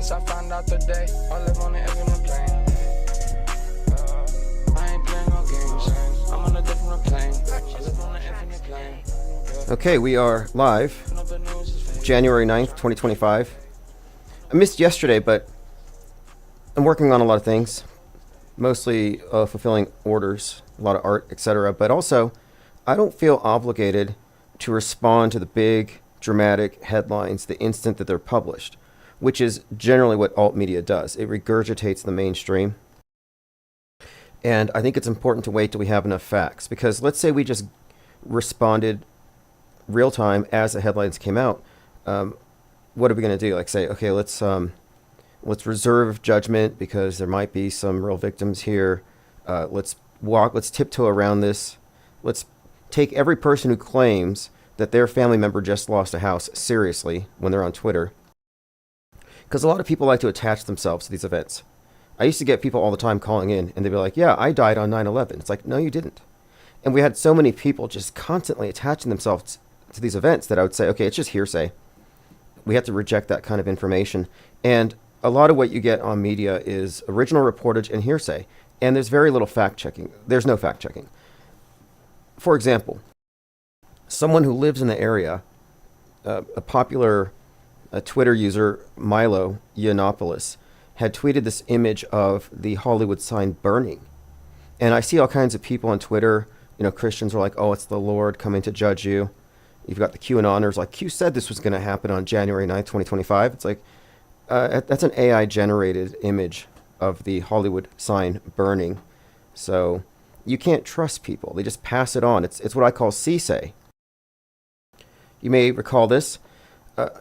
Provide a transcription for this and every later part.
since I found out today. I live on the infinite plane. I ain't playing no games. I'm on a different plane. I live on the infinite plane. Okay, we are live, January 9th, 2025. I missed yesterday, but I'm working on a lot of things, mostly fulfilling orders, a lot of art, etc. But also, I don't feel obligated to respond to the big, dramatic headlines the instant that they're published, which is generally what alt media does. It regurgitates the mainstream. And I think it's important to wait till we have enough facts, because let's say we just responded real time as the headlines came out. What are we going to do? Like say, okay, let's reserve judgment because there might be some real victims here. Let's tiptoe around this. Let's take every person who claims that their family member just lost a house seriously when they're on Twitter. Because a lot of people like to attach themselves to these events. I used to get people all the time calling in and they'd be like, yeah, I died on 9/11. It's like, no, you didn't. And we had so many people just constantly attaching themselves to these events that I would say, okay, it's just hearsay. We have to reject that kind of information. And a lot of what you get on media is original reportage and hearsay. And there's very little fact checking. There's no fact checking. For example, someone who lives in the area, a popular Twitter user, Milo Yiannopoulos, had tweeted this image of the Hollywood sign burning. And I see all kinds of people on Twitter, Christians are like, oh, it's the Lord coming to judge you. You've got the QAnoners like, Q said this was going to happen on January 9th, 2025. It's like, that's an AI-generated image of the Hollywood sign burning. So you can't trust people. They just pass it on. It's what I call hearsay. You may recall this.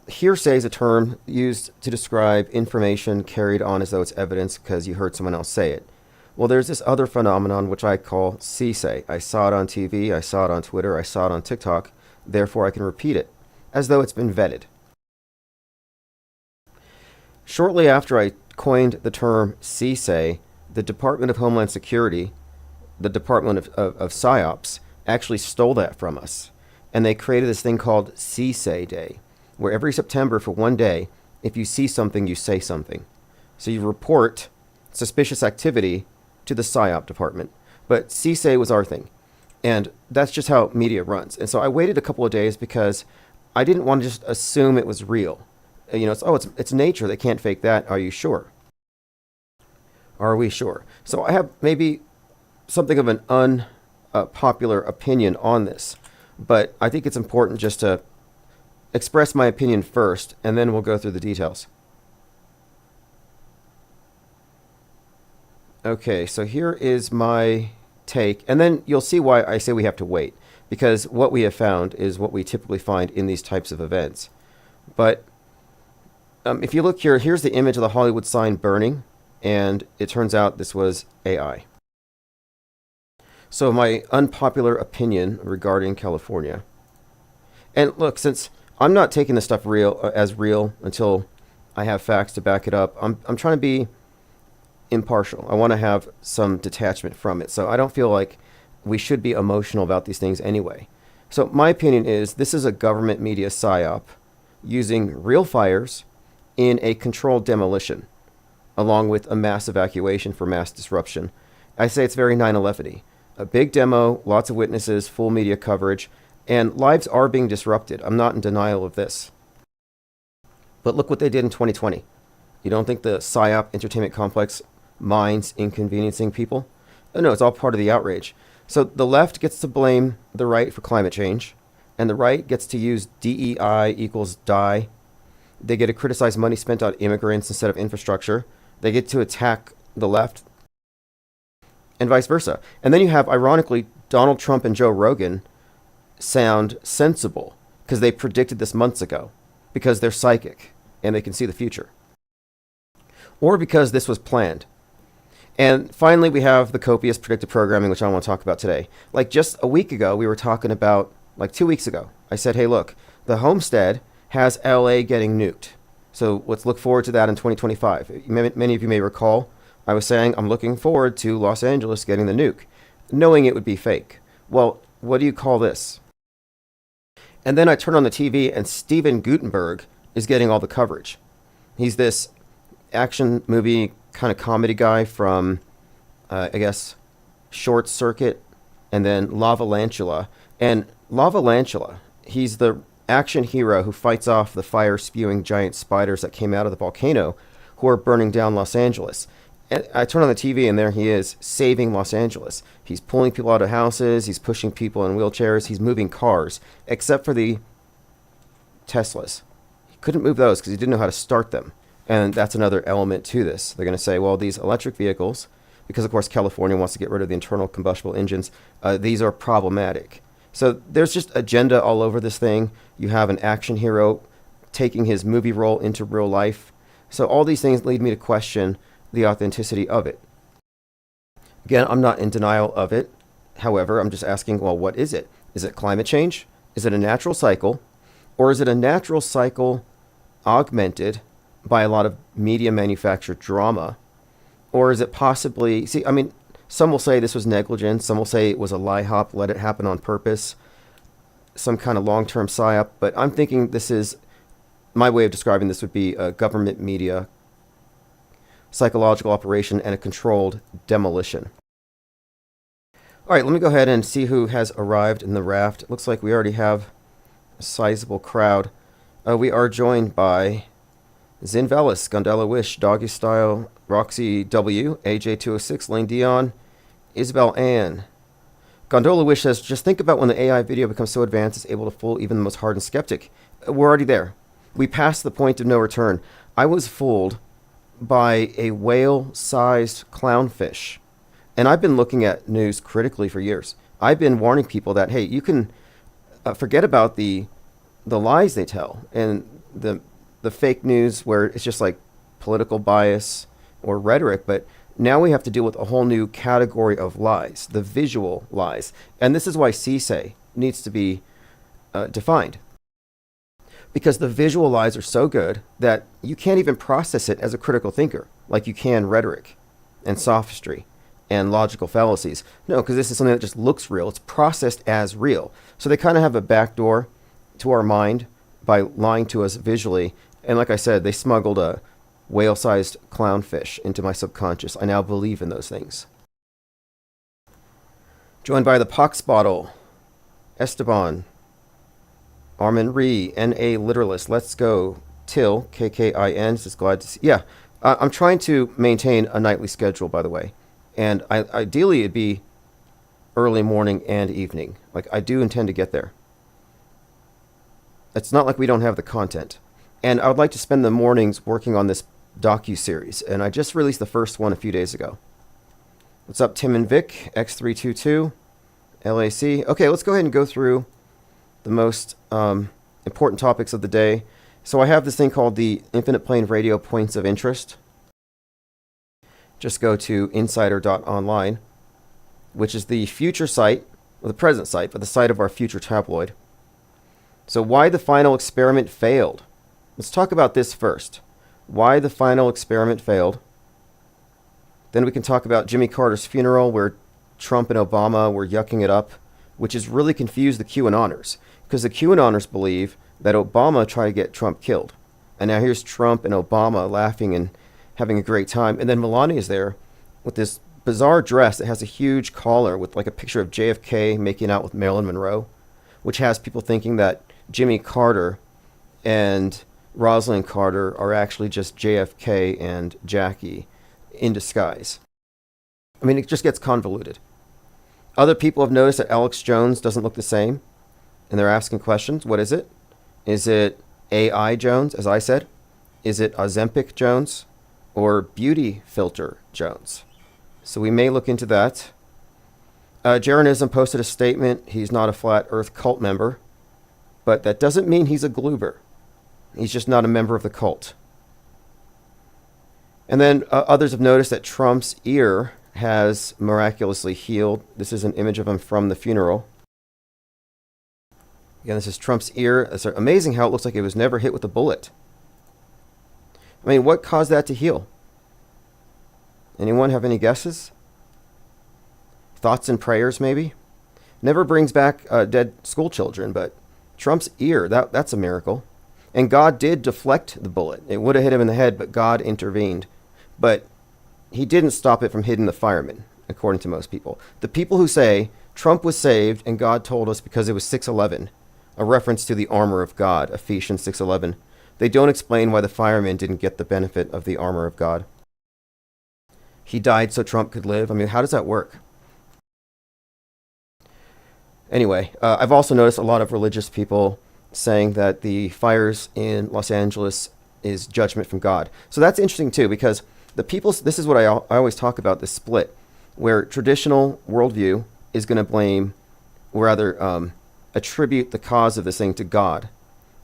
Hearsay is a term used to describe information carried on as though it's evidence because you heard someone else say it. Well, there's this other phenomenon which I call hearsay. I saw it on TV, I saw it on Twitter, I saw it on TikTok. Therefore, I can repeat it, as though it's been vetted. Shortly after I coined the term hearsay, the Department of Homeland Security, the Department of PsyOps, actually stole that from us. And they created this thing called hearsay Day, where every September for one day, if you see something, you say something. So you report suspicious activity to the PsyOp department. But hearsay was our thing. And that's just how media runs. And so I waited a couple of days because I didn't want to just assume it was real. It's nature. They can't fake that. Are you sure? Are we sure? So I have maybe something of an unpopular opinion on this. But I think it's important just to express my opinion first, and then we'll go through the details. Okay, so here is my take, and then you'll see why I say we have to wait, because what we have found is what we typically find in these types of events. But if you look here, here's the image of the Hollywood sign burning, and it turns out this was AI. So my unpopular opinion regarding California. And look, since I'm not taking this stuff as real until I have facts to back it up, I'm trying to be impartial. I want to have some detachment from it. So I don't feel like we should be emotional about these things anyway. So my opinion is this is a government media psyop using real fires in a controlled demolition, along with a mass evacuation for mass disruption. I say it's very 9/11-y. A big demo, lots of witnesses, full media coverage, and lives are being disrupted. I'm not in denial of this. But look what they did in 2020. You don't think the PsyOp entertainment complex minds inconveniencing people? No, it's all part of the outrage. So the left gets to blame the right for climate change, and the right gets to use DEI equals die. They get to criticize money spent on immigrants instead of infrastructure. They get to attack the left, and vice versa. And then you have, ironically, Donald Trump and Joe Rogan sound sensible because they predicted this months ago, because they're psychic and they can see the future, or because this was planned. And finally, we have the copious predictive programming, which I want to talk about today. Like just a week ago, we were talking about, like 2 weeks ago, I said, hey, look, the homestead has LA getting nuked. So let's look forward to that in 2025. Many of you may recall, I was saying I'm looking forward to Los Angeles getting the nuke, knowing it would be fake. Well, what do you call this? And then I turn on the TV and Steven Gutenberg is getting all the coverage. He's this action movie kind of comedy guy from, I guess, Short Circuit, and then Lavalantula. And Lavalantula, he's the action hero who fights off the fire-spewing giant spiders that came out of the volcano who are burning down Los Angeles. And I turn on the TV, and there he is, saving Los Angeles. He's pulling people out of houses, he's pushing people in wheelchairs, he's moving cars, except for the Teslas. He couldn't move those because he didn't know how to start them. And that's another element to this. They're going to say, well, these electric vehicles, because of course California wants to get rid of the internal combustible engines, these are problematic. So there's just agenda all over this thing. You have an action hero taking his movie role into real life. So all these things lead me to question the authenticity of it. Again, I'm not in denial of it. However, I'm just asking, well, what is it? Is it climate change? Is it a natural cycle? Or is it a natural cycle augmented by a lot of media manufactured drama? Or is it possibly, see, I mean, some will say this was negligence. Some will say it was a lie hop, let it happen on purpose, some kind of long-term psyop. But I'm thinking this is, my way of describing this would be a government media psychological operation and a controlled demolition. All right, let me go ahead and see who has arrived in the raft. It looks like we already have a sizable crowd. We are joined by Zin Velis, Gondella Wish, Doggy Style, Roxy W, AJ206, Lane Dion, Isabel Ann. Gondola Wish says, just think about when the AI video becomes so advanced it's able to fool even the most hardened skeptic. We're already there. We passed the point of no return. I was fooled by a whale-sized clownfish. And I've been looking at news critically for years. I've been warning people that, hey, you can forget about the lies they tell and the fake news where it's just like political bias or rhetoric, but now we have to deal with a whole new category of lies, the visual lies. And this is why CSAY needs to be defined. Because the visual lies are so good that you can't even process it as a critical thinker, like you can rhetoric and sophistry and logical fallacies. No, because this is something that just looks real. It's processed as real. So they kind of have a backdoor to our mind by lying to us visually. And like I said, they smuggled a whale-sized clownfish into my subconscious. I now believe in those things. Joined by the Pox Bottle, Esteban, Armin Ree, N.A. Literalist, Let's Go, Till, K-K-I-N, just glad to see. Yeah, I'm trying to maintain a nightly schedule, by the way. And ideally, it'd be early morning and evening. Like, I do intend to get there. It's not like we don't have the content. And I would like to spend the mornings working on this docu-series. And I just released the first one a few days ago. What's up, Tim and Vic, X322, LAC. Okay, let's go ahead and go through the most important topics of the day. So I have this thing called the Infinite Plane Radio Points of Interest. Just go to insider.online, which is the future site, or the present site, but the site of our future tabloid. So why the final experiment failed. Let's talk about this first. Why the final experiment failed. Then we can talk about Jimmy Carter's funeral, where Trump and Obama were yucking it up, which has really confused the QAnoners. Because the QAnoners believe that Obama tried to get Trump killed. And now here's Trump and Obama laughing and having a great time. And then Melania's there with this bizarre dress that has a huge collar with like a picture of JFK making out with Marilyn Monroe, which has people thinking that Jimmy Carter and Rosalind Carter are actually just JFK and Jackie in disguise. I mean, it just gets convoluted. Other people have noticed that Alex Jones doesn't look the same, and they're asking questions. What is it? Is it AI Jones, as I said? Is it Ozempic Jones? Or Beauty Filter Jones? So we may look into that. Jeranism posted a statement. He's not a Flat Earth cult member, but that doesn't mean he's a Gloober. He's just not a member of the cult. And then others have noticed that Trump's ear has miraculously healed. This is an image of him from the funeral. Again, this is Trump's ear. It's amazing how it looks like it was never hit with a bullet. I mean, what caused that to heal? Anyone have any guesses? Thoughts and prayers, maybe? Never brings back dead school children, but Trump's ear, that's a miracle. And God did deflect the bullet. It would have hit him in the head, but God intervened. But he didn't stop it from hitting the fireman, according to most people. The people who say Trump was saved and God told us because it was 6:11, a reference to the armor of God, Ephesians 6:11, they don't explain why the fireman didn't get the benefit of the armor of God. He died so Trump could live. I mean, how does that work? Anyway, I've also noticed a lot of religious people saying that the fires in Los Angeles is judgment from God. So that's interesting too, because this is what I always talk about, this split, where traditional worldview is going to blame, or rather attribute the cause of this thing to God.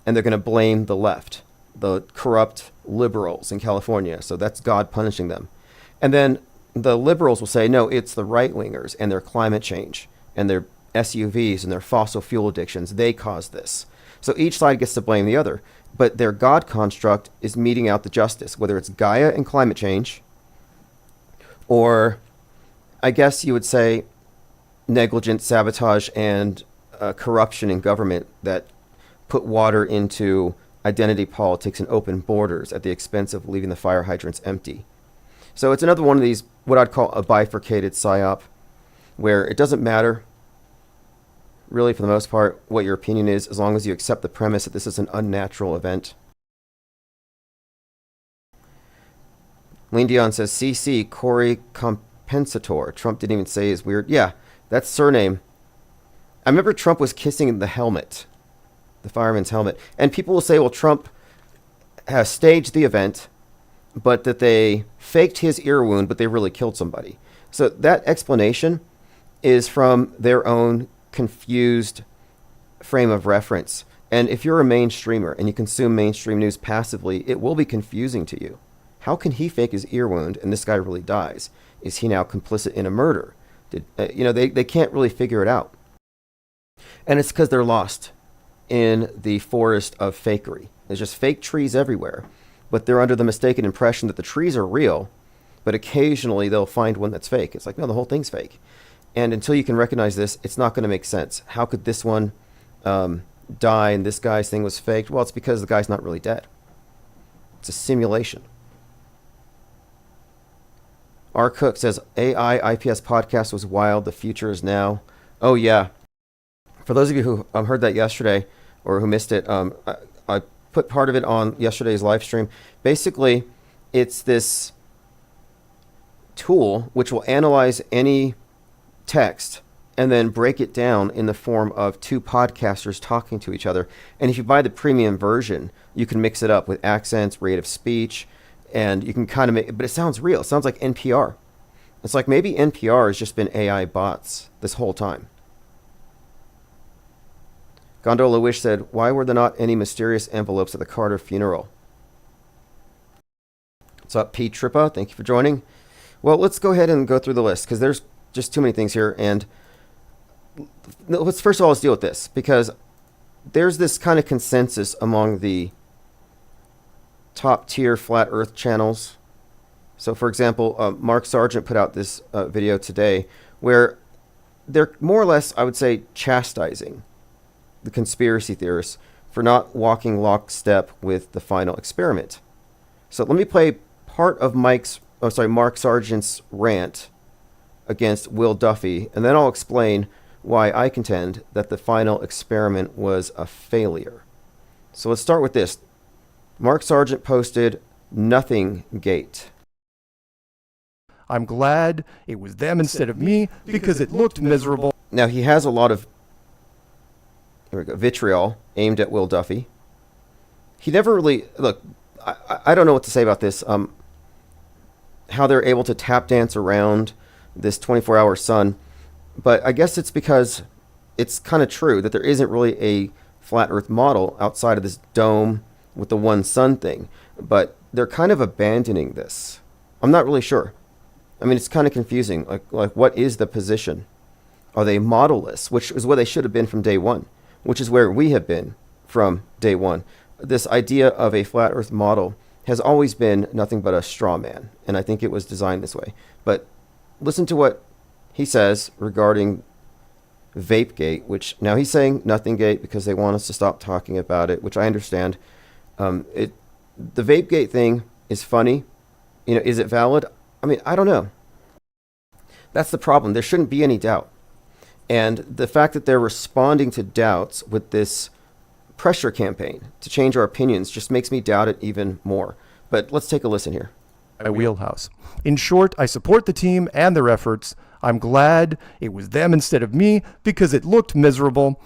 And they're going to blame the left, the corrupt liberals in California. So that's God punishing them. And then the liberals will say, no, it's the right-wingers and their climate change and their SUVs and their fossil fuel addictions. They caused this. So each side gets to blame the other. But their God construct is meting out the justice, whether it's Gaia and climate change, or I guess you would say negligent sabotage and corruption in government that put water into identity politics and open borders at the expense of leaving the fire hydrants empty. So it's another one of these, what I'd call a bifurcated psyop, where it doesn't matter, really, for the most part, what your opinion is, as long as you accept the premise that this is an unnatural event. Lean Dion says, CC, Corey Compensator. Trump didn't even say his weird. Yeah, that's surname. I remember Trump was kissing the helmet, the fireman's helmet. And people will say, well, Trump has staged the event, but that they faked his ear wound, but they really killed somebody. So that explanation is from their own confused frame of reference. And if you're a mainstreamer and you consume mainstream news passively, it will be confusing to you. How can he fake his ear wound and this guy really dies? Is he now complicit in a murder? They can't really figure it out. And it's because they're lost in the forest of fakery. There's just fake trees everywhere, but they're under the mistaken impression that the trees are real, but occasionally they'll find one that's fake. It's like, no, the whole thing's fake. And until you can recognize this, it's not going to make sense. How could this one die and this guy's thing was faked? Well, it's because the guy's not really dead. It's a simulation. R. Cook says, AI IPS podcast was wild. The future is now. Oh, yeah. For those of you who heard that yesterday or who missed it, I put part of it on yesterday's live stream. Basically, it's this tool which will analyze any text and then break it down in the form of two podcasters talking to each other. And if you buy the premium version, you can mix it up with accents, rate of speech, and you can kind of make it, but it sounds real. It sounds like NPR. It's like maybe NPR has just been AI bots this whole time. Gondola Wish said, why were there not any mysterious envelopes at the Carter funeral? What's up, P. Trippa? Thank you for joining. Well, let's go ahead and go through the list, because there's just too many things here. And first of all, let's deal with this, because there's this kind of consensus among the top tier flat earth channels. So for example, Mark Sargent put out this video today where they're more or less, I would say, chastising the conspiracy theorists for not walking lockstep with the final experiment. So let me play part of Mark Sargent's rant against Will Duffy, and then I'll explain why I contend that the final experiment was a failure. So let's start with this. Mark Sargent posted Nothing Gate. I'm glad it was them instead of me because it looked miserable. Now he has a lot of vitriol aimed at Will Duffy. He never really, look, I don't know what to say about this, how they're able to tap dance around this 24-hour sun, but I guess it's because it's kind of true that there isn't really a flat earth model outside of this dome with the one sun thing, but they're kind of abandoning this. I'm not really sure. I mean, it's kind of confusing. Like what is the position? Are they modelless, which is what they should have been from day one, which is where we have been from day one. This idea of a flat earth model has always been nothing but a straw man, and I think it was designed this way. But listen to what he says regarding Vapegate, which now he's saying Nothing Gate because they want us to stop talking about it, which I understand. The Vapegate thing is funny. Is it valid? I mean, I don't know. That's the problem. There shouldn't be any doubt. And the fact that they're responding to doubts with this pressure campaign to change our opinions just makes me doubt it even more. But let's take a listen here. My wheelhouse. In short, I support the team and their efforts. I'm glad it was them instead of me because it looked miserable.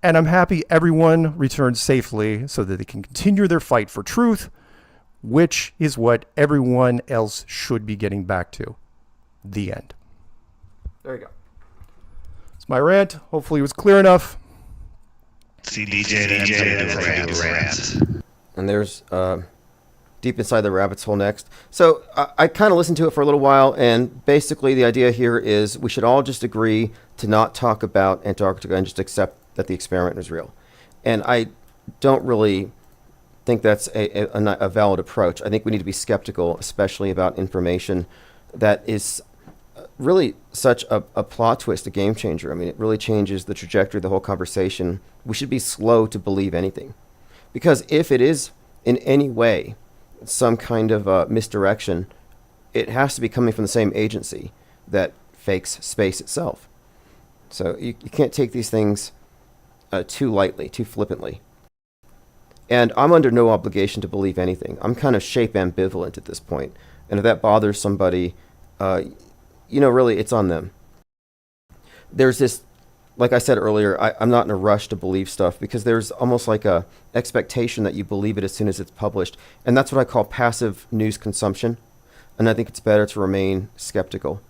And I'm happy everyone returned safely so that they can continue their fight for truth, which is what everyone else should be getting back to. The end. There you go. It's my rant. Hopefully it was clear enough. DJ rant. And there's Deep Inside the Rabbit's Hole next. So I kind of listened to it for a little while, and basically the idea here is we should all just agree to not talk about Antarctica and just accept that the experiment was real. And I don't really think that's a valid approach. I think we need to be skeptical, especially about information that is really such a plot twist, a game changer. I mean, it really changes the trajectory of the whole conversation. We should be slow to believe anything. Because if it is in any way some kind of misdirection, it has to be coming from the same agency that fakes space itself. So you can't take these things too lightly, too flippantly. And I'm under no obligation to believe anything. I'm kind of shape ambivalent at this point. And if that bothers somebody, really, it's on them. There's this, like I said earlier, I'm not in a rush to believe stuff because there's almost like a expectation that you believe it as soon as it's published. And that's what I call passive news consumption. And I think it's better to remain skeptical.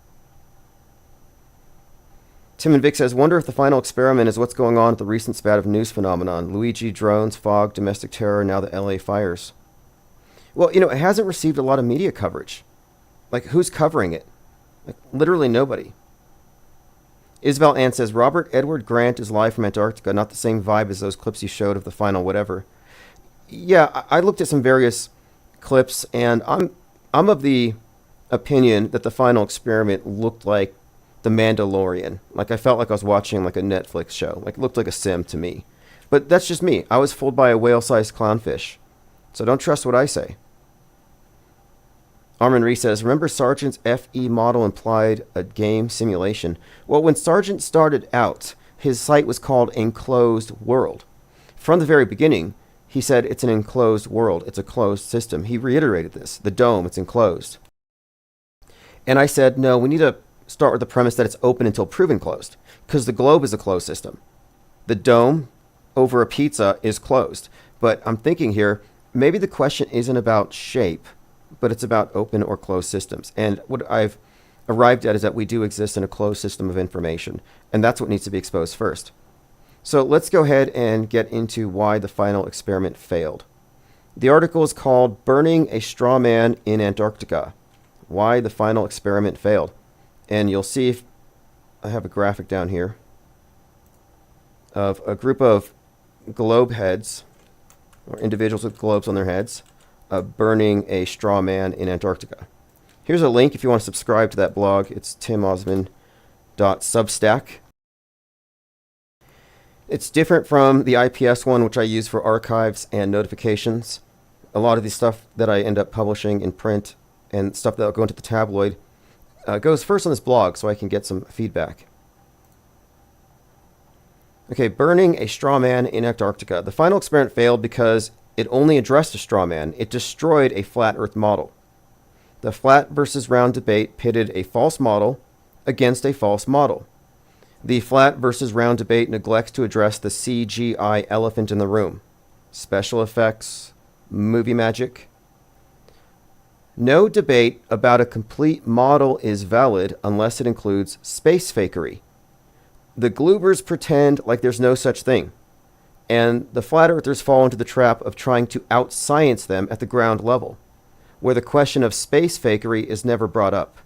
Tim and Vic says, wonder if the final experiment is what's going on at the recent spat of news phenomenon. Luigi, drones, fog, domestic terror, now the LA fires. Well, it hasn't received a lot of media coverage. Like, who's covering it? Like, literally nobody. Isabel Ann says, Robert Edward Grant is live from Antarctica, not the same vibe as those clips you showed of the final whatever. Yeah, I looked at some various clips, and I'm of the opinion that the final experiment looked like The Mandalorian. Like, I felt like I was watching like a Netflix show. Like, it looked like a sim to me. But that's just me. I was fooled by a whale-sized clownfish. So don't trust what I say. Armin Ree says, remember Sargent's FE model implied a game simulation? Well, when Sargent started out, his site was called Enclosed World. From the very beginning, he said it's an enclosed world. It's a closed system. He reiterated this. The dome, it's enclosed. And I said, no, we need to start with the premise that it's open until proven closed, because the globe is a closed system. The dome over a pizza is closed. But I'm thinking here, maybe the question isn't about shape, but it's about open or closed systems. And what I've arrived at is that we do exist in a closed system of information, and that's what needs to be exposed first. So let's go ahead and get into why the final experiment failed. The article is called Burning a Straw Man in Antarctica, Why the Final Experiment Failed. And you'll see, if I have a graphic down here, of a group of globe heads, or individuals with globes on their heads, burning a straw man in Antarctica. Here's a link if you want to subscribe to that blog. It's timosman.substack. It's different from the IPS one, which I use for archives and notifications. A lot of the stuff that I end up publishing in print and stuff that will go into the tabloid goes first on this blog so I can get some feedback. Okay, burning a straw man in Antarctica. The final experiment failed because it only addressed a straw man. It destroyed a flat Earth model. The flat versus round debate pitted a false model against a false model. The flat versus round debate neglects to address the CGI elephant in the room. Special effects, movie magic. No debate about a complete model is valid unless it includes space fakery. The Gloobers pretend like there's no such thing. And the flat earthers fall into the trap of trying to out-science them at the ground level, where the question of space fakery is never brought up.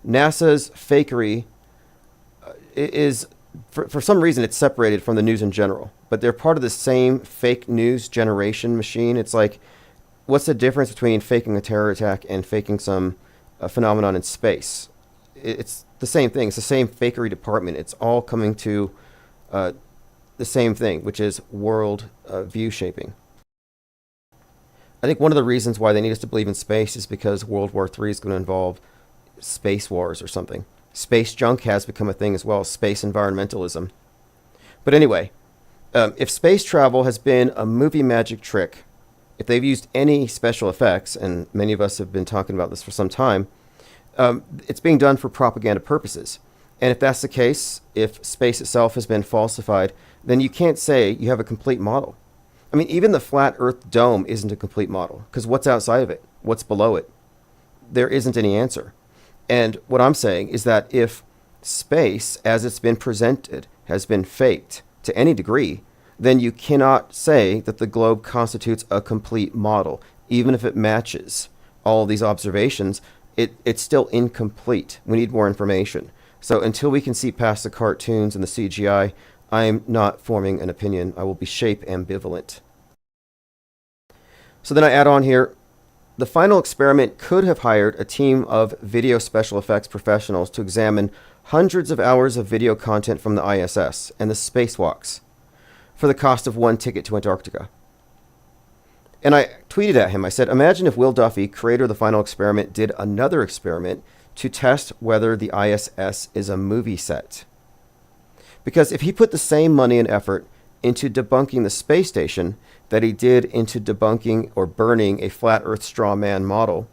NASA's fakery is, for some reason, it's separated from the news in general, but they're part of the same fake news generation machine. It's like, what's the difference between faking a terror attack and faking some phenomenon in space? It's the same thing. It's the same fakery department. It's all coming to the same thing, which is world view shaping. I think one of the reasons why they need us to believe in space is because World War III is going to involve space wars or something. Space junk has become a thing as well, space environmentalism. But anyway, if space travel has been a movie magic trick, if they've used any special effects, and many of us have been talking about this for some time, it's being done for propaganda purposes. And if that's the case, if space itself has been falsified, then you can't say you have a complete model. I mean, even the flat Earth dome isn't a complete model, because what's outside of it? What's below it? There isn't any answer. And what I'm saying is that if space, as it's been presented, has been faked to any degree, then you cannot say that the globe constitutes a complete model. Even if it matches all of these observations, it's still incomplete. We need more information. So until we can see past the cartoons and the CGI, I'm not forming an opinion. I will be shape ambivalent. So then I add on here, the final experiment could have hired a team of video special effects professionals to examine hundreds of hours of video content from the ISS and the spacewalks for the cost of one ticket to Antarctica. And I tweeted at him, I said, imagine if Will Duffy, creator of the final experiment, did another experiment to test whether the ISS is a movie set. Because if he put the same money and effort into debunking the space station that he did into debunking or burning a flat Earth straw man model,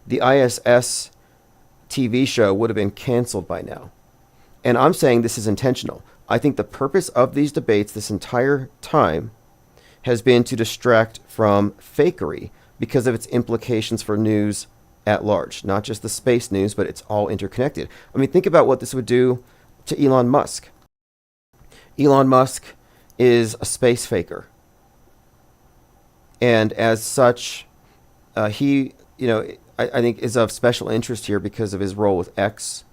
the ISS TV show would have been canceled by now. And I'm saying this is intentional. I think the purpose of these debates this entire time has been to distract from fakery because of its implications for news at large. Not just the space news, but it's all interconnected. I mean, think about what this would do to Elon Musk. Elon Musk is a space faker. And as such, he, I think is of special interest here because of his role with X,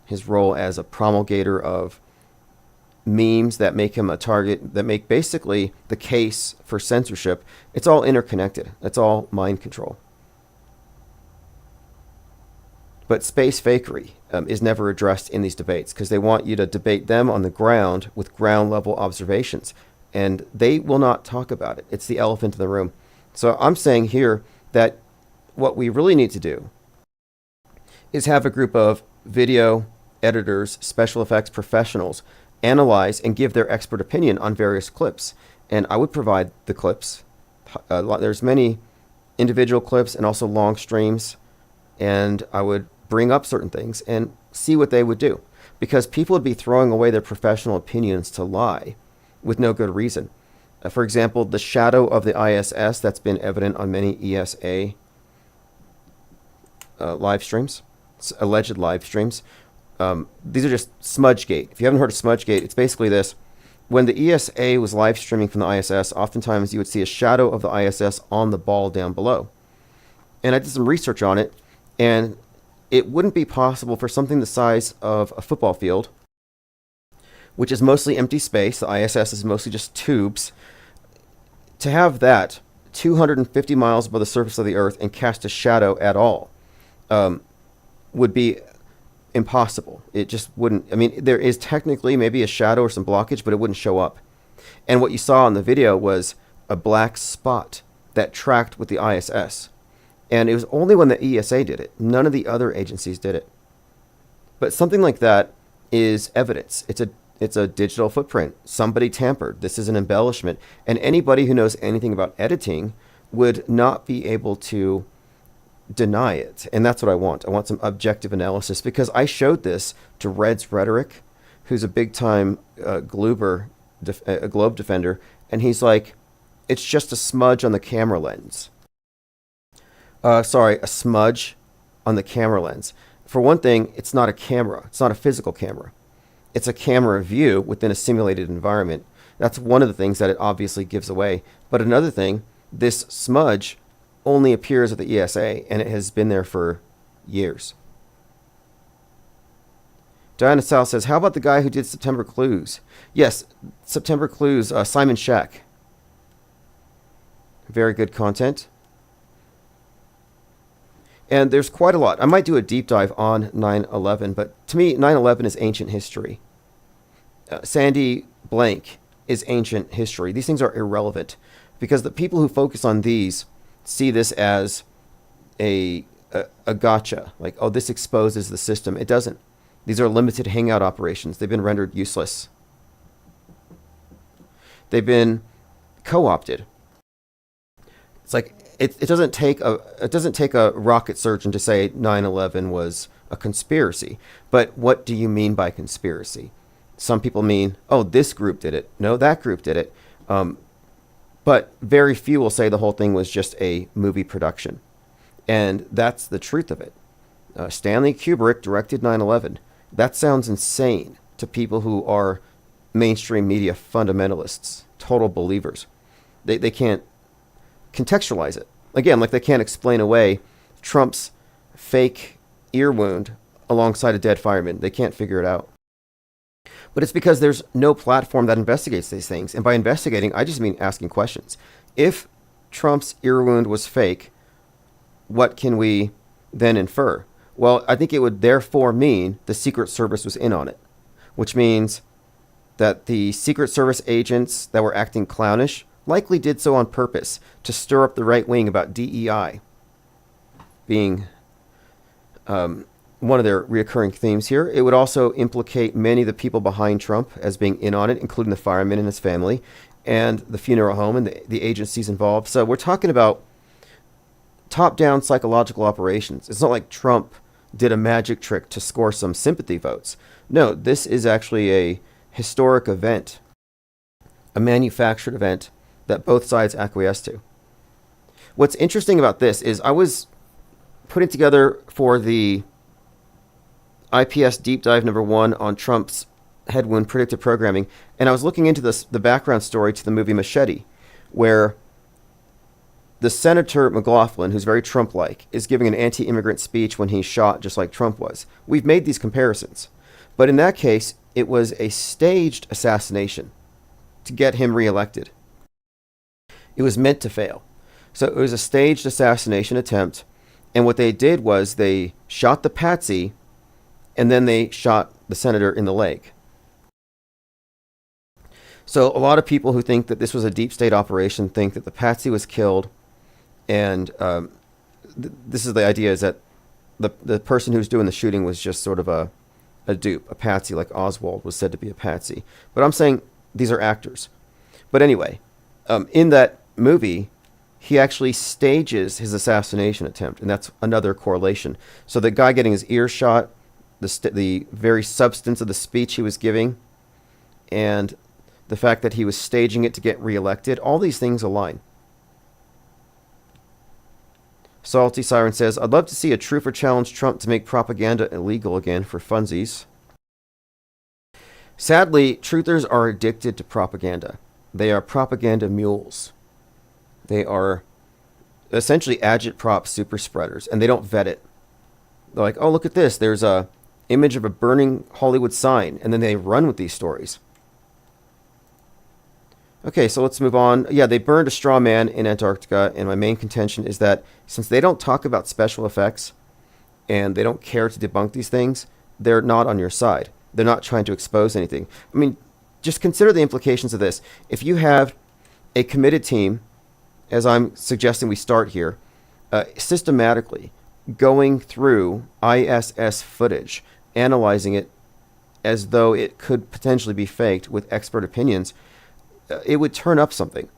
his role as a promulgator of memes that make him a target, that make basically the case for censorship. It's all interconnected. It's all mind control. But space fakery is never addressed in these debates because they want you to debate them on the ground with ground level observations. And they will not talk about it. It's the elephant in the room. So I'm saying here that what we really need to do is have a group of video editors, special effects professionals, analyze and give their expert opinion on various clips. And I would provide the clips. There's many individual clips and also long streams. And I would bring up certain things and see what they would do. Because people would be throwing away their professional opinions to lie with no good reason. For example, the shadow of the ISS that's been evident on many ESA live streams, alleged live streams. These are just Smudgegate. If you haven't heard of Smudgegate, it's basically this. When the ESA was live streaming from the ISS, oftentimes you would see a shadow of the ISS on the ball down below. And I did some research on it, and it wouldn't be possible for something the size of a football field, which is mostly empty space, the ISS is mostly just tubes, to have that 250 miles above the surface of the Earth and cast a shadow at all would be impossible. It just wouldn't. I mean, there is technically maybe a shadow or some blockage, but it wouldn't show up. And what you saw in the video was a black spot that tracked with the ISS. And it was only when the ESA did it. None of the other agencies did it. But something like that is evidence. It's a digital footprint. Somebody tampered. This is an embellishment. And anybody who knows anything about editing would not be able to deny it. And that's what I want. I want some objective analysis because I showed this to Red's Rhetoric, who's a big-time globe defender. And he's like, it's just a smudge on the camera lens. A smudge on the camera lens. For one thing, it's not a camera. It's not a physical camera. It's a camera view within a simulated environment. That's one of the things that it obviously gives away. But another thing, this smudge only appears at the ESA, and it has been there for years. Diana Sal says, how about the guy who did September Clues? Yes, September Clues, Simon Shack. Very good content. And there's quite a lot. I might do a deep dive on 9/11, but to me, 9/11 is ancient history. Sandy Blank is ancient history. These things are irrelevant because the people who focus on these see this as a gotcha, like, oh, this exposes the system. It doesn't. These are limited hangout operations. They've been rendered useless. They've been co-opted. It's like it doesn't take a rocket surgeon to say 9/11 was a conspiracy. But what do you mean by conspiracy? Some people mean, oh, this group did it. No, that group did it. But very few will say the whole thing was just a movie production. And that's the truth of it. Stanley Kubrick directed 9/11. That sounds insane to people who are mainstream media fundamentalists, total believers. They can't contextualize it. Again, like they can't explain away Trump's fake ear wound alongside a dead fireman. They can't figure it out. But it's because there's no platform that investigates these things. And by investigating, I just mean asking questions. If Trump's ear wound was fake, what can we then infer? Well, I think it would therefore mean the Secret Service was in on it, which means that the Secret Service agents that were acting clownish likely did so on purpose to stir up the right wing about DEI being one of their reoccurring themes here. It would also implicate many of the people behind Trump as being in on it, including the fireman and his family, and the funeral home and the agencies involved. So we're talking about top-down psychological operations. It's not like Trump did a magic trick to score some sympathy votes. No, this is actually a historic event, a manufactured event that both sides acquiesce to. What's interesting about this is I was putting together for the IPS Deep Dive #1 on Trump's head wound predictive programming, and I was looking into the background story to the movie Machete, where the Senator McLaughlin, who's very Trump-like, is giving an anti-immigrant speech when he's shot just like Trump was. We've made these comparisons. But in that case, it was a staged assassination to get him reelected. It was meant to fail. So it was a staged assassination attempt, and what they did was they shot the patsy, and then they shot the senator in the leg. So a lot of people who think that this was a deep state operation think that the patsy was killed, and this is the idea, is that the person who's doing the shooting was just sort of a dupe, a patsy, like Oswald was said to be a patsy. But I'm saying these are actors. But anyway, in that movie, he actually stages his assassination attempt, and that's another correlation. So the guy getting his ear shot, the very substance of the speech he was giving, and the fact that he was staging it to get reelected, all these things align. Salty Siren says, I'd love to see a truther challenge Trump to make propaganda illegal again for funsies. Sadly, truthers are addicted to propaganda. They are propaganda mules. They are essentially agitprop super spreaders, and they don't vet it. They're like, oh, look at this. There's a image of a burning Hollywood sign, and then they run with these stories. Okay, so let's move on. Yeah, they burned a straw man in Antarctica, and my main contention is that since they don't talk about special effects and they don't care to debunk these things, they're not on your side. They're not trying to expose anything. I mean, just consider the implications of this. If you have a committed team, as I'm suggesting we start here, systematically going through ISS footage, analyzing it as though it could potentially be faked with expert opinions, it would turn up something.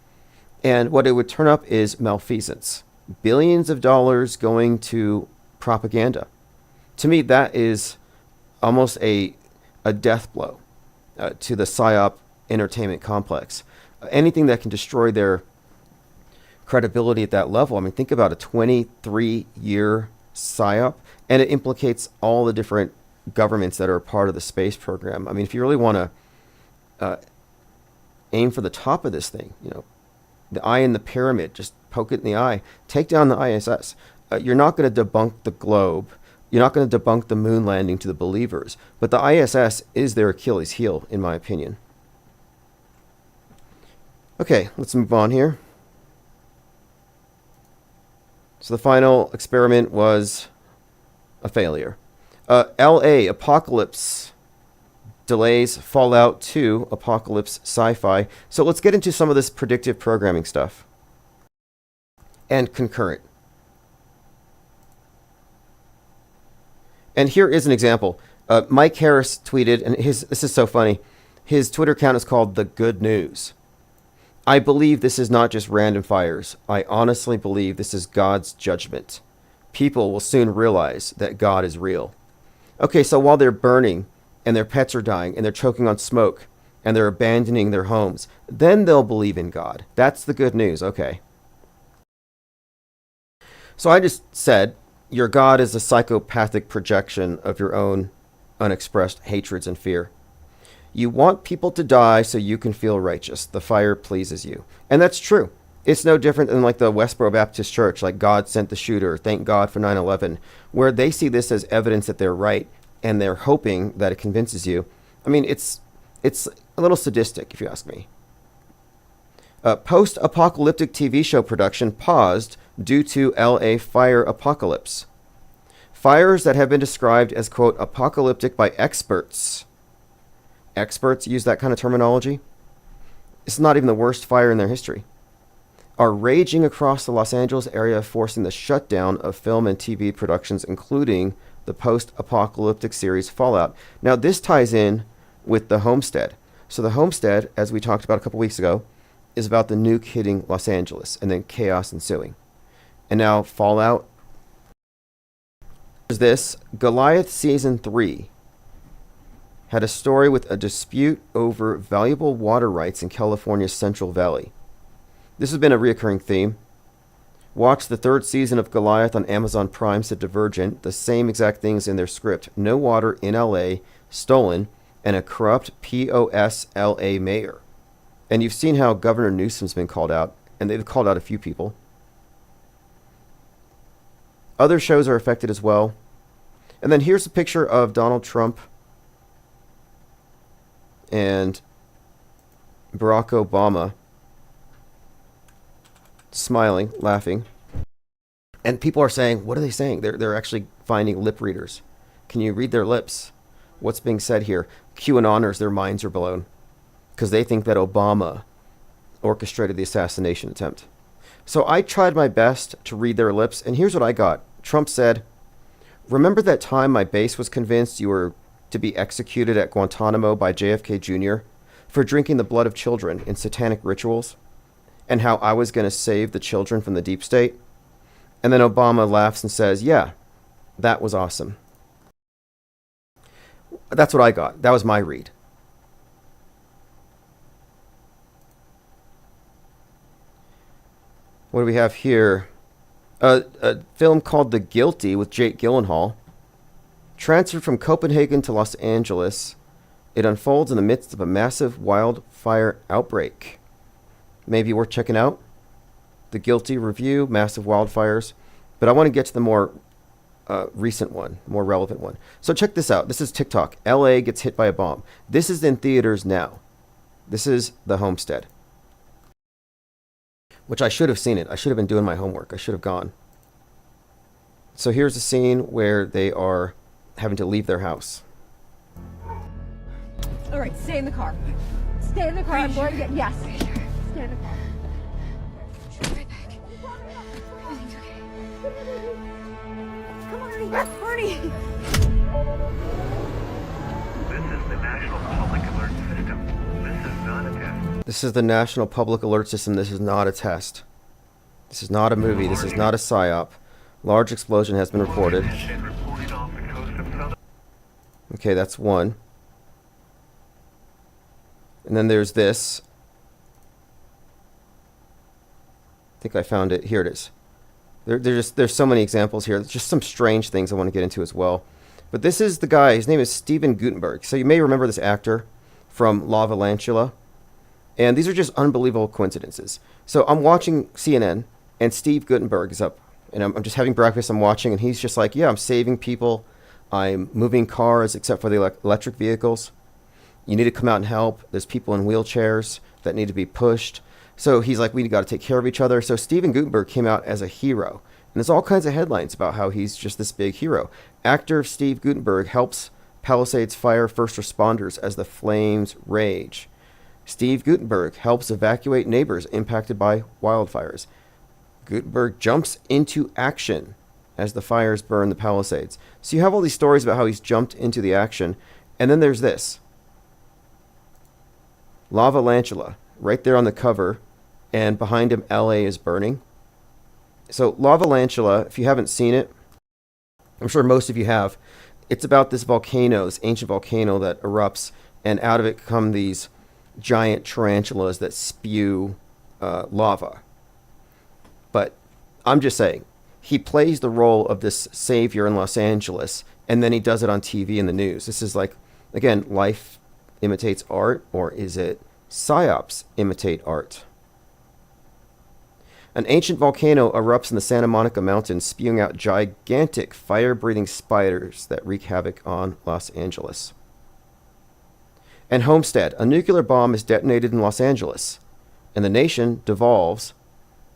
And what it would turn up is malfeasance. Billions of dollars going to propaganda. To me, that is almost a death blow to the PSYOP entertainment complex. Anything that can destroy their credibility at that level. I mean, think about a 23-year PSYOP, and it implicates all the different governments that are a part of the space program. I mean, if you really want to aim for the top of this thing, the eye in the pyramid, just poke it in the eye, take down the ISS. You're not going to debunk the globe. You're not going to debunk the moon landing to the believers. But the ISS is their Achilles heel, in my opinion. Okay, let's move on here. So the final experiment was a failure. LA, Apocalypse delays Fallout 2, Apocalypse Sci-Fi. So let's get into some of this predictive programming stuff. and concurrent. And here is an example. Mike Harris tweeted, and this is so funny. His Twitter account is called The Good News. I believe this is not just random fires. I honestly believe this is God's judgment. People will soon realize that God is real. Okay, so while they're burning, and their pets are dying, and they're choking on smoke, and they're abandoning their homes, then they'll believe in God. That's the good news, okay. So I just said, your God is a psychopathic projection of your own unexpressed hatreds and fear. You want people to die so you can feel righteous. The fire pleases you. And that's true. It's no different than like the Westboro Baptist Church, like God sent the shooter, thank God for 9/11, where they see this as evidence that they're right, and they're hoping that it convinces you. I mean, it's a little sadistic, if you ask me. Post-apocalyptic TV show production paused due to LA fire apocalypse. Fires that have been described as, quote, apocalyptic by experts. Experts use that kind of terminology. It's not even the worst fire in their history. Are raging across the Los Angeles area, forcing the shutdown of film and TV productions, including the post-apocalyptic series Fallout. Now, this ties in with the Homestead. So the Homestead, as we talked about a couple weeks ago, is about the nuke hitting Los Angeles and then chaos ensuing. And now Fallout. There's this. Goliath Season 3 had a story with a dispute over valuable water rights in California's Central Valley. This has been a recurring theme. Watch the third season of Goliath on Amazon Prime, said Divergent. The same exact things in their script. No water in LA, stolen, and a corrupt POS LA mayor. And you've seen how Governor Newsom's been called out, and they've called out a few people. Other shows are affected as well. And then here's a picture of Donald Trump and Barack Obama smiling, laughing. And people are saying, what are they saying? They're actually finding lip readers. Can you read their lips? What's being said here? QAnoners, their minds are blown because they think that Obama orchestrated the assassination attempt. So I tried my best to read their lips, and here's what I got. Trump said, remember that time my base was convinced you were to be executed at Guantanamo by JFK Jr. for drinking the blood of children in satanic rituals, and how I was going to save the children from the deep state? And then Obama laughs and says, yeah, that was awesome. That's what I got. That was my read. What do we have here? A film called The Guilty with Jake Gyllenhaal. Transferred from Copenhagen to Los Angeles, it unfolds in the midst of a massive wildfire outbreak. Maybe worth checking out. The Guilty review, massive wildfires. But I want to get to the more recent one, more relevant one. So check this out. This is TikTok. LA gets hit by a bomb. This is in theaters now. This is The Homestead. Which I should have seen it. I should have been doing my homework. I should have gone. So here's a scene where they are having to leave their house. All right, stay in the car. Stay in the car. I'm going to get... Yes. Stay in the car. Right back. Everything's okay. Come on, Ernie. This is the National Public Alert System. This is not a test. This is the National Public Alert System. This is not a test. This is not a movie. This is not a psyop. Large explosion has been reported. Okay, that's one. And then there's this. I think I found it. Here it is. There's so many examples here. There's just some strange things I want to get into as well. But this is the guy. His name is Steven Guttenberg. So you may remember this actor from La Valantula. And these are just unbelievable coincidences. So I'm watching CNN, and Steve Guttenberg is up. And I'm just having breakfast. I'm watching, and he's just like, yeah, I'm saving people. I'm moving cars, except for the electric vehicles. You need to come out and help. There's people in wheelchairs that need to be pushed. So he's like, we got to take care of each other. So Steven Guttenberg came out as a hero. And there's all kinds of headlines about how he's just this big hero. Actor Steve Guttenberg helps Palisades fire first responders as the flames rage. Steve Guttenberg helps evacuate neighbors impacted by wildfires. Gutenberg jumps into action as the fires burn the Palisades. So you have all these stories about how he's jumped into the action. And then there's this. Lava Lantula, right there on the cover. And behind him, LA is burning. So Lava Lantula, if you haven't seen it, I'm sure most of you have. It's about this volcano, this ancient volcano that erupts. And out of it come these giant tarantulas that spew lava. But I'm just saying, he plays the role of this savior in Los Angeles, and then he does it on TV in the news. This is like, again, life imitates art, or is it psyops imitate art? An ancient volcano erupts in the Santa Monica Mountains, spewing out gigantic fire-breathing spiders that wreak havoc on Los Angeles. And Homestead, a nuclear bomb is detonated in Los Angeles, and the nation devolves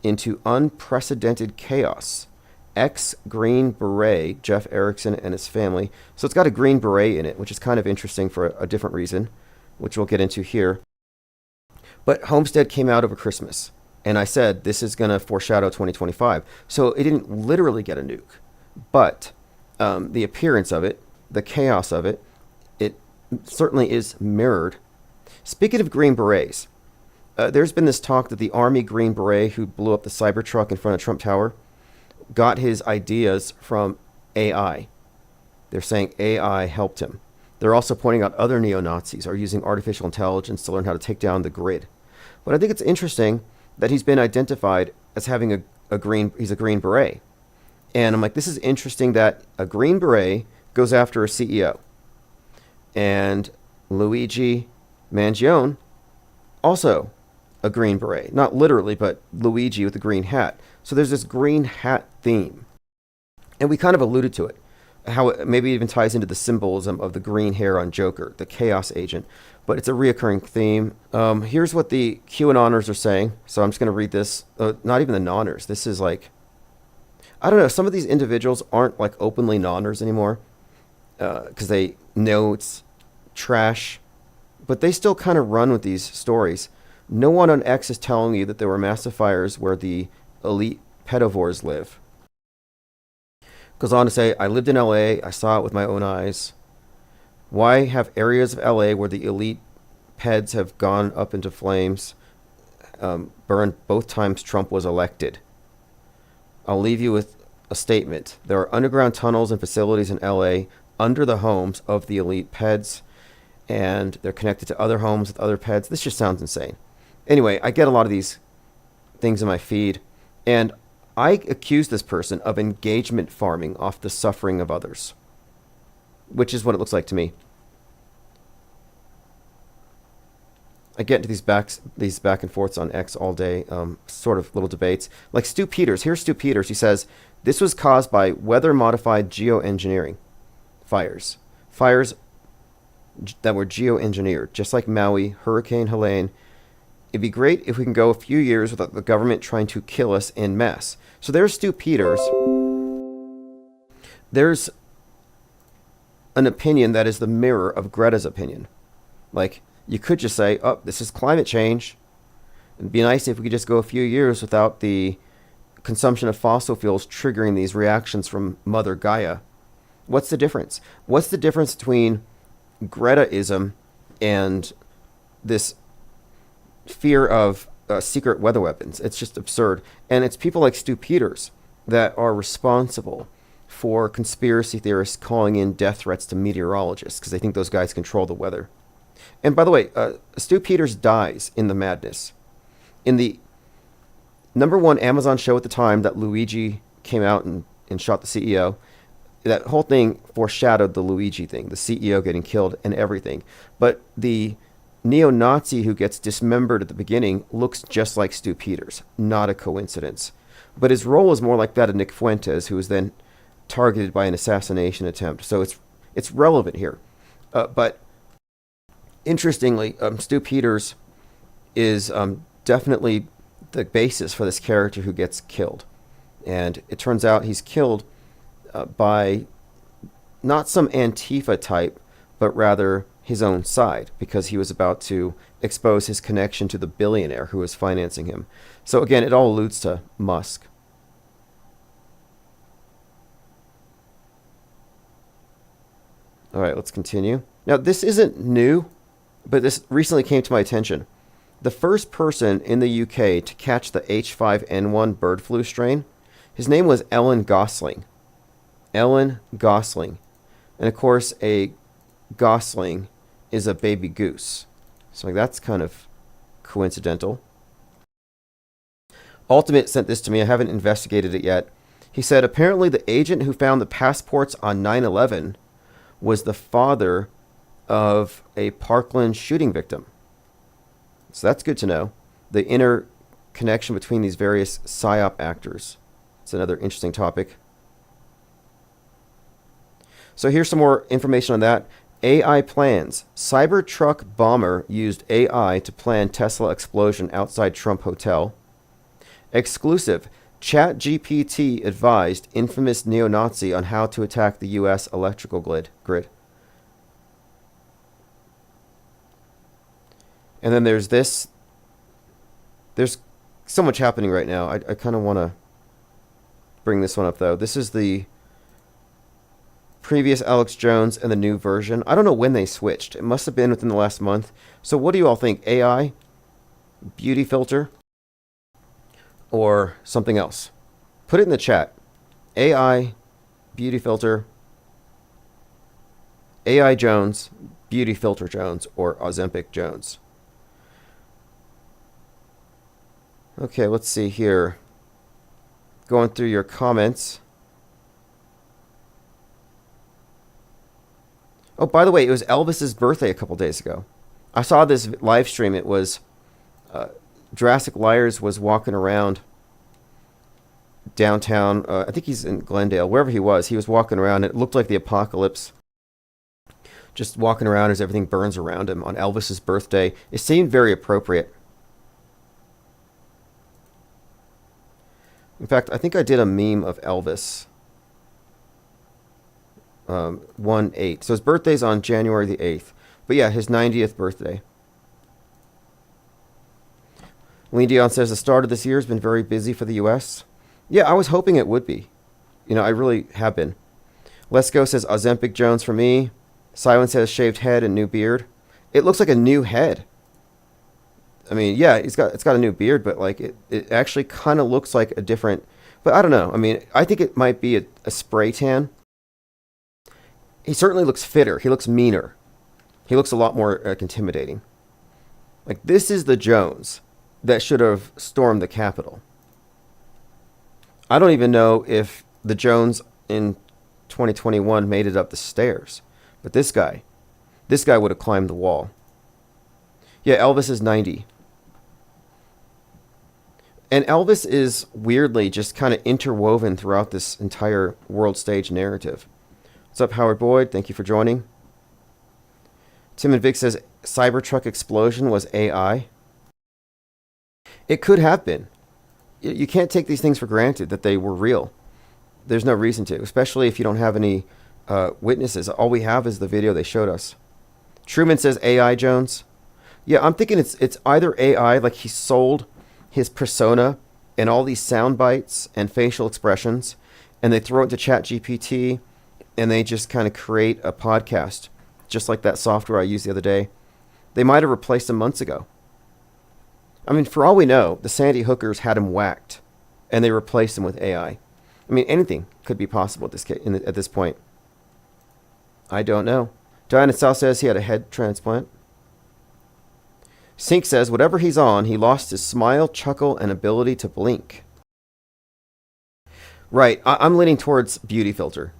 into unprecedented chaos. Ex-Green Beret, Jeff Erickson and his family. So it's got a Green Beret in it, which is kind of interesting for a different reason, which we'll get into here. But Homestead came out over Christmas, and I said this is going to foreshadow 2025. So it didn't literally get a nuke, but the appearance of it, the chaos of it, it certainly is mirrored. Speaking of Green Berets, there's been this talk that the Army Green Beret who blew up the Cybertruck in front of Trump Tower got his ideas from AI. They're saying AI helped him. They're also pointing out other neo-Nazis are using artificial intelligence to learn how to take down the grid. But I think it's interesting that he's been identified as having he's a Green Beret. And I'm like, this is interesting that a Green Beret goes after a CEO. And Luigi Mangione, also a Green Beret. Not literally, but Luigi with the green hat. So there's this green hat theme. And we kind of alluded to it. How it maybe even ties into the symbolism of the green hair on Joker, the chaos agent. But it's a reoccurring theme. Here's what the QAnoners are saying. So I'm just going to read this. Not even the noners. This is like, I don't know. Some of these individuals aren't like openly noners anymore. Because they know it's trash. But they still kind of run with these stories. No one on X is telling you that there were massive fires where the elite pedivores live. Goes on to say, I lived in LA, I saw it with my own eyes. Why have areas of LA where the elite peds have gone up into flames, burned both times Trump was elected? I'll leave you with a statement. There are underground tunnels and facilities in LA under the homes of the elite peds, and they're connected to other homes with other peds. This just sounds insane. Anyway, I get a lot of these things in my feed, and I accuse this person of engagement farming off the suffering of others, which is what it looks like to me. I get into these back and forths on X all day, sort of little debates. Like Stu Peters. Here's Stu Peters. He says, this was caused by weather-modified geoengineering fires. Fires that were geoengineered, just like Maui, Hurricane Helene. It'd be great if we can go a few years without the government trying to kill us en masse. So there's Stu Peters. There's an opinion that is the mirror of Greta's opinion. Like, you could just say, oh, this is climate change. It'd be nice if we could just go a few years without the consumption of fossil fuels triggering these reactions from Mother Gaia. What's the difference? What's the difference between Gretaism and this fear of secret weather weapons? It's just absurd. And it's people like Stu Peters that are responsible for conspiracy theorists calling in death threats to meteorologists because they think those guys control the weather. And by the way, Stu Peters dies in the madness. In the #1 Amazon show at the time that Luigi came out and shot the CEO, that whole thing foreshadowed the Luigi thing, the CEO getting killed and everything. But the neo-Nazi who gets dismembered at the beginning looks just like Stu Peters. Not a coincidence. But his role is more like that of Nick Fuentes, who was then targeted by an assassination attempt. So it's relevant here. But interestingly, Stu Peters is definitely the basis for this character who gets killed. And it turns out he's killed by not some Antifa type, but rather his own side, because he was about to expose his connection to the billionaire who was financing him. So again, it all alludes to Musk. All right, let's continue. Now, this isn't new, but this recently came to my attention. The first person in the UK to catch the H5N1 bird flu strain, his name was Ellen Gosling. Ellen Gosling. And of course, a gosling is a baby goose. So that's kind of coincidental. Ultimate sent this to me. I haven't investigated it yet. He said, apparently the agent who found the passports on 9/11 was the father of a Parkland shooting victim. So that's good to know. The inner connection between these various PSYOP actors. It's another interesting topic. So here's some more information on that. AI plans. Cybertruck bomber used AI to plan Tesla explosion outside Trump Hotel. Exclusive. ChatGPT advised infamous neo-Nazi on how to attack the U.S. electrical grid. And then there's this. There's so much happening right now. I kind of want to bring this one up, though. This is the previous Alex Jones and the new version. I don't know when they switched. It must have been within the last month. So what do you all think? AI? Beauty filter? Or something else? Put it in the chat. AI, beauty filter, AI Jones, beauty filter Jones, or Ozempic Jones. Okay, let's see here. Going through your comments. Oh, by the way, it was Elvis's birthday a couple days ago. I saw this live stream. It was Jurassic Liars was walking around downtown. I think he's in Glendale, wherever he was. He was walking around. It looked like the apocalypse. Just walking around as everything burns around him on Elvis's birthday. It seemed very appropriate. In fact, I think I did a meme of Elvis. 1/8. So his birthday's on January the 8th. But yeah, his 90th birthday. Lean Dion says the start of this year has been very busy for the U.S. Yeah, I was hoping it would be. You know, I really have been. Let's Go says Ozempic Jones for me. Silence says shaved head and new beard. It looks like a new head. I mean, yeah, it's got a new beard, but like it actually kind of looks like a different. But I don't know. I mean, I think it might be a spray tan. He certainly looks fitter. He looks meaner. He looks a lot more intimidating. Like, this is the Jones that should have stormed the Capitol. I don't even know if the Jones in 2021 made it up the stairs. But this guy would have climbed the wall. Yeah, Elvis is 90. And Elvis is weirdly just kind of interwoven throughout this entire world stage narrative. What's up, Howard Boyd? Thank you for joining. Tim and Vic says Cybertruck explosion was AI. It could have been. You can't take these things for granted that they were real. There's no reason to, especially if you don't have any witnesses. All we have is the video they showed us. Truman says AI Jones. Yeah, I'm thinking it's either AI, like he sold his persona and all these sound bites and facial expressions, and they throw it to ChatGPT, and they just kind of create a podcast, just like that software I used the other day. They might have replaced him months ago. I mean, for all we know, the Sandy Hookers had him whacked, and they replaced him with AI. I mean, anything could be possible at this point. I don't know. Diana South says he had a head transplant. Sink says, whatever he's on, he lost his smile, chuckle, and ability to blink. Right, I'm leaning towards beauty filter.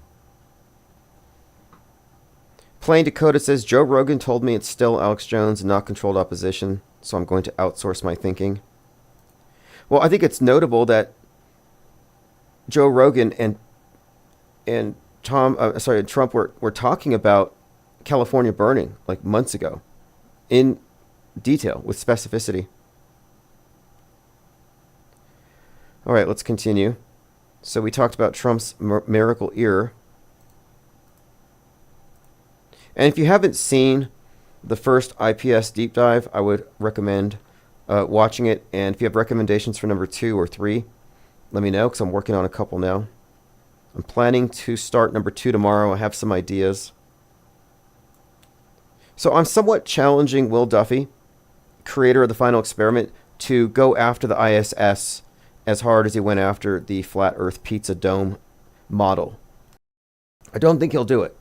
Plain Dakota says, Joe Rogan told me it's still Alex Jones and not controlled opposition, so I'm going to outsource my thinking. Well, I think it's notable that Joe Rogan and Trump were talking about California burning like months ago in detail with specificity. All right, let's continue. So we talked about Trump's miracle ear. And if you haven't seen the first IPS deep dive, I would recommend watching it. And if you have recommendations for number 2 or 3, let me know, because I'm working on a couple now. I'm planning to start number 2 tomorrow. I have some ideas. So I'm somewhat challenging Will Duffy, creator of the Final Experiment, to go after the ISS as hard as he went after the Flat Earth Pizza Dome model. I don't think he'll do it.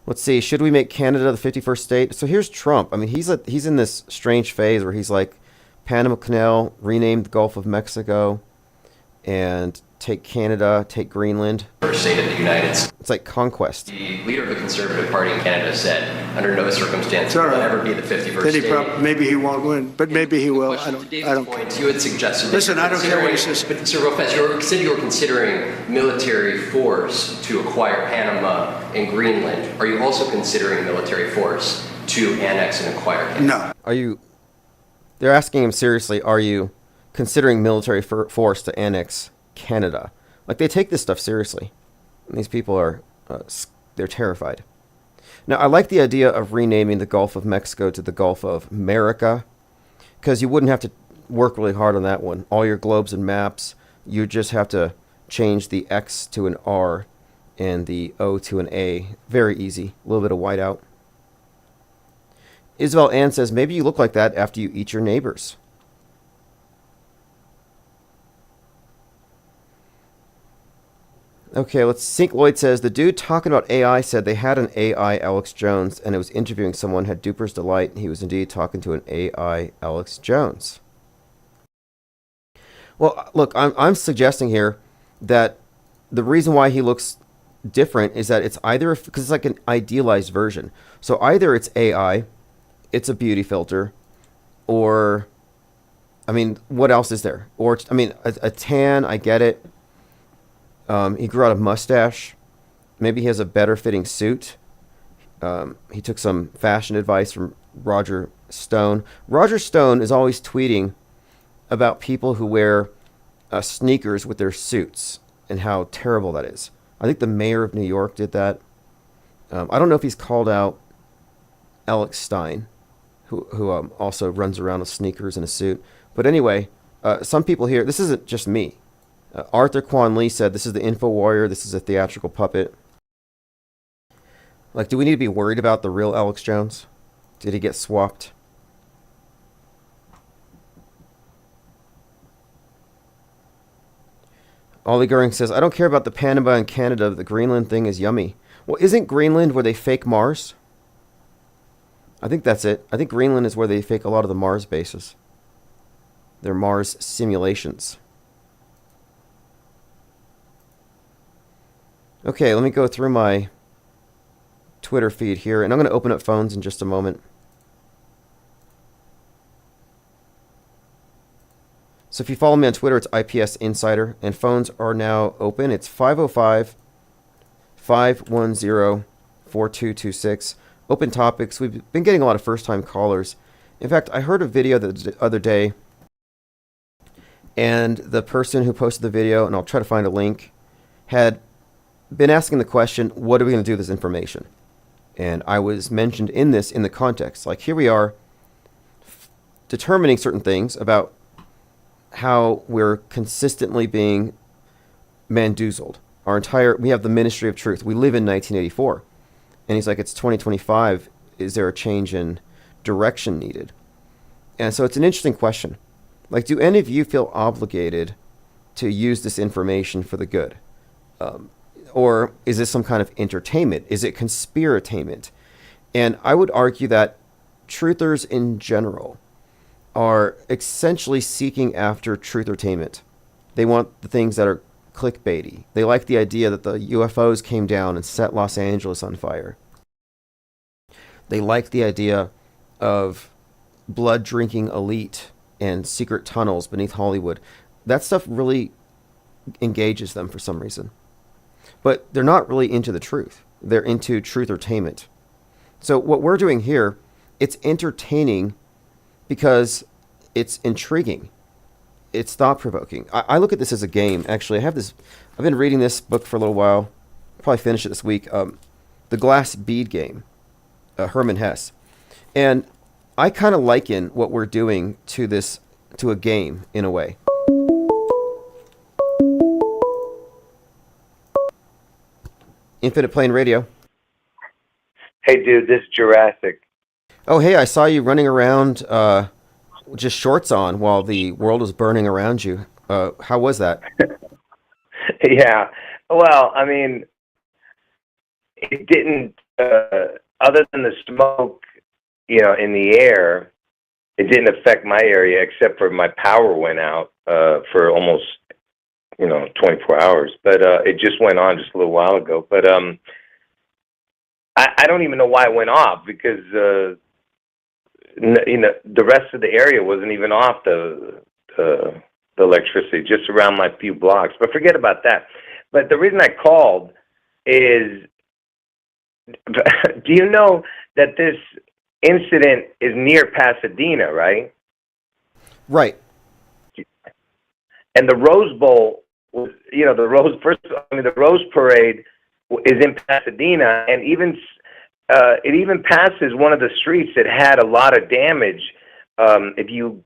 Let's see. Should we make Canada the 51st state? So here's Trump. I mean, he's in this strange phase where he's like, Panama Canal, rename the Gulf of Mexico, and take Canada, take Greenland. First state of the United States. It's like conquest. The leader of the Conservative Party in Canada said, under no circumstances will it ever be the 51st state. Maybe he won't win, but maybe he will. I don't Point, you had suggested. Listen, I don't care what he says. But Sir Lopez, you said you were considering military force to acquire Panama and Greenland. Are you also considering military force to annex and acquire Canada? No. They're asking him seriously, are you considering military force to annex Canada? Like, they take this stuff seriously. And these people are, they're terrified. Now, I like the idea of renaming the Gulf of Mexico to the Gulf of America, because you wouldn't have to work really hard on that one. All your globes and maps, you just have to change the X to an R and the O to an A. Very easy. A little bit of whiteout. Isabel Ann says, maybe you look like that after you eat your neighbors. Okay, let's Sync Lloyd says, the dude talking about AI said they had an AI Alex Jones and it was interviewing someone, had Duper's delight. He was indeed talking to an AI Alex Jones. Well, look, I'm suggesting here that the reason why he looks different is that it's either, because it's like an idealized version. So either it's AI, it's a beauty filter, or, I mean, what else is there? Or, I mean, a tan, I get it. He grew out a mustache. Maybe he has a better fitting suit. He took some fashion advice from Roger Stone. Roger Stone is always tweeting about people who wear sneakers with their suits and how terrible that is. I think the mayor of New York did that. I don't know if he's called out Alex Stein, who also runs around with sneakers and a suit. But anyway, some people here, this isn't just me. Arthur Quan Lee said, this is the info warrior, this is a theatrical puppet. Like, do we need to be worried about the real Alex Jones? Did he get swapped? Ollie Goering says, I don't care about the Panama and Canada, the Greenland thing is yummy. Well, isn't Greenland where they fake Mars? I think that's it. I think Greenland is where they fake a lot of the Mars bases. They're Mars simulations. Okay, let me go through my Twitter feed here, and I'm going to open up phones in just a moment. So if you follow me on Twitter, it's IPS Insider, and phones are now open. It's 505-510-4226. Open topics. We've been getting a lot of first-time callers. In fact, I heard a video the other day, and the person who posted the video, and I'll try to find a link, had been asking the question, what are we going to do with this information? And I was mentioned in the context. Like, here we are determining certain things about how we're consistently being mandoozled. We have the Ministry of Truth. We live in 1984. And he's like, it's 2025. Is there a change in direction needed? And so it's an interesting question. Like, do any of you feel obligated to use this information for the good? Or is this some kind of entertainment? Is it conspiratainment? And I would argue that truthers in general are essentially seeking after truthertainment. They want the things that are clickbaity. They like the idea that the UFOs came down and set Los Angeles on fire. They like the idea of blood-drinking elite and secret tunnels beneath Hollywood. That stuff really engages them for some reason. But they're not really into the truth. They're into truthertainment. So what we're doing here, it's entertaining because it's intriguing. It's thought-provoking. I look at this as a game. Actually, I've been reading this book for a little while. Probably finish it this week. The Glass Bead Game, Herman Hesse. And I kind of liken what we're doing to a game in a way. Infinite Plane Radio. Hey, dude, this is Jurassic. Oh, hey, I saw you running around just shorts on while the world was burning around you. How was that? Yeah. Well, I mean, it didn't, other than the smoke, in the air, it didn't affect my area except for my power went out for almost, 24 hours. But it just went on just a little while ago. But I don't even know why it went off because, the rest of the area wasn't even off the electricity, just around my few blocks. But forget about that. But the reason I called is, do you know that this incident is near Pasadena, right? Right. And the Rose Bowl was, the Rose Parade is in Pasadena, and it even passes one of the streets that had a lot of damage. If you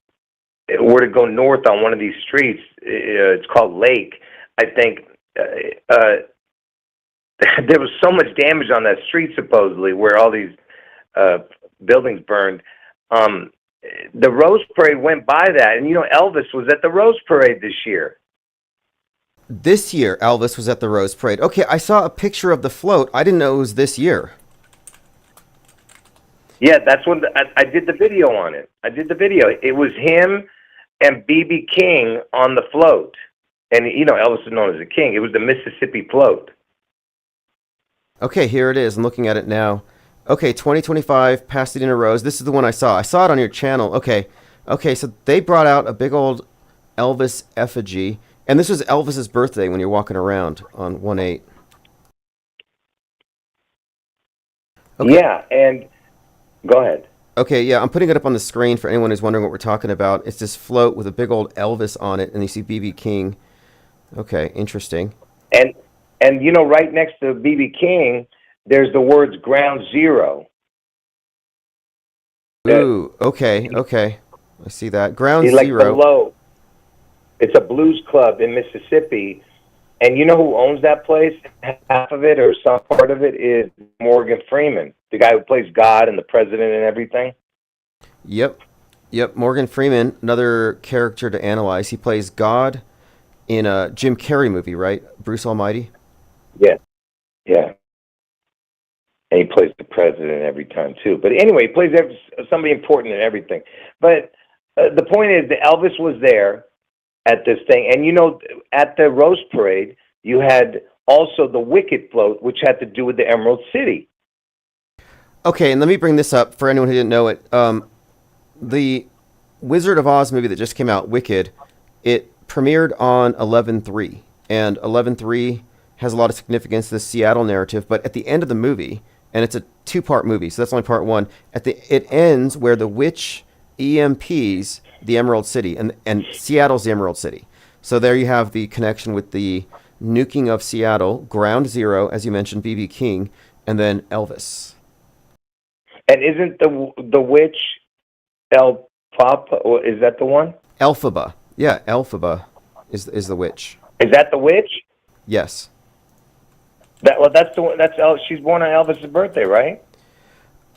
were to go north on one of these streets, it's called Lake, I think. There was so much damage on that street, supposedly, where all these buildings burned. The Rose Parade went by that, and Elvis was at the Rose Parade this year. This year, Elvis was at the Rose Parade. Okay, I saw a picture of the float. I didn't know it was this year. Yeah, that's when I did the video on it. I did the video. It was him and B.B. King on the float. And, Elvis is known as the king. It was the Mississippi float. Okay, here it is. I'm looking at it now. Okay, 2025 Pasadena Rose. This is the one I saw. I saw it on your channel. Okay, so they brought out a big old Elvis effigy. And this was Elvis's birthday when you're walking around on 1/8. Okay. Yeah, and go ahead. Okay, yeah, I'm putting it up on the screen for anyone who's wondering what we're talking about. It's this float with a big old Elvis on it, and you see B.B. King. Okay, interesting. And right next to B.B. King, there's the words Ground Zero. Ooh, okay. I see that. Ground Like Zero. below. It's a blues club in Mississippi. And you know who owns that place? Half of it or some part of it is Morgan Freeman, the guy who plays God and the president and everything. Yep. Morgan Freeman, another character to analyze. He plays God in a Jim Carrey movie, right? Bruce Almighty? Yeah. And he plays the president every time, too. But anyway, he plays somebody important in everything. But the point is that Elvis was there at this thing. And, at the Rose Parade, you had also the Wicked float, which had to do with the Emerald City. Okay, and let me bring this up for anyone who didn't know it. The Wizard of Oz movie that just came out, Wicked, it premiered on 11/3. And 11/3 has a lot of significance to the Seattle narrative. But at the end of the movie, and it's a 2-part movie, so that's only part 1, it ends where the witch EMPs the Emerald City, and Seattle's the Emerald City. So there you have the connection with the nuking of Seattle, Ground Zero, as you mentioned, B.B. King, and then Elvis. And isn't the witch El Papa, or is that the one? Elphaba. Yeah, Elphaba is the witch. Is that the witch? Yes. That's the one. She's born on Elvis's birthday, right?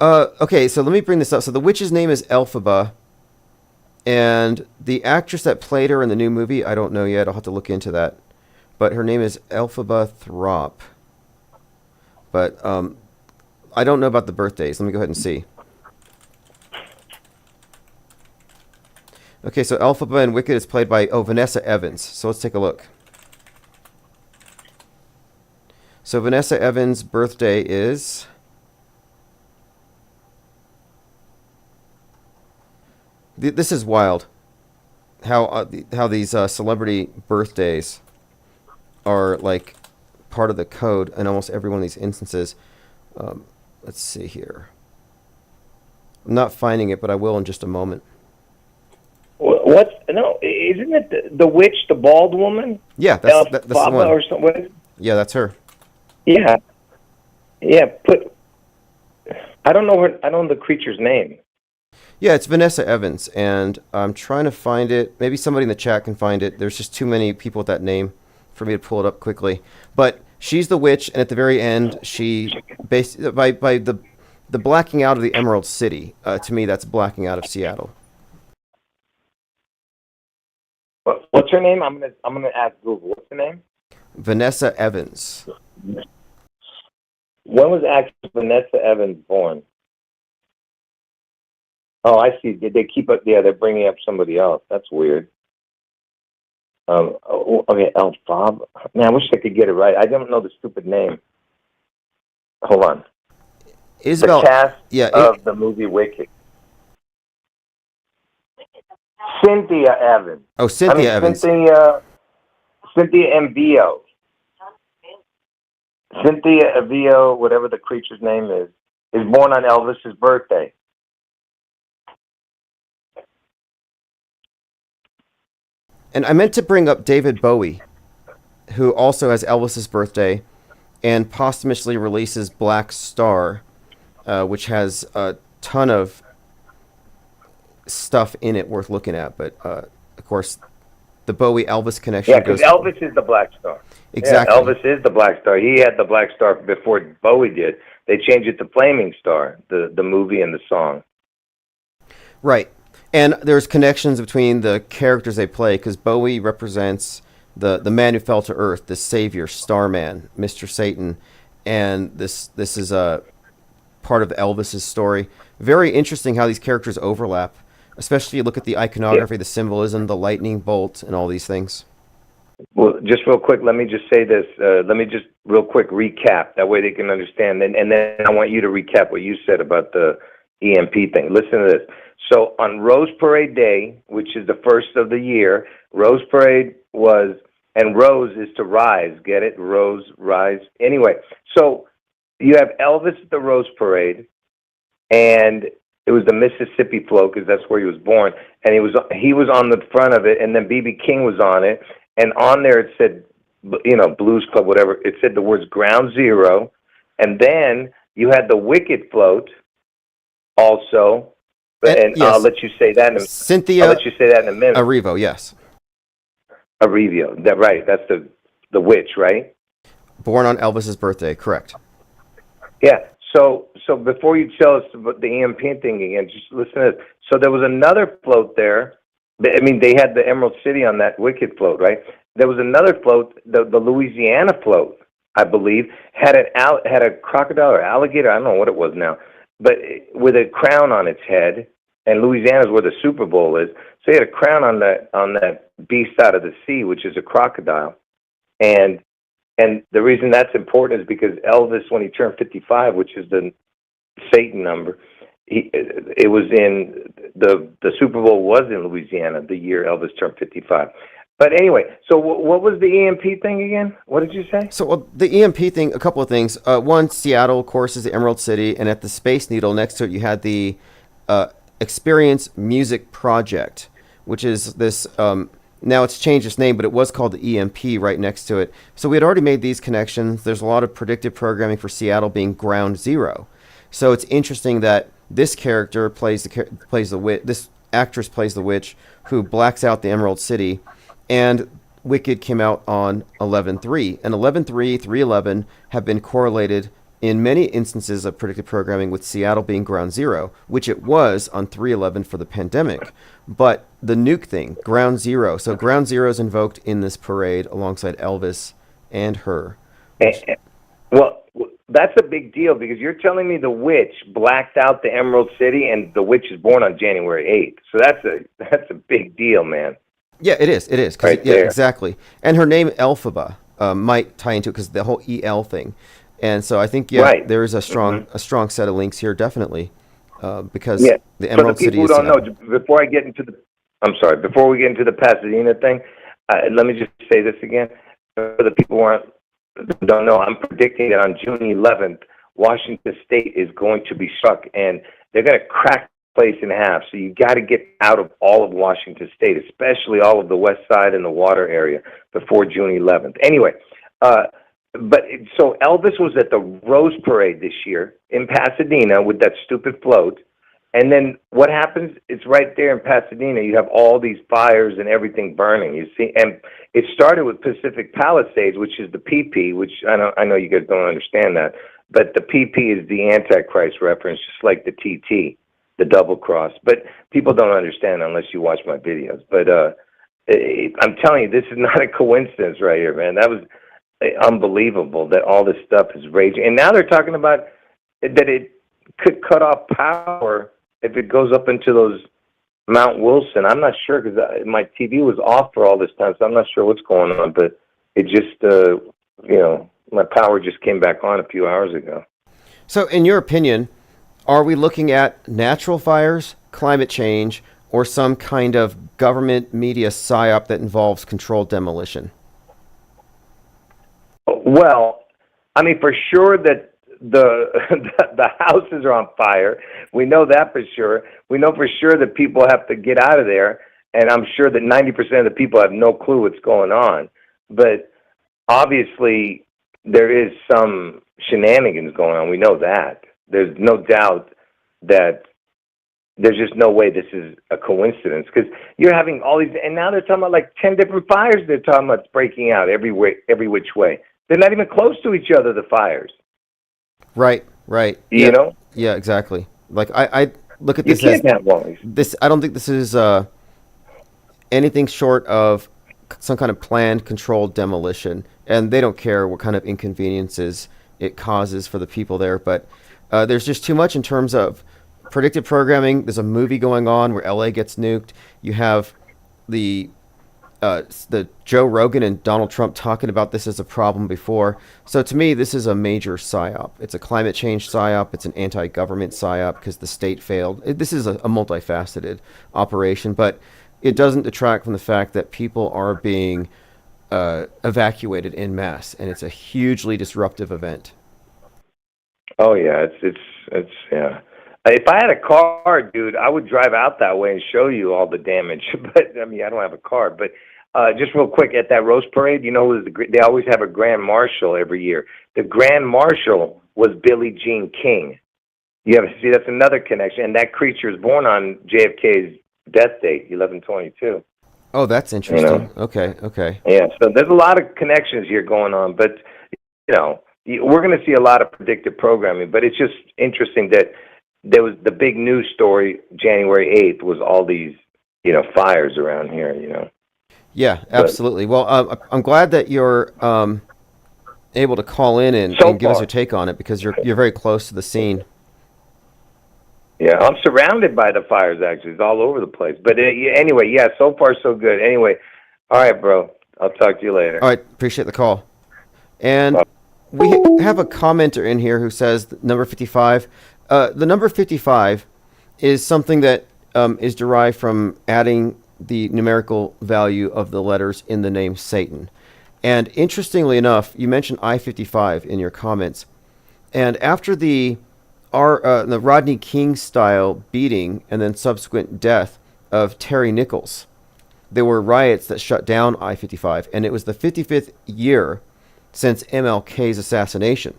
Okay, so let me bring this up. So the witch's name is Elphaba. And the actress that played her in the new movie, I don't know yet. I'll have to look into that. But her name is Elphaba Throp. But I don't know about the birthdays. Let me go ahead and see. Okay, so Elphaba in Wicked is played by Vanessa Evans. So let's take a look. So Vanessa Evans' birthday is... This is wild. How these celebrity birthdays are like part of the code in almost every one of these instances. Let's see here. I'm not finding it, but I will in just a moment. Isn't it the witch, the bald woman? Yeah, that's the one. Or something. Yeah, that's her. Yeah. I don't know the creature's name. Yeah, it's Vanessa Evans, and I'm trying to find it. Maybe somebody in the chat can find it. There's just too many people with that name for me to pull it up quickly. But she's the witch, and at the very end, she by the the blacking out of the Emerald City. To me, that's blacking out of Seattle. What's her name? I'm gonna ask Google. What's her name? Vanessa Evans. When was actress Vanessa Evans born? Oh, I see. Did they keep up? Yeah, they're bringing up somebody else. That's weird. Okay, Elphaba. Man, I wish I could get it right. I don't know the stupid name. Hold on. Isabel. The cast Yeah. of the movie Wicked. Cynthia Evans. Oh, Cynthia Evans. Cynthia Envio. Cynthia Envio, whatever the creature's name is born on Elvis's birthday. And I meant to bring up David Bowie, who also has Elvis's birthday, and posthumously releases Black Star, which has a ton of stuff in it worth looking at. But of course, the Bowie Elvis connection. Yeah, because Elvis is the Black Star. Exactly. Yeah, Elvis is the Black Star. He had the Black Star before Bowie did. They changed it to Flaming Star, the movie and the song. Right. And there's connections between the characters they play, because Bowie represents the man who fell to earth, the savior, Starman, Mr. Satan, and this is a part of Elvis's story. Very interesting how these characters overlap, especially you look at the iconography, the symbolism, the lightning bolt, and all these things. Well, just real quick, let me just say this. Let me just real quick recap. That way they can understand. And then I want you to recap what you said about the EMP thing. Listen to this. So on Rose Parade Day, which is the first of the year, Rose Parade was, and Rose is to rise, get it? Rose, rise. Anyway, so you have Elvis at the Rose Parade, and it was the Mississippi float because that's where he was born, and he was on the front of it, and then B.B. King was on it, and on there it said, Blues Club, whatever. It said the words Ground Zero, and then you had the Wicked float also. And yes. I'll let you say that. Cynthia. I'll let you say that in a minute. Arrivo, yes. Arrivo, that right? That's the witch, right? Born on Elvis's birthday, correct? Yeah. So before you tell us about the EMP thing again, just listen to this. So there was another float there. I mean, they had the Emerald City on that Wicked float, right? There was another float, the Louisiana float, I believe, had a crocodile or alligator. I don't know what it was now, but with a crown on its head. And Louisiana is where the Super Bowl is. So he had a crown on that beast out of the sea, which is a crocodile. And the reason that's important is because Elvis, when he turned 55, which is the Satan number, it was in the Super Bowl was in Louisiana the year Elvis turned 55. But anyway, so what was the EMP thing again? What did you say? So the EMP thing, a couple of things. One, Seattle, of course, is the Emerald City, and at the Space Needle next to it, you had the Experience Music Project, which is this, now it's changed its name, but it was called the EMP right next to it. So we had already made these connections. There's a lot of predictive programming for Seattle being Ground Zero. So it's interesting that this character this actress plays the witch who blacks out the Emerald City, and Wicked came out on 11/3, and 11/3, 3/11 have been correlated in many instances of predictive programming with Seattle being Ground Zero, which it was on 3/11 for the pandemic. But the nuke thing, Ground Zero. So Ground Zero is invoked in this parade alongside Elvis and her. Well, that's a big deal because you're telling me the witch blacked out the Emerald City and the witch is born on January 8th. So that's a big deal, man. Yeah, it is. It is. Right yeah, there. Exactly. And her name, Elphaba, might tie into it because the whole EL thing. And so I think, right. There is a strong set of links here, definitely, because the Emerald City is. For the people who don't know, before we get into the Pasadena thing, let me just say this again. For the people who don't know, I'm predicting that on June 11th, Washington State is going to be struck, and they're going to crack the place in half. So you got to get out of all of Washington State, especially all of the west side and the water area, before June 11th. Anyway. So Elvis was at the Rose Parade this year in Pasadena with that stupid float. And then what happens? It's right there in Pasadena. You have all these fires and everything burning, you see. And it started with Pacific Palisades, which is the PP, which I know you guys don't understand that. But the PP is the Antichrist reference, just like the TT, the double cross. But people don't understand unless you watch my videos. But I'm telling you, this is not a coincidence right here, man. That was unbelievable that all this stuff is raging. And now they're talking about that it could cut off power if it goes up into those Mount Wilson. I'm not sure because my TV was off for all this time, so I'm not sure what's going on. But it just, my power just came back on a few hours ago. So, in your opinion, are we looking at natural fires, climate change, or some kind of government media psyop that involves controlled demolition? Well, I mean, for sure that the houses are on fire. We know that for sure. We know for sure that people have to get out of there, and I'm sure that 90% of the people have no clue what's going on. But obviously, there is some shenanigans going on. We know that. There's no doubt that there's just no way this is a coincidence because you're having all these, and now they're talking about like 10 different fires they're talking about breaking out every which way. They're not even close to each other, the fires. Right. You know? Yeah, exactly. Like I look at You this as can't have all these. this. I don't think this is anything short of some kind of planned, controlled demolition, and they don't care what kind of inconveniences it causes for the people there. But there's just too much in terms of predictive programming. There's a movie going on where LA gets nuked. You have the Joe Rogan and Donald Trump talking about this as a problem before. So to me, this is a major psyop. It's a climate change psyop. It's an anti-government psyop because the state failed. This is a multifaceted operation, but it doesn't detract from the fact that people are being evacuated en masse, and it's a hugely disruptive event. Oh yeah, it's yeah. If I had a car, dude, I would drive out that way and show you all the damage. But I mean, I don't have a car. But just real quick, at that Rose Parade, you know, they always have a Grand Marshal every year. The Grand Marshal was Billie Jean King. You have to see that's another connection, and that creature is born on JFK's death date, 11/22. Oh, that's interesting. You know? Okay. Yeah, so there's a lot of connections here going on, but you know, we're going to see a lot of predictive programming. But it's just interesting that there was the big news story January 8th was all these, fires around here, Yeah, absolutely. Well, I'm glad that you're able to call in and give us your take on it because you're very close to the scene. Yeah, I'm surrounded by the fires, actually. It's all over the place. But anyway, yeah, so far so good. Anyway, all right, bro. I'll talk to you later. All right, appreciate the call. And we have a commenter in here who says number 55. The number 55 is something that is derived from adding the numerical value of the letters in the name Satan. And interestingly enough, you mentioned I-55 in your comments. And after the Rodney King style beating and then subsequent death of Terry Nichols, there were riots that shut down I-55, and it was the 55th year since MLK's assassination.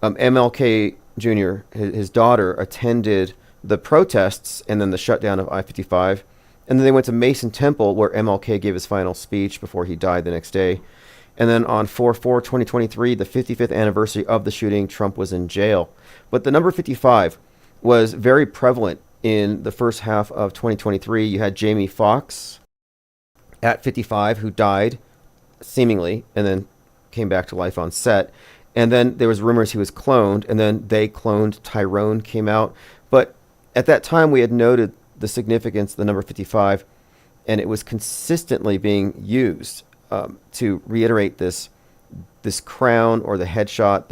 MLK Jr., his daughter, attended the protests and then the shutdown of I-55, and then they went to Mason Temple where MLK gave his final speech before he died the next day. And then on 4/4/2023, the 55th anniversary of the shooting, Trump was in jail. But the number 55 was very prevalent in the first half of 2023. You had Jamie Foxx at 55 who died, seemingly, and then came back to life on set. And then there was rumors he was cloned, and then they cloned Tyrone came out. But at that time, we had noted the significance of the number 55, and it was consistently being used to reiterate this crown or the headshot,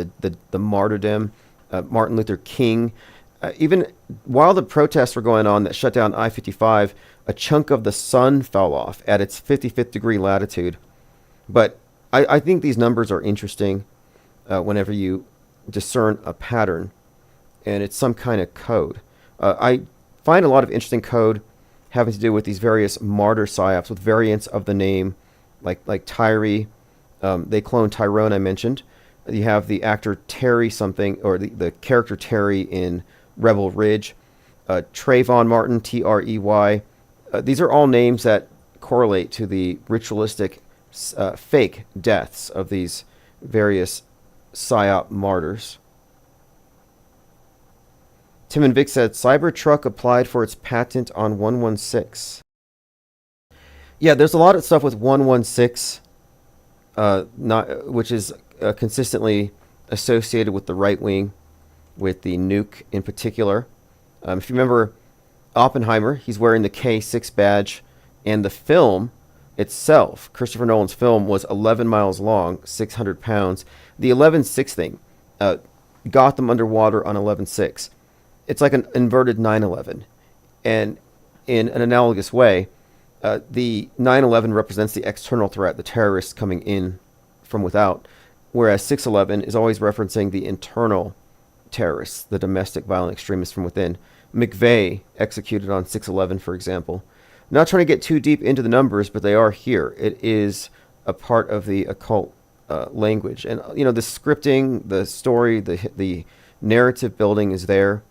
the martyrdom, Martin Luther King. Even while the protests were going on that shut down I-55, a chunk of the sun fell off at its 55th degree latitude. But I think these numbers are interesting whenever you discern a pattern, and it's some kind of code. I find a lot of interesting code having to do with these various martyr psyops with variants of the name, like Tyree. They cloned Tyrone, I mentioned. You have the actor Terry something, or the character Terry in Rebel Ridge. Trayvon Martin, Trey. These are all names that correlate to the ritualistic fake deaths of these various psyop martyrs. Tim and Vic said Cybertruck applied for its patent on 116. Yeah, there's a lot of stuff with 116, which is consistently associated with the right wing, with the nuke in particular. If you remember Oppenheimer, he's wearing the K6 badge, and the film itself, Christopher Nolan's film, was 11 miles long, 600 pounds. The 11.6 thing got them underwater on 11.6. It's like an inverted 9/11. And in an analogous way, the 9/11 represents the external threat, the terrorists coming in from without, whereas 6/11 is always referencing the internal terrorists, the domestic violent extremists from within. McVeigh executed on 6/11, for example. Not trying to get too deep into the numbers, but they are here. It is a part of the occult language. And, you know, the scripting, the story, the narrative building is there.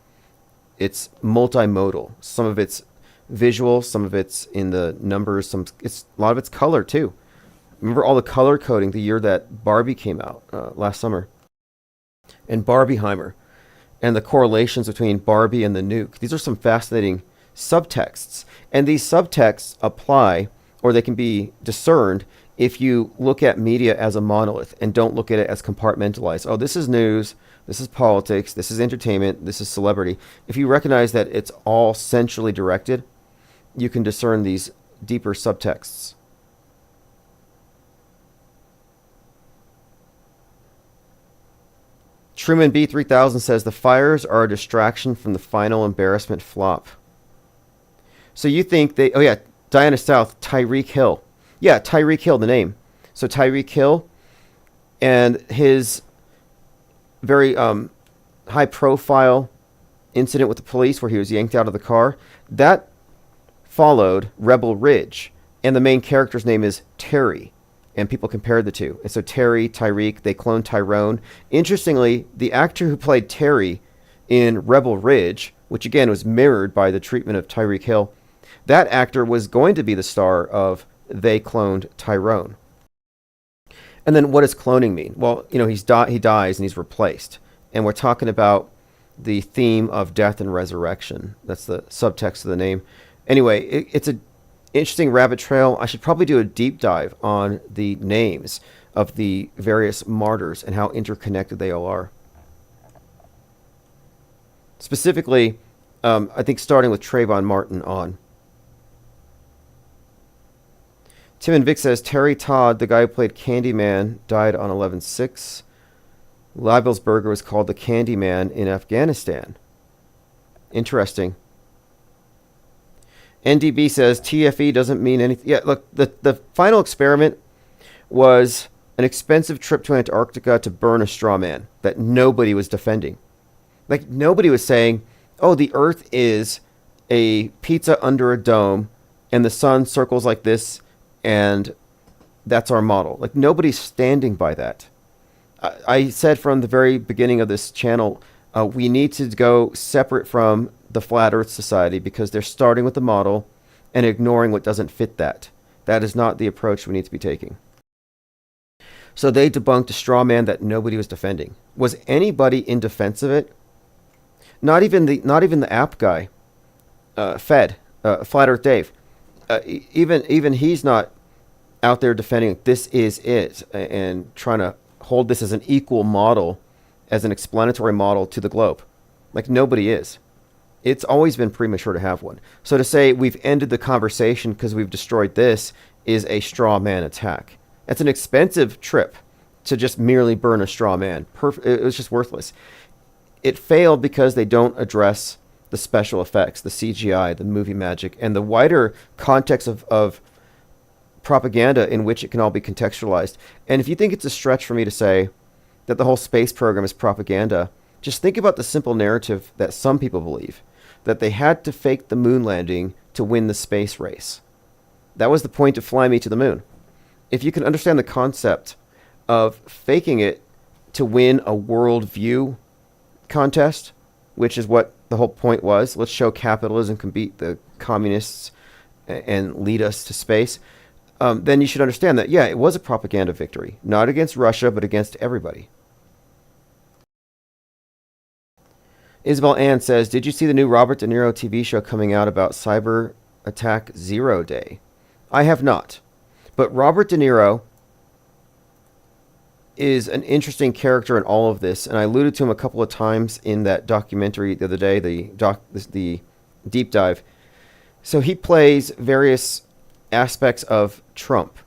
It's multimodal. Some of it's visual, some of it's in the numbers, a lot of it's color, too. Remember all the color coding the year that Barbie came out last summer? And Barbieheimer. And the correlations between Barbie and the nuke. These are some fascinating subtexts. And these subtexts apply, or they can be discerned, if you look at media as a monolith and don't look at it as compartmentalized. Oh, this is news, this is politics, this is entertainment, this is celebrity. If you recognize that it's all centrally directed, you can discern these deeper subtexts. Truman B3000 says the fires are a distraction from the final embarrassment flop. So you think they... Oh, yeah. Diana South, Tyreek Hill. Yeah, Tyreek Hill, the name. So Tyreek Hill and his very high-profile incident with the police where he was yanked out of the car, that followed Rebel Ridge. And the main character's name is Terry. And people compared the two. And so Terry, Tyreek, they cloned Tyrone. Interestingly, the actor who played Terry in Rebel Ridge, which again was mirrored by the treatment of Tyreek Hill, that actor was going to be the star of They Cloned Tyrone. And then what does cloning mean? Well, you know, he dies and he's replaced. And we're talking about the theme of death and resurrection. That's the subtext of the name. Anyway, it's an interesting rabbit trail. I should probably do a deep dive on the names of the various martyrs and how interconnected they all are. Specifically, I think starting with Trayvon Martin on. Tim and Vic says Terry Todd, the guy who played Candyman, died on 11/6. Leibelsberger was called the Candyman in Afghanistan. Interesting. NDB says TFE doesn't mean anything. Yeah, look, the final experiment was an expensive trip to Antarctica to burn a straw man that nobody was defending. Like, nobody was saying, oh, the Earth is a pizza under a dome and the sun circles like this and that's our model. Like, nobody's standing by that. I said from the very beginning of this channel, we need to go separate from the Flat Earth Society because they're starting with the model and ignoring what doesn't fit that. That is not the approach we need to be taking. So they debunked a straw man that nobody was defending. Was anybody in defense of it? Not even the app guy, Flat Earth Dave. Even he's not out there defending this is it and trying to hold this as an equal model, as an explanatory model to the globe. Like, nobody is. It's always been premature to have one. So to say we've ended the conversation because we've destroyed this is a straw man attack. It's an expensive trip to just merely burn a straw man. It was just worthless. It failed because they don't address the special effects, the CGI, the movie magic, and the wider context of propaganda in which it can all be contextualized. And if you think it's a stretch for me to say that the whole space program is propaganda, just think about the simple narrative that some people believe, that they had to fake the moon landing to win the space race. That was the point of Fly Me to the Moon. If you can understand the concept of faking it to win a worldview contest, which is what the whole point was, let's show capitalism can beat the communists and lead us to space, then you should understand that, yeah, it was a propaganda victory. Not against Russia, but against everybody. Isabel Ann says, did you see the new Robert De Niro TV show coming out about cyber attack 0 Day? I have not. But Robert De Niro is an interesting character in all of this, and I alluded to him a couple of times in that documentary the other day, the deep dive. So he plays various aspects of Trump.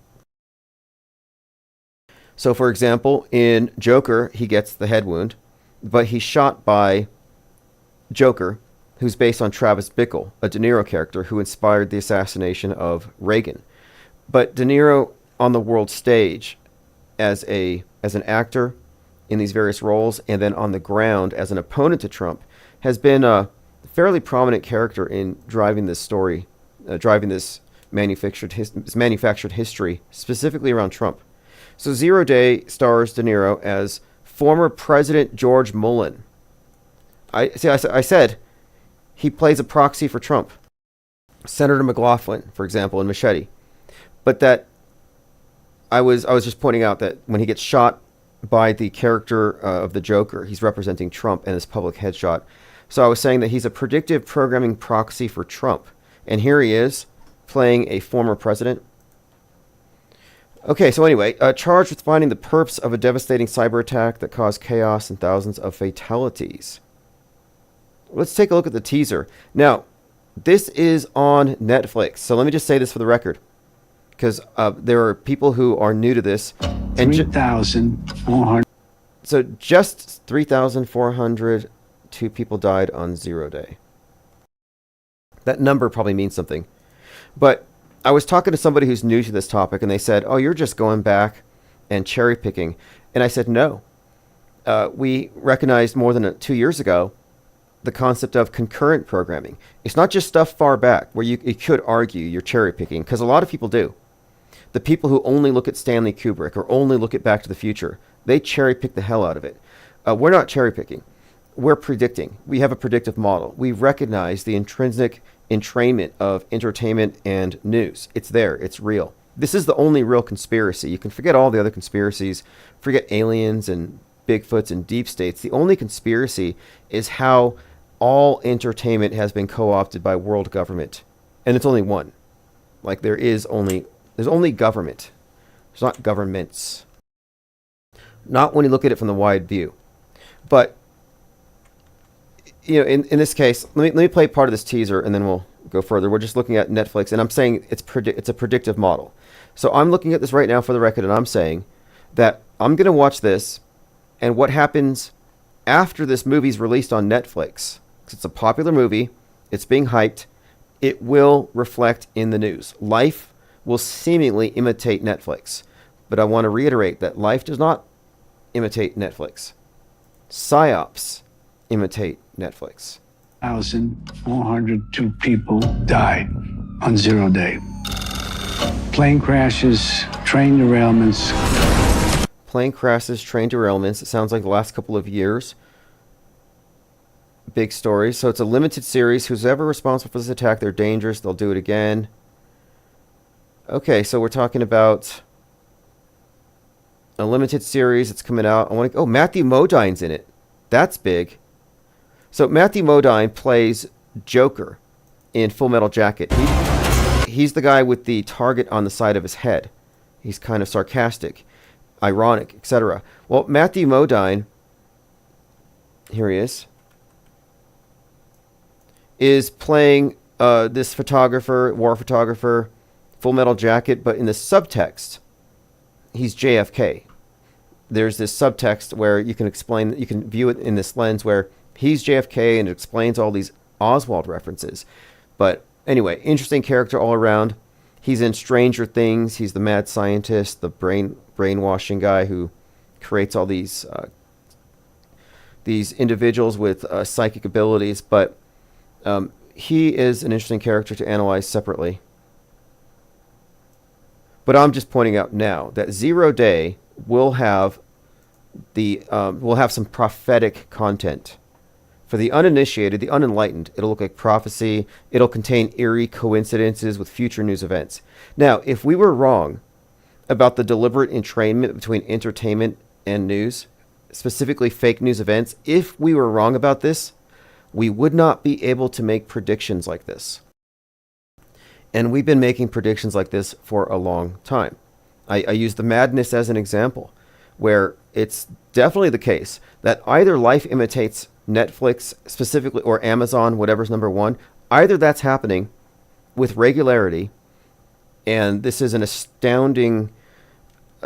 So, for example, in Joker, he gets the head wound, but he's shot by Joker, who's based on Travis Bickle, a De Niro character who inspired the assassination of Reagan. But De Niro on the world stage as an actor in these various roles, and then on the ground as an opponent to Trump, has been a fairly prominent character in driving this story, driving this manufactured history, specifically around Trump. So 0 Day stars De Niro as former President George Mullen. I said he plays a proxy for Trump. Senator McLaughlin, for example, in Machete. But that I was just pointing out that when he gets shot by the character of the Joker, he's representing Trump in this public headshot. So I was saying that he's a predictive programming proxy for Trump. And here he is playing a former president. Okay, so anyway, charged with finding the perps of a devastating cyber attack that caused chaos and thousands of fatalities. Let's take a look at the teaser. Now, this is on Netflix. So let me just say this for the record, because there are people who are new to this. 3,400. So just 3,402 people died on 0 Day. That number probably means something. But I was talking to somebody who's new to this topic, and they said, oh, you're just going back and cherry picking. And I said, no. We recognized more than 2 years ago the concept of concurrent programming. It's not just stuff far back where you could argue you're cherry picking, because a lot of people do. The people who only look at Stanley Kubrick or only look at Back to the Future, they cherry pick the hell out of it. We're not cherry picking. We're predicting. We have a predictive model. We recognize the intrinsic entrainment of entertainment and news. It's there. It's real. This is the only real conspiracy. You can forget all the other conspiracies, forget aliens and Bigfoots and deep states. The only conspiracy is how all entertainment has been co-opted by world government. And it's only one. Like there's only government. There's not governments. Not when you look at it from the wide view. But you know, in this case, let me play part of this teaser and then we'll go further. We're just looking at Netflix, and I'm saying it's a predictive model. So I'm looking at this right now for the record, and I'm saying that I'm going to watch this, and what happens after this movie's released on Netflix, because it's a popular movie, it's being hyped, it will reflect in the news. Life will seemingly imitate Netflix. But I want to reiterate that life does not imitate Netflix. PsyOps imitate Netflix. 1,402 people died on 0 Day. Plane crashes, train derailments. Plane crashes, train derailments. It sounds like the last couple of years. Big stories. So it's a limited series. Who's ever responsible for this attack, they're dangerous. They'll do it again. Okay, so we're talking about a limited series. It's coming out. Matthew Modine's in it. That's big. So Matthew Modine plays Joker in Full Metal Jacket. He's the guy with the target on the side of his head. He's kind of sarcastic, ironic, etc. Well, Matthew Modine, here he is playing this photographer, war photographer, Full Metal Jacket, but in the subtext, he's JFK. There's this subtext where you can view it in this lens where he's JFK and it explains all these Oswald references. But anyway, interesting character all around. He's in Stranger Things. He's the mad scientist, the brainwashing guy who creates all these individuals with psychic abilities. But he is an interesting character to analyze separately. But I'm just pointing out now that 0 Day will have some prophetic content. For the uninitiated, the unenlightened, it'll look like prophecy. It'll contain eerie coincidences with future news events. Now, if we were wrong about the deliberate entrainment between entertainment and news, specifically fake news events, if we were wrong about this, we would not be able to make predictions like this. And we've been making predictions like this for a long time. I use the madness as an example, where it's definitely the case that either life imitates Netflix specifically, or Amazon, whatever's number one. Either that's happening with regularity, and this is an astounding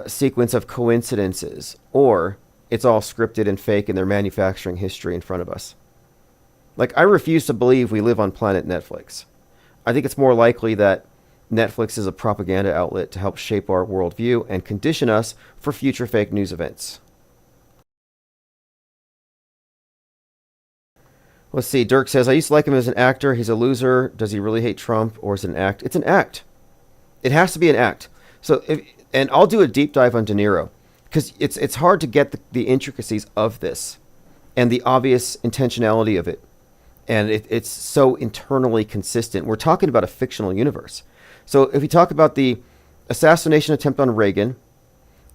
sequence of coincidences, or it's all scripted and fake and they're manufacturing history in front of us. Like, I refuse to believe we live on planet Netflix. I think it's more likely that Netflix is a propaganda outlet to help shape our worldview and condition us for future fake news events. Let's see. Dirk says, I used to like him as an actor. He's a loser. Does he really hate Trump, or is it an act? It's an act. It has to be an act. And I'll do a deep dive on De Niro, because it's hard to get the intricacies of this and the obvious intentionality of it. And it's so internally consistent. We're talking about a fictional universe. So if you talk about the assassination attempt on Reagan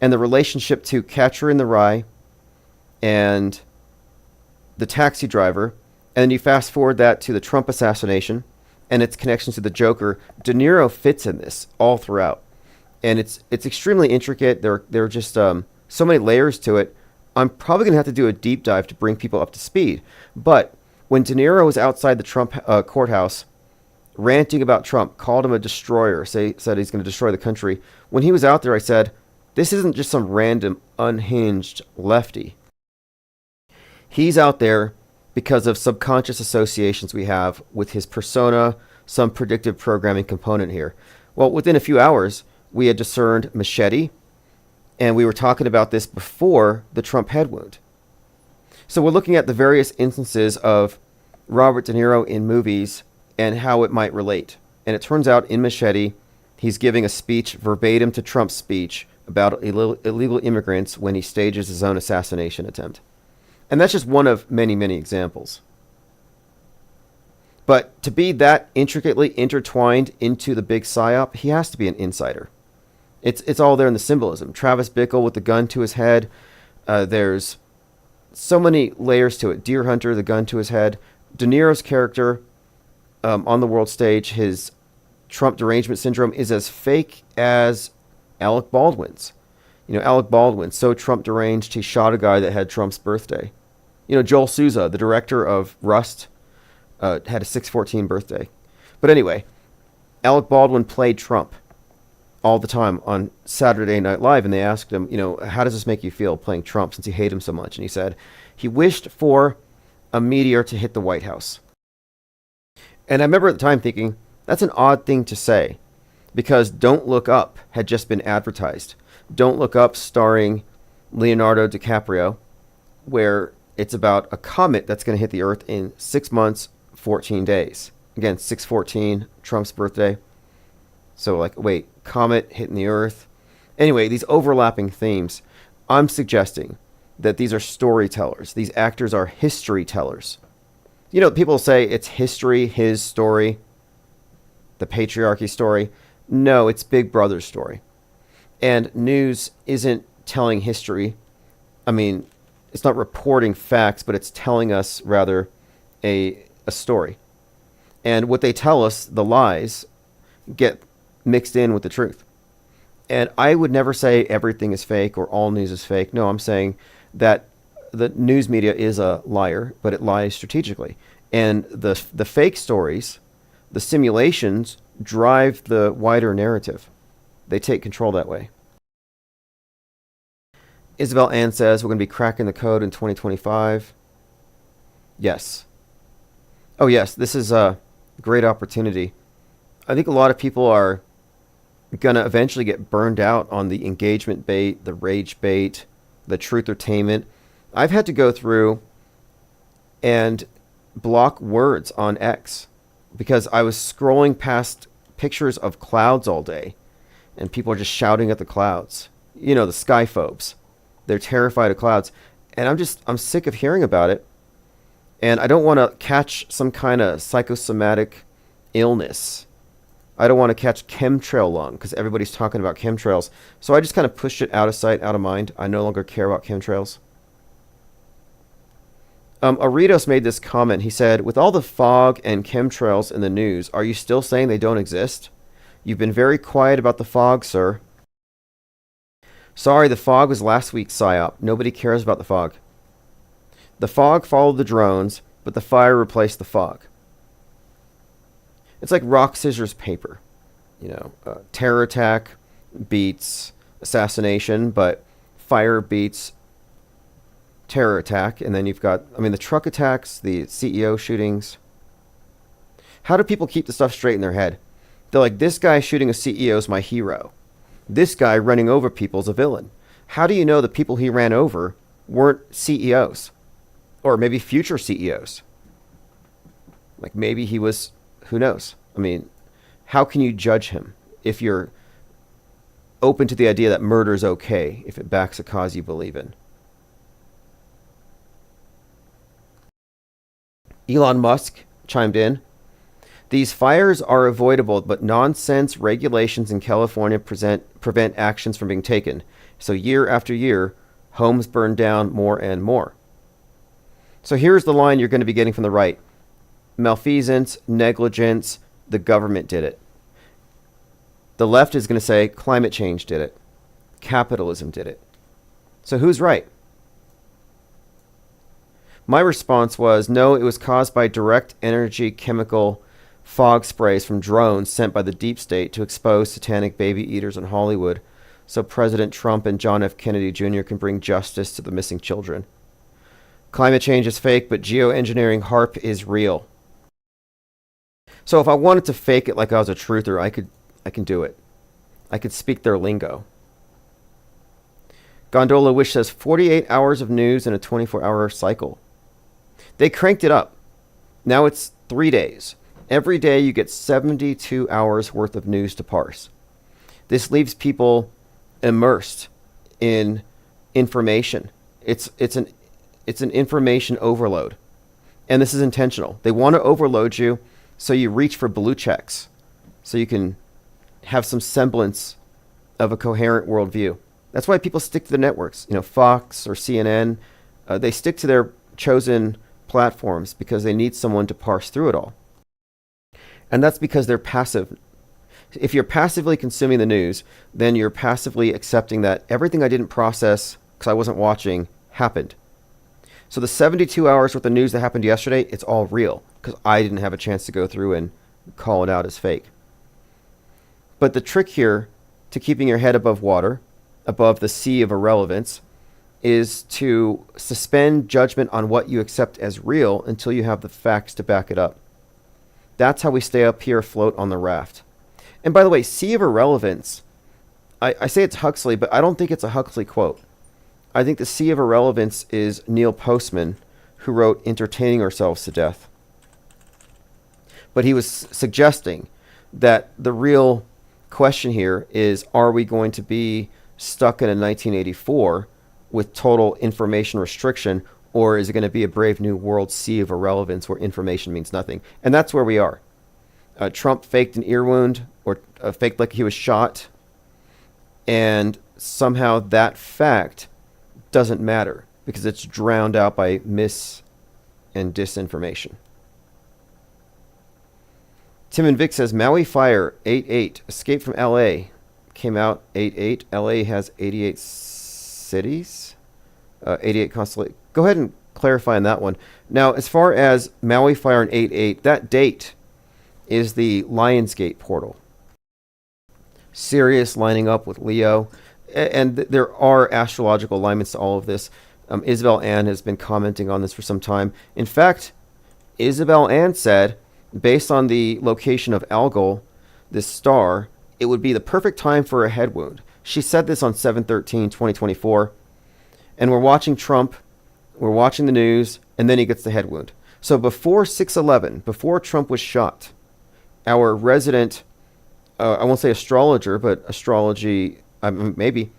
and the relationship to Catcher in the Rye and the taxi driver, and then you fast forward that to the Trump assassination and its connection to the Joker, De Niro fits in this all throughout. And it's extremely intricate. There are just so many layers to it. I'm probably going to have to do a deep dive to bring people up to speed. But when De Niro was outside the Trump courthouse ranting about Trump, called him a destroyer, said he's going to destroy the country. When he was out there, I said, this isn't just some random unhinged lefty. He's out there because of subconscious associations we have with his persona, some predictive programming component here. Well, within a few hours, we had discerned Machete, and we were talking about this before the Trump head wound. So we're looking at the various instances of Robert De Niro in movies and how it might relate. And it turns out in Machete, he's giving a speech verbatim to Trump's speech about illegal immigrants when he stages his own assassination attempt. And that's just one of many, many examples. But to be that intricately intertwined into the big psyop, he has to be an insider. It's all there in the symbolism. Travis Bickle with the gun to his head. There's so many layers to it. Deer Hunter, the gun to his head. De Niro's character on the world stage, his Trump derangement syndrome, is as fake as Alec Baldwin's. You know, Alec Baldwin, so Trump deranged, he shot a guy that had Trump's birthday. You know, Joel Souza, the director of Rust, had a 6/14 birthday. But anyway, Alec Baldwin played Trump all the time on Saturday Night Live, and they asked him, you know, how does this make you feel playing Trump since you hate him so much? And he said he wished for a meteor to hit the White House. And I remember at the time thinking, that's an odd thing to say, because Don't Look Up had just been advertised. Don't Look Up, starring Leonardo DiCaprio, where it's about a comet that's going to hit the Earth in 6 months, 14 days. Again, 6/14, Trump's birthday. So like, wait, comet hitting the Earth. Anyway, these overlapping themes. I'm suggesting that these are storytellers. These actors are history tellers. You know, people say it's history, his story, the patriarchy story. No, it's Big Brother's story. And news isn't telling history. I mean, it's not reporting facts, but it's telling us, rather, a story. And what they tell us, the lies, get mixed in with the truth. And I would never say everything is fake or all news is fake. No, I'm saying that the news media is a liar, but it lies strategically. And the fake stories, the simulations, drive the wider narrative. They take control that way. Isabel Ann says we're going to be cracking the code in 2025. Yes. Oh, yes, this is a great opportunity. I think a lot of people are going to eventually get burned out on the engagement bait, the rage bait, the truth-ertainment. I've had to go through and block words on X because I was scrolling past pictures of clouds all day and people are just shouting at the clouds. You know, the skyphobes. They're terrified of clouds. And I'm sick of hearing about it. And I don't want to catch some kind of psychosomatic illness. I don't want to catch chemtrail lung because everybody's talking about chemtrails. So I just kind of pushed it out of sight, out of mind. I no longer care about chemtrails. Aritos made this comment. He said, with all the fog and chemtrails in the news, are you still saying they don't exist? You've been very quiet about the fog, sir. Sorry, the fog was last week's PSYOP. Nobody cares about the fog. The fog followed the drones, but the fire replaced the fog. It's like rock, scissors, paper. Terror attack beats assassination, but fire beats terror attack. And then you've got, the truck attacks, the CEO shootings. How do people keep the stuff straight in their head? They're like, this guy shooting a CEO is my hero. This guy running over people is a villain. How do you know the people he ran over weren't CEOs? Or maybe future CEOs? Like maybe he was, who knows? How can you judge him if you're open to the idea that murder is okay if it backs a cause you believe in? Elon Musk chimed in. These fires are avoidable, but nonsense regulations in California prevent actions from being taken. So year after year, homes burn down more and more. So here's the line you're going to be getting from the right. Malfeasance, negligence, the government did it. The left is going to say climate change did it. Capitalism did it. So who's right? My response was, no, it was caused by direct energy chemical fog sprays from drones sent by the deep state to expose satanic baby eaters in Hollywood so President Trump and John F. Kennedy Jr. can bring justice to the missing children. Climate change is fake, but geoengineering HARP is real. So if I wanted to fake it like I was a truther, I can do it. I could speak their lingo. Gondola Wish says 48 hours of news in a 24-hour cycle. They cranked it up. Now it's 3 days. Every day you get 72 hours worth of news to parse. This leaves people immersed in information. It's an information overload. And this is intentional. They want to overload you so you reach for blue checks so you can have some semblance of a coherent worldview. That's why people stick to the networks. Fox or CNN, they stick to their chosen platforms because they need someone to parse through it all. And that's because they're passive. If you're passively consuming the news, then you're passively accepting that everything I didn't process because I wasn't watching happened. So the 72 hours worth of news that happened yesterday, it's all real because I didn't have a chance to go through and call it out as fake. But the trick here to keeping your head above water, above the sea of irrelevance, is to suspend judgment on what you accept as real until you have the facts to back it up. That's how we stay up here afloat on the raft. And by the way, sea of irrelevance, I say it's Huxley, but I don't think it's a Huxley quote. I think the sea of irrelevance is Neil Postman, who wrote Entertaining Ourselves to Death. But he was suggesting that the real question here is, are we going to be stuck in a 1984 with total information restriction, or is it going to be a brave new world sea of irrelevance where information means nothing? And that's where we are. Trump faked an ear wound, or faked like he was shot, and somehow that fact doesn't matter because it's drowned out by mis and disinformation. Tim and Vic says Maui fire 8/8 escape from LA came out 8/8. LA has 88 cities, 88 constellation. Go ahead and clarify on that one. Now, as far as Maui fire and 8/8, that date is the Lionsgate portal. Sirius lining up with Leo, and there are astrological alignments to all of this. Isabel Ann has been commenting on this for some time. In fact, Isabel Ann said, based on the location of Algol, this star, it would be the perfect time for a head wound. She said this on 7/13/2024. And we're watching Trump, we're watching the news, and then he gets the head wound. So before 6/11, before Trump was shot, our resident, I won't say astrologer, but astrology, maybe,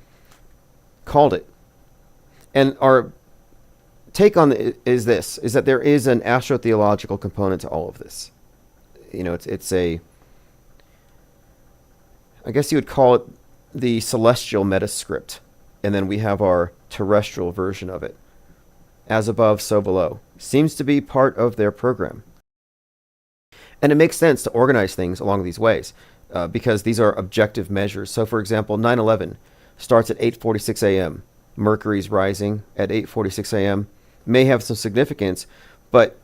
called it. And our take on it is this, is that there is an astrotheological component to all of this. It's a, I guess you would call it the celestial metascript. And then we have our terrestrial version of it. as above, so below. Seems to be part of their program. And it makes sense to organize things along these ways because these are objective measures. So, for example, 9/11 starts at 8:46 a.m. Mercury's rising at 8:46 a.m. May have some significance, but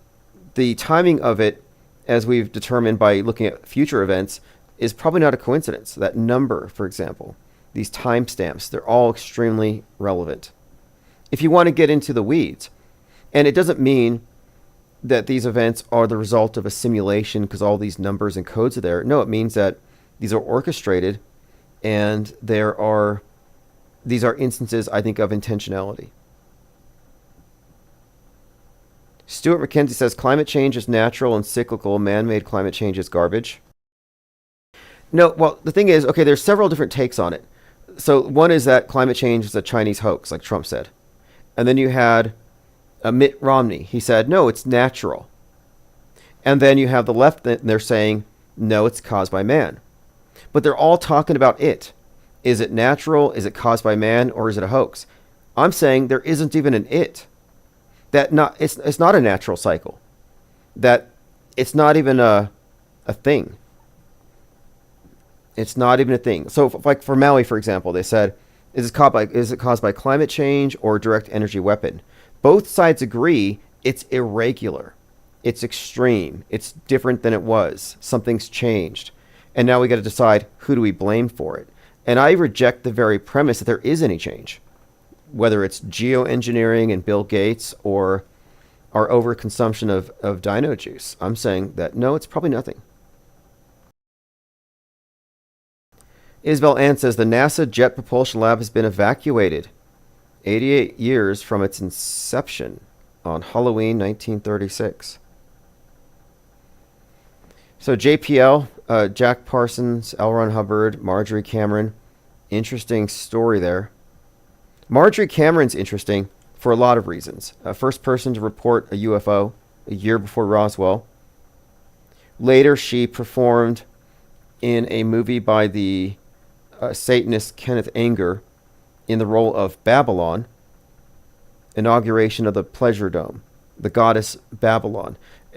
the timing of it, as we've determined by looking at future events, is probably not a coincidence. That number, for example, these timestamps, they're all extremely relevant. If you want to get into the weeds, and it doesn't mean that these events are the result of a simulation because all these numbers and codes are there. No, it means that these are orchestrated and these are instances, I think, of intentionality. Stuart McKenzie says climate change is natural and cyclical. Man-made climate change is garbage. No, well, the thing is, okay, there's several different takes on it. So one is that climate change is a Chinese hoax, like Trump said. And then you had Mitt Romney. He said, no, it's natural. And then you have the left, they're saying, no, it's caused by man. But they're all talking about it. Is it natural? Is it caused by man? Or is it a hoax? I'm saying there isn't even an it. It's not a natural cycle. That it's not even a thing. It's not even a thing. So, like for Maui, for example, they said, is it caused by climate change or direct energy weapon? Both sides agree it's irregular. It's extreme. It's different than it was. Something's changed. And now we got to decide who do we blame for it. And I reject the very premise that there is any change. Whether it's geoengineering and Bill Gates or our overconsumption of dino juice. I'm saying that no, it's probably nothing. Isabel Ann says the NASA Jet Propulsion Lab has been evacuated 88 years from its inception on Halloween 1936. So JPL, Jack Parsons, L. Ron Hubbard, Marjorie Cameron. Interesting story there. Marjorie Cameron's interesting for a lot of reasons. First person to report a UFO a year before Roswell. Later, she performed in a movie by the Satanist Kenneth Anger in the role of Babylon, inauguration of the Pleasure Dome, the goddess Babylon.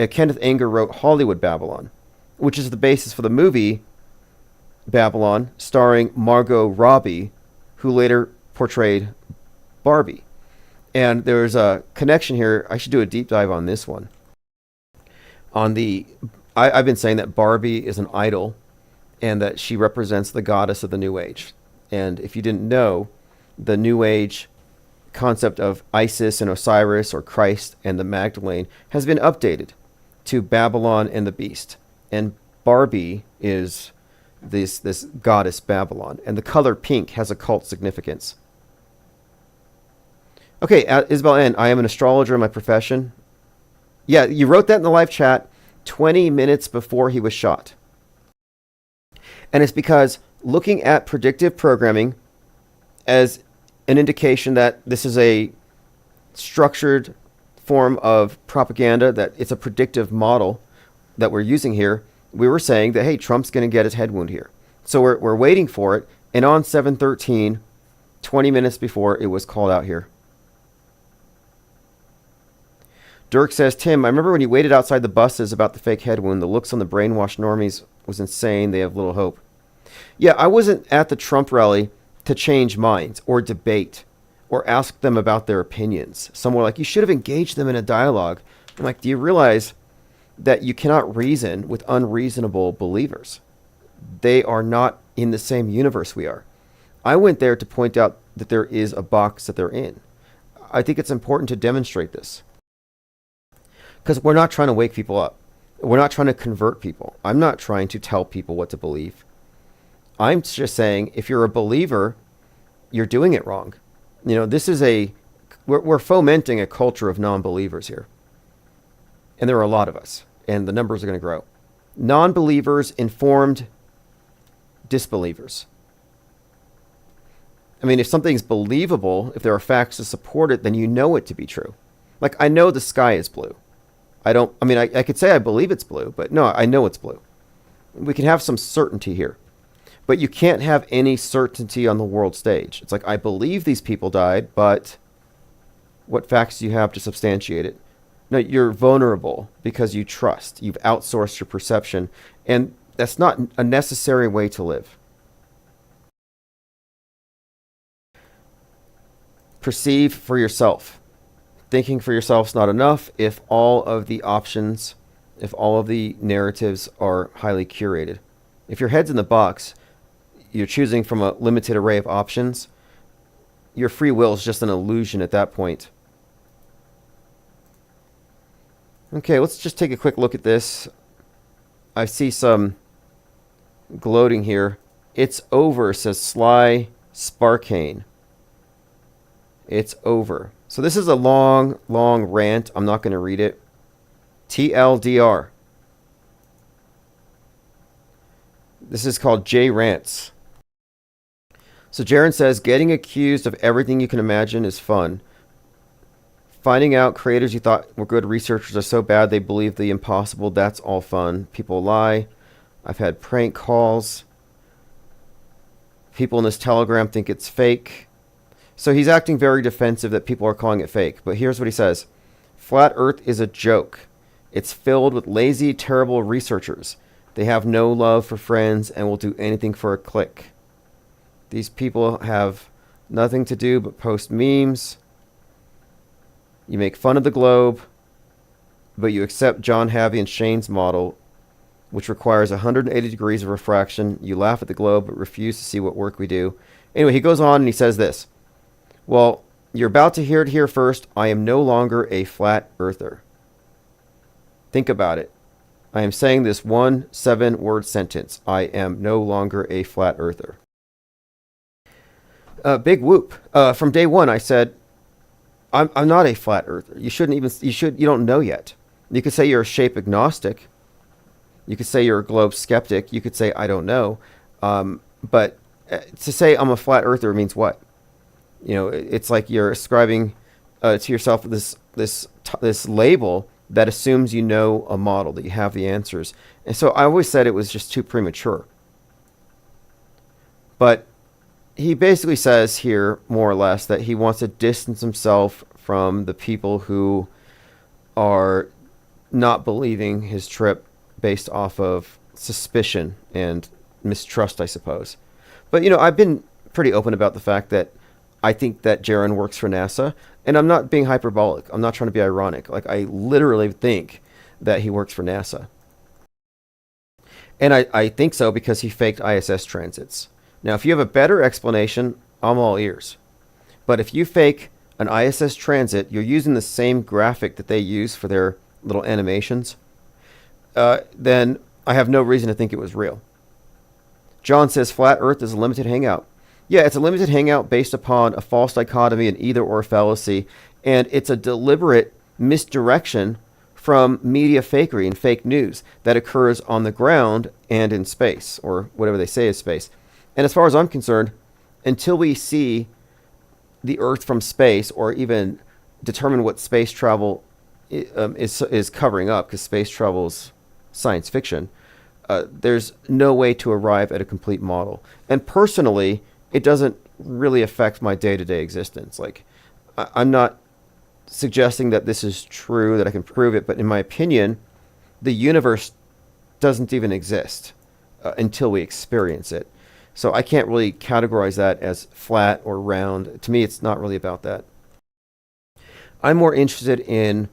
Kenneth Anger wrote Hollywood Babylon, which is the basis for the movie Babylon, starring Margot Robbie, who later portrayed Barbie. And there's a connection here. I should do a deep dive on this one. I've been saying that Barbie is an idol and that she represents the goddess of the New Age. And if you didn't know, the New Age concept of Isis and Osiris or Christ and the Magdalene has been updated to Babylon and the Beast. And Barbie is this goddess Babylon. And the color pink has occult significance. Okay, Isabel N., I am an astrologer in my profession. Yeah, you wrote that in the live chat 20 minutes before he was shot. And it's because looking at predictive programming as an indication that this is a structured form of propaganda, that it's a predictive model that we're using here, we were saying that, hey, Trump's going to get his head wound here. So we're waiting for it. And on 7/13, 20 minutes before, it was called out here. Dirk says, Tim, I remember when you waited outside the buses about the fake head wound. The looks on the brainwashed normies was insane. They have little hope. Yeah, I wasn't at the Trump rally to change minds or debate or ask them about their opinions. Some were like, you should have engaged them in a dialogue. I'm like, do you realize that you cannot reason with unreasonable believers? They are not in the same universe we are. I went there to point out that there is a box that they're in. I think it's important to demonstrate this. Because we're not trying to wake people up. We're not trying to convert people. I'm not trying to tell people what to believe. I'm just saying, if you're a believer, you're doing it wrong. You know, this is we're fomenting a culture of non-believers here. And there are a lot of us. And the numbers are going to grow. Non-believers, informed disbelievers. I mean, if something's believable, if there are facts to support it, then you know it to be true. Like, I know the sky is blue. I could say I believe it's blue, but no, I know it's blue. We can have some certainty here. But you can't have any certainty on the world stage. It's like, I believe these people died, but what facts do you have to substantiate it? No, you're vulnerable because you trust. You've outsourced your perception, and that's not a necessary way to live. Perceive for yourself. Thinking for yourself is not enough if all of the options, if all of the narratives are highly curated. If your head's in the box, you're choosing from a limited array of options, your free will is just an illusion at that point. Okay, let's just take a quick look at this. I see some gloating here. It's over, says Sly Sparkane. It's over. So this is a long, long rant. I'm not going to read it. TLDR. This is called J Rants. So Jaron says, getting accused of everything you can imagine is fun. Finding out creators you thought were good researchers are so bad they believe the impossible, that's all fun. People lie. I've had prank calls. People in this Telegram think it's fake. So he's acting very defensive that people are calling it fake. But here's what he says. Flat Earth is a joke. It's filled with lazy, terrible researchers. They have no love for friends and will do anything for a click. These people have nothing to do but post memes. You make fun of the globe, but you accept John Havey and Shane's model, which requires 180 degrees of refraction. You laugh at the globe, but refuse to see what work we do. Anyway, he goes on and he says this. Well, you're about to hear it here first. I am no longer a flat earther. Think about it. I am saying this 7-word sentence. I am no longer a flat earther. Big whoop. From day one, I said, I'm not a flat earther. You don't know yet. You could say you're a shape agnostic. You could say you're a globe skeptic. You could say, I don't know. But to say I'm a flat earther means what? You know, it's like you're ascribing to yourself this label that assumes you know a model, that you have the answers. And so I always said it was just too premature. But he basically says here, more or less, that he wants to distance himself from the people who are not believing his trip based off of suspicion and mistrust, I suppose. But, you know, I've been pretty open about the fact that I think that Jaron works for NASA, and I'm not being hyperbolic. I'm not trying to be ironic. Like, I literally think that he works for NASA. And I think so because he faked ISS transits. Now, if you have a better explanation, I'm all ears. But if you fake an ISS transit, you're using the same graphic that they use for their little animations, then I have no reason to think it was real. John says flat Earth is a limited hangout. Yeah, it's a limited hangout based upon a false dichotomy and either-or fallacy, and it's a deliberate misdirection from media fakery and fake news that occurs on the ground and in space, or whatever they say is space. And as far as I'm concerned, until we see the Earth from space, or even determine what space travel is covering up, because space travel is science fiction, there's no way to arrive at a complete model. And personally, it doesn't really affect my day-to-day existence. Like, I'm not suggesting that this is true, that I can prove it, but in my opinion, the universe doesn't even exist until we experience it. So I can't really categorize that as flat or round. To me, it's not really about that. I'm more interested in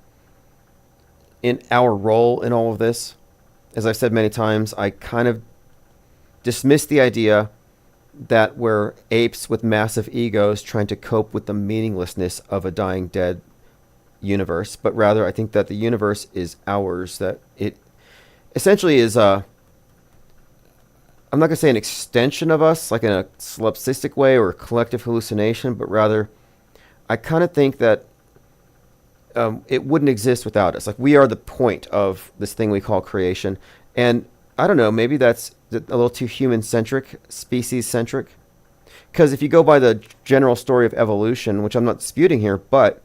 our role in all of this. As I've said many times, I kind of dismiss the idea that we're apes with massive egos trying to cope with the meaninglessness of a dying, dead universe, but rather I think that the universe is ours, that it essentially is I'm not going to say an extension of us, like in a solipsistic way or a collective hallucination, but rather I kind of think that it wouldn't exist without us. Like, we are the point of this thing we call creation. And I don't know, maybe that's a little too human-centric, species-centric. Because if you go by the general story of evolution, which I'm not disputing here, but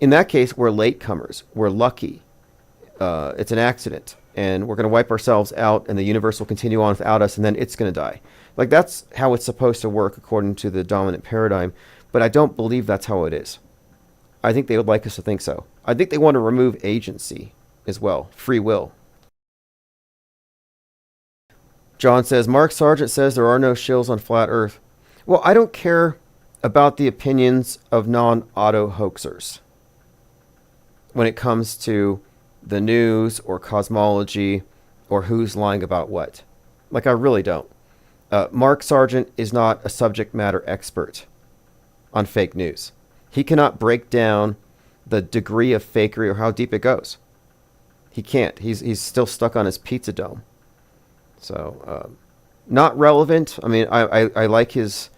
in that case, we're latecomers. We're lucky. It's an accident. And we're going to wipe ourselves out, and the universe will continue on without us, and then it's going to die. Like, that's how it's supposed to work according to the dominant paradigm. But I don't believe that's how it is. I think they would like us to think so. I think they want to remove agency as well, free will. John says, Mark Sargent says there are no shills on flat Earth. Well, I don't care about the opinions of non-auto hoaxers when it comes to the news or cosmology or who's lying about what. Like, I really don't. Mark Sargent is not a subject matter expert on fake news. He cannot break down the degree of fakery or how deep it goes. He can't. He's still stuck on his pizza dome. So, not relevant. I mean, I like his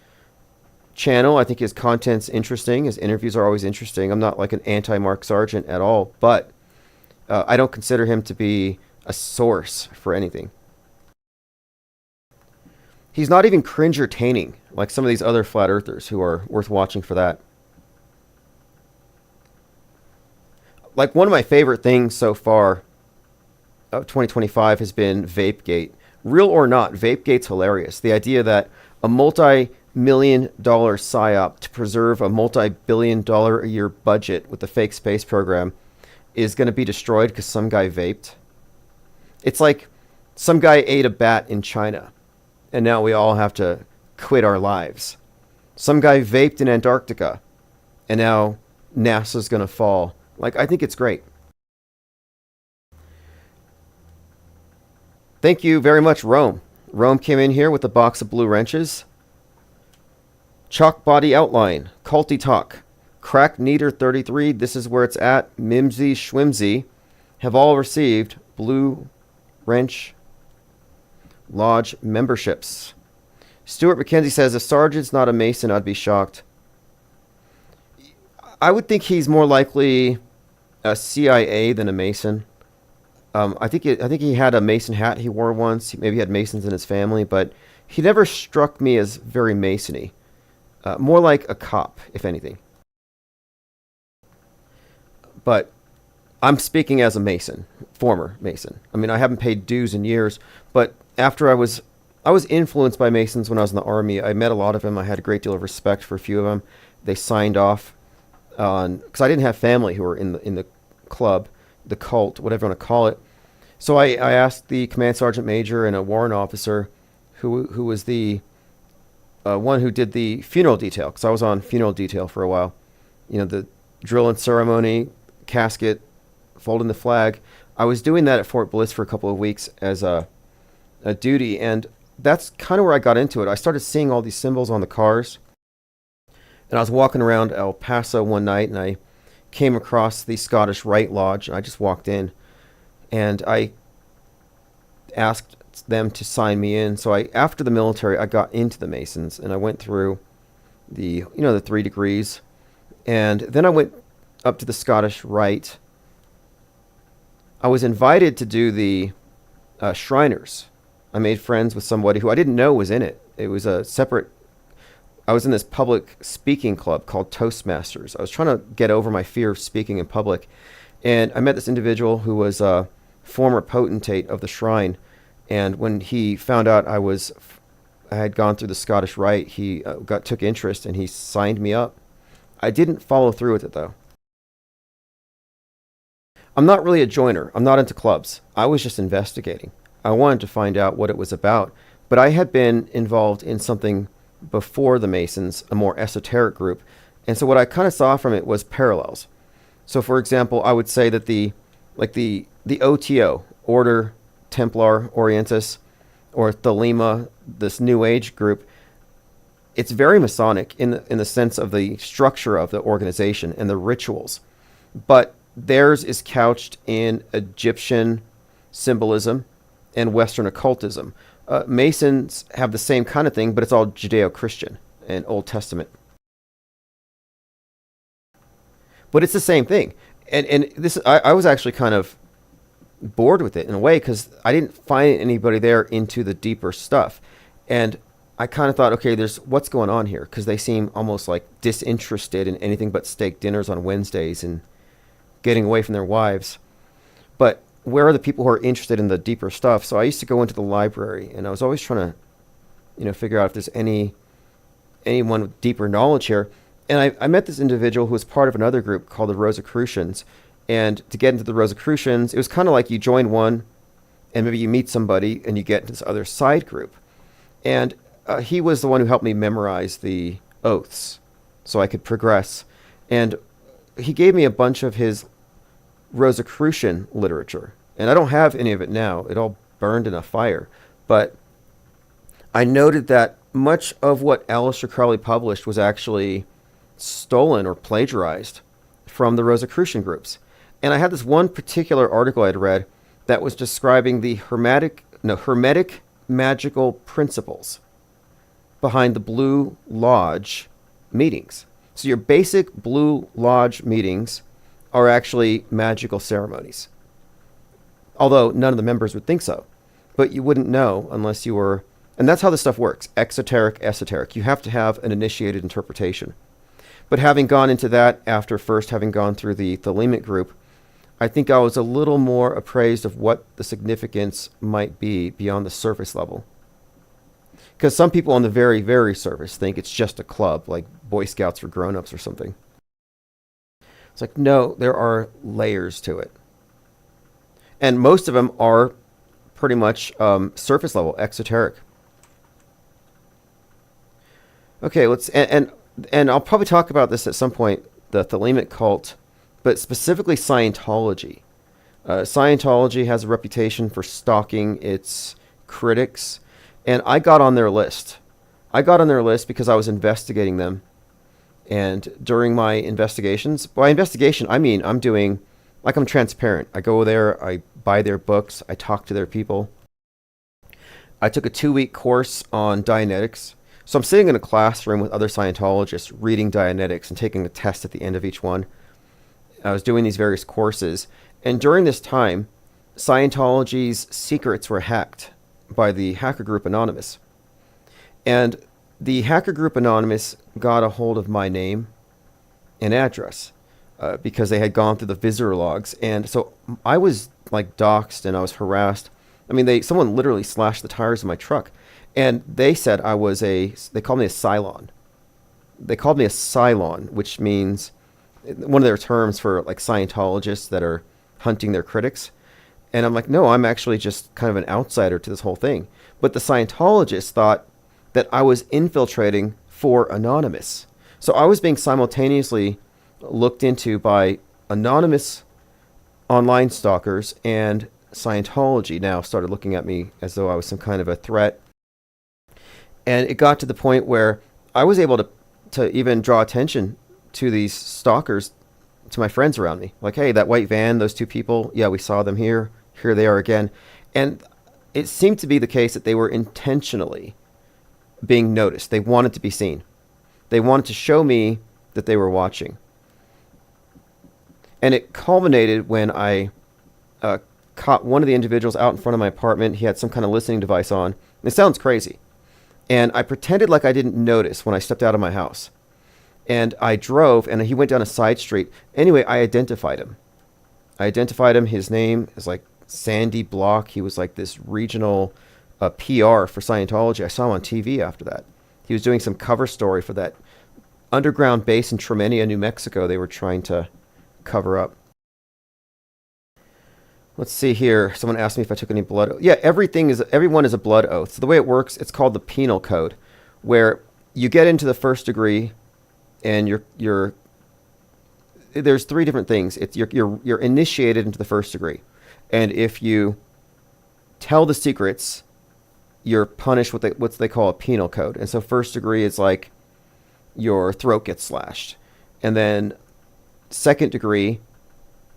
channel. I think his content's interesting. His interviews are always interesting. I'm not like an anti-Mark Sargent at all, but I don't consider him to be a source for anything. He's not even cringe-entertaining like some of these other flat earthers who are worth watching for that. Like, one of my favorite things so far of 2025 has been Vapegate. Real or not, Vapegate's hilarious. The idea that a multi-million-dollar psyop to preserve a multi-billion-dollar-a-year budget with the fake space program is going to be destroyed because some guy vaped. It's like some guy ate a bat in China, and now we all have to quit our lives. Some guy vaped in Antarctica, and now NASA's going to fall. Like, I think it's great. Thank you very much, Rome. Rome came in here with a box of blue wrenches. Chalk body outline. Culty talk. Crack Neater 33. This is where it's at. Mimsy Schwimsy have all received blue wrench lodge memberships. Stuart McKenzie says, if Sargent's not a Mason, I'd be shocked. I would think he's more likely a CIA than a Mason. I think he had a Mason hat he wore once. Maybe he had Masons in his family, but he never struck me as very Masony. More like a cop, if anything. But I'm speaking as a Mason, former Mason. I mean, I haven't paid dues in years, but after I was influenced by Masons when I was in the Army. I met a lot of them. I had a great deal of respect for a few of them. They signed off on, because I didn't have family who were in the club, the cult, whatever you want to call it. So I asked the command sergeant major and a warrant officer who was the one who did the funeral detail, because I was on funeral detail for a while. You know, the drill and ceremony, casket, folding the flag. I was doing that at Fort Bliss for a couple of weeks as a duty, and that's kind of where I got into it. I started seeing all these symbols on the cars, and I was walking around El Paso one night, and I came across the Scottish Rite Lodge, and I just walked in, and I asked them to sign me in. So after the military, I got into the Masons, and I went through the 3 degrees, and then I went up to the Scottish Rite. I was invited to do the Shriners. I made friends with somebody who I didn't know was in it. It was a separate... I was in this public speaking club called Toastmasters. I was trying to get over my fear of speaking in public. And I met this individual who was a former potentate of the shrine. And when he found out I had gone through the Scottish Rite, he took interest and he signed me up. I didn't follow through with it, though. I'm not really a joiner. I'm not into clubs. I was just investigating. I wanted to find out what it was about. But I had been involved in something before the Masons, a more esoteric group. And so what I kind of saw from it was parallels. So for example, I would say that the OTO, Order Templar Orientis, or Thelema, this New Age group, it's very Masonic in the sense of the structure of the organization and the rituals. But theirs is couched in Egyptian symbolism and Western occultism. Masons have the same kind of thing, but it's all Judeo-Christian and Old Testament. But it's the same thing. And this, I was actually kind of bored with it in a way, because I didn't find anybody there into the deeper stuff. And I kind of thought, okay, what's going on here? Because they seem almost like disinterested in anything but steak dinners on Wednesdays and getting away from their wives. But where are the people who are interested in the deeper stuff? So I used to go into the library, and I was always trying to, figure out if there's anyone with deeper knowledge here. And I met this individual who was part of another group called the Rosicrucians. And to get into the Rosicrucians, it was kind of like you join one, and maybe you meet somebody, and you get into this other side group. And he was the one who helped me memorize the oaths so I could progress. And he gave me a bunch of his Rosicrucian literature. And I don't have any of it now. It all burned in a fire. But I noted that much of what Aleister Crowley published was actually stolen or plagiarized from the Rosicrucian groups. And I had this one particular article I'd read that was describing the hermetic magical principles behind the Blue Lodge meetings. So your basic Blue Lodge meetings are actually magical ceremonies. Although none of the members would think so. But you wouldn't know unless you were... And that's how this stuff works. Exoteric, esoteric. You have to have an initiated interpretation. But having gone into that after first having gone through the Thelemic group, I think I was a little more appraised of what the significance might be beyond the surface level. Because some people on the very, very surface think it's just a club, like Boy Scouts for grown-ups or something. It's like, no, there are layers to it. And most of them are pretty much surface level, exoteric. Okay, and I'll probably talk about this at some point, the Thelemic cult, but specifically Scientology. Scientology has a reputation for stalking its critics, and I got on their list. I got on their list because I was investigating them, and during my investigations, by investigation I mean I'm transparent. I go there, I buy their books, I talk to their people. I took a 2-week course on Dianetics. So I'm sitting in a classroom with other Scientologists reading Dianetics and taking a test at the end of each one. I was doing these various courses. And during this time, Scientology's secrets were hacked by the hacker group Anonymous. And the hacker group Anonymous got a hold of my name and address because they had gone through the visitor logs. And so I was like doxxed and I was harassed. I mean, someone literally slashed the tires of my truck. And they said they called me a Cylon. They called me a Cylon, which means one of their terms for like Scientologists that are hunting their critics. And I'm like, no, I'm actually just kind of an outsider to this whole thing. But the Scientologists thought that I was infiltrating for Anonymous. So I was being simultaneously looked into by anonymous online stalkers, and Scientology now started looking at me as though I was some kind of a threat. And it got to the point where I was able to even draw attention to these stalkers, to my friends around me. Like, hey, that white van, those 2 people, yeah, we saw them here. Here they are again. And it seemed to be the case that they were intentionally being noticed. They wanted to be seen. They wanted to show me that they were watching. And it culminated when I caught one of the individuals out in front of my apartment. He had some kind of listening device on. It sounds crazy. And I pretended like I didn't notice when I stepped out of my house. And I drove, and he went down a side street. Anyway, I identified him. His name is like Sandy Block. He was like this regional PR for Scientology. I saw him on TV after that. He was doing some cover story for that underground base in Tremenia, New Mexico they were trying to cover up. Let's see here. Someone asked me if I took any blood oath. Yeah, everyone is a blood oath. So the way it works, it's called the penal code, where you get into the first degree, and there's 3 different things. You're initiated into the first degree, and if you tell the secrets, you're punished with what they call a penal code. And so first degree is like your throat gets slashed, and then second degree,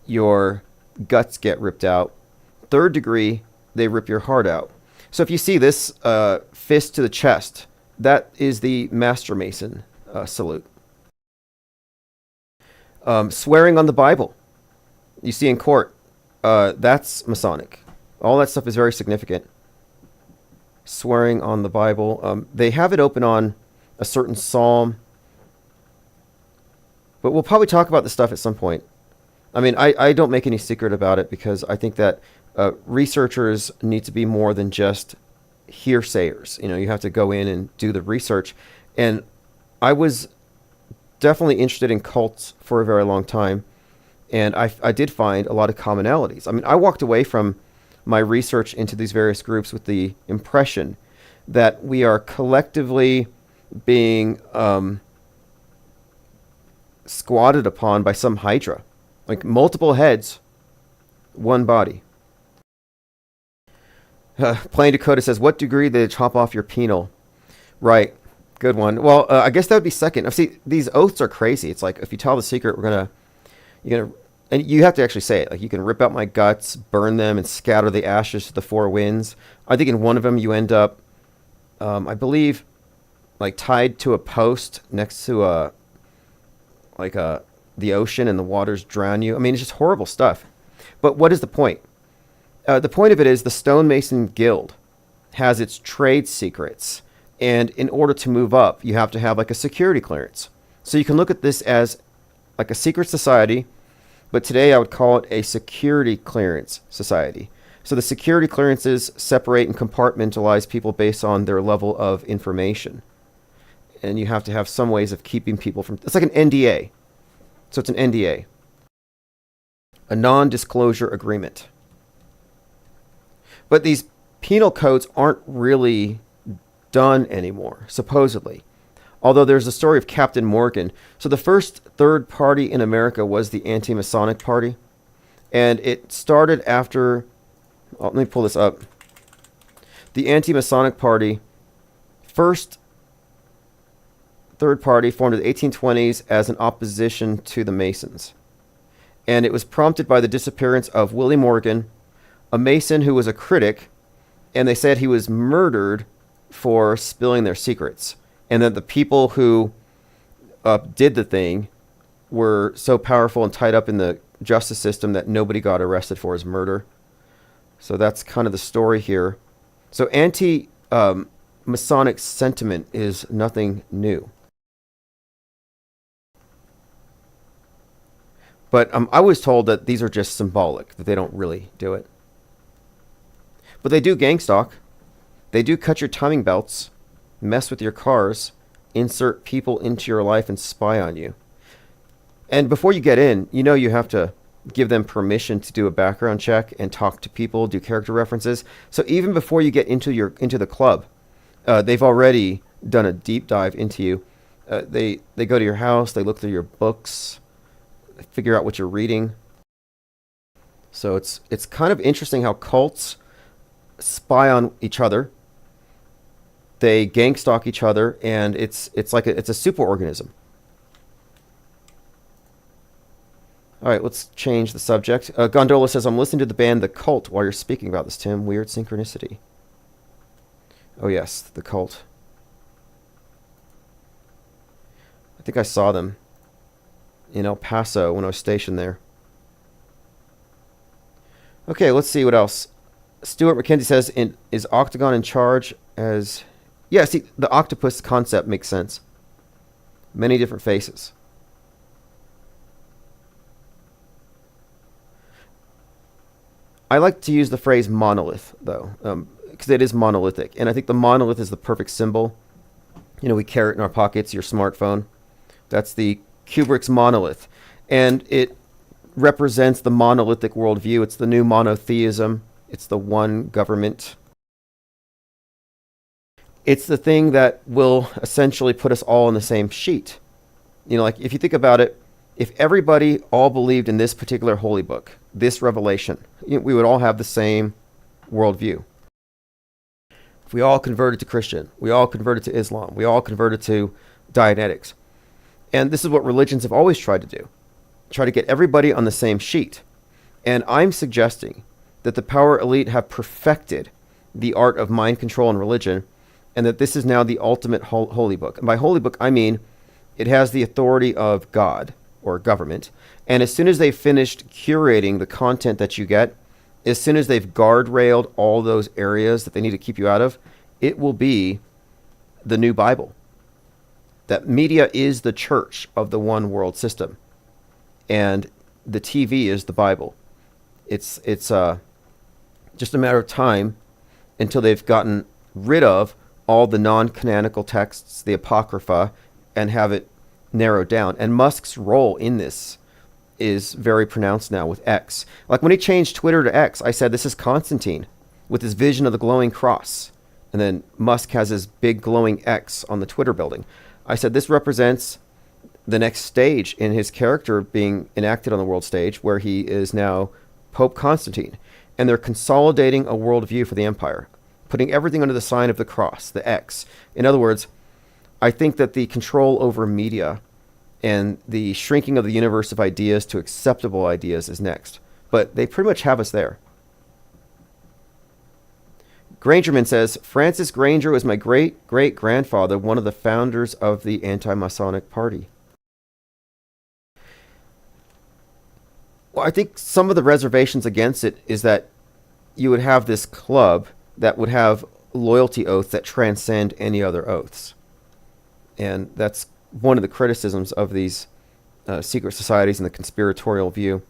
your guts get ripped out. Third degree, they rip your heart out. So if you see this fist to the chest, that is the Master Mason salute. Swearing on the Bible, you see in court, that's Masonic. All that stuff is very significant. Swearing on the Bible. They have it open on a certain psalm. But we'll probably talk about this stuff at some point. I mean, I don't make any secret about it because I think that researchers need to be more than just hearsayers. You know, you have to go in and do the research. And I was definitely interested in cults for a very long time, and I did find a lot of commonalities. I mean, I walked away from my research into these various groups with the impression that we are collectively being squatted upon by some hydra, like multiple heads, one body. Plain Dakota says, what degree did they chop off your penal? Right. Good one. Well, I guess that would be second. See, these oaths are crazy. It's like, if you tell the secret, and you have to actually say it. Like, you can rip out my guts, burn them, and scatter the ashes to the four winds. I think in one of them you end up, I believe, like tied to a post next to the ocean, and the waters drown you. I mean, it's just horrible stuff. But what is the point? The point of it is the Stonemason Guild has its trade secrets. And in order to move up, you have to have like a security clearance. So you can look at this as like a secret society, but today I would call it a security clearance society. So the security clearances separate and compartmentalize people based on their level of information. And you have to have some ways of keeping people from... It's like an NDA. So it's an NDA. A non-disclosure agreement. But these penal codes aren't really done anymore, supposedly. Although there's a story of Captain Morgan. So the first third party in America was the Anti-Masonic Party. And it started after... let me pull this up. The Anti-Masonic Party, first third party, formed in the 1820s as an opposition to the Masons. And it was prompted by the disappearance of Willie Morgan, a Mason who was a critic, and they said he was murdered for spilling their secrets. And that the people who did the thing were so powerful and tied up in the justice system that nobody got arrested for his murder. So that's kind of the story here. So anti-Masonic sentiment is nothing new. But I was told that these are just symbolic, that they don't really do it. But they do gang stalk. They do cut your timing belts, mess with your cars, insert people into your life and spy on you. And before you get in, you have to give them permission to do a background check and talk to people, do character references. So even before you get into the club, they've already done a deep dive into you. They go to your house, they look through your books, they figure out what you're reading. So it's kind of interesting how cults spy on each other. They gang stalk each other, and it's like it's a superorganism. All right, let's change the subject. Gondola says, I'm listening to the band The Cult while you're speaking about this, Tim. Weird synchronicity. Oh, yes, The Cult. I think I saw them in El Paso when I was stationed there. Okay, let's see what else. Stuart McKenzie says, is Octagon in charge as... Yeah, see, the octopus concept makes sense. Many different faces. I like to use the phrase monolith, though, because it is monolithic. And I think the monolith is the perfect symbol. We carry it in our pockets, your smartphone. That's the Kubrick's monolith. And it represents the monolithic worldview. It's the new monotheism. It's the one government. It's the thing that will essentially put us all on the same sheet. Like if you think about it, if everybody all believed in this particular holy book, this revelation, we would all have the same worldview. If we all converted to Christian, we all converted to Islam, we all converted to Dianetics. And this is what religions have always tried to do. Try to get everybody on the same sheet. And I'm suggesting that the power elite have perfected the art of mind control and religion, and that this is now the ultimate holy book. And by holy book, I mean it has the authority of God or government. And as soon as they've finished curating the content that you get, as soon as they've guardrailed all those areas that they need to keep you out of, it will be the new Bible. That media is the church of the one world system. And the TV is the Bible. It's just a matter of time until they've gotten rid of all the non-canonical texts, the Apocrypha, and have it narrowed down. And Musk's role in this is very pronounced now with X. Like when he changed Twitter to X, I said, this is Constantine with his vision of the glowing cross. And then Musk has his big glowing X on the Twitter building. I said, this represents the next stage in his character being enacted on the world stage, where he is now Pope Constantine. And they're consolidating a worldview for the empire, putting everything under the sign of the cross, the X. In other words, I think that the control over media and the shrinking of the universe of ideas to acceptable ideas is next. But they pretty much have us there. Grangerman says, Francis Granger was my great-great-grandfather, one of the founders of the anti-Masonic Party. Well, I think some of the reservations against it is that you would have this club that would have loyalty oaths that transcend any other oaths. And that's one of the criticisms of these secret societies and the conspiratorial view.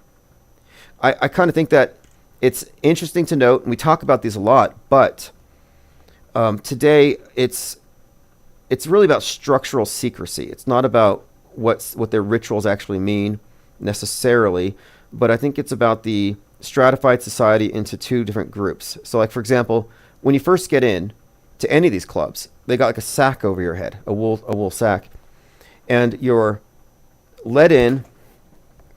I kind of think that it's interesting to note, and we talk about these a lot, but today it's really about structural secrecy. It's not about what their rituals actually mean necessarily, but I think it's about the stratified society into two different groups. So like, for example, when you first get in to any of these clubs, they got like a sack over your head, a wool sack, and you're let in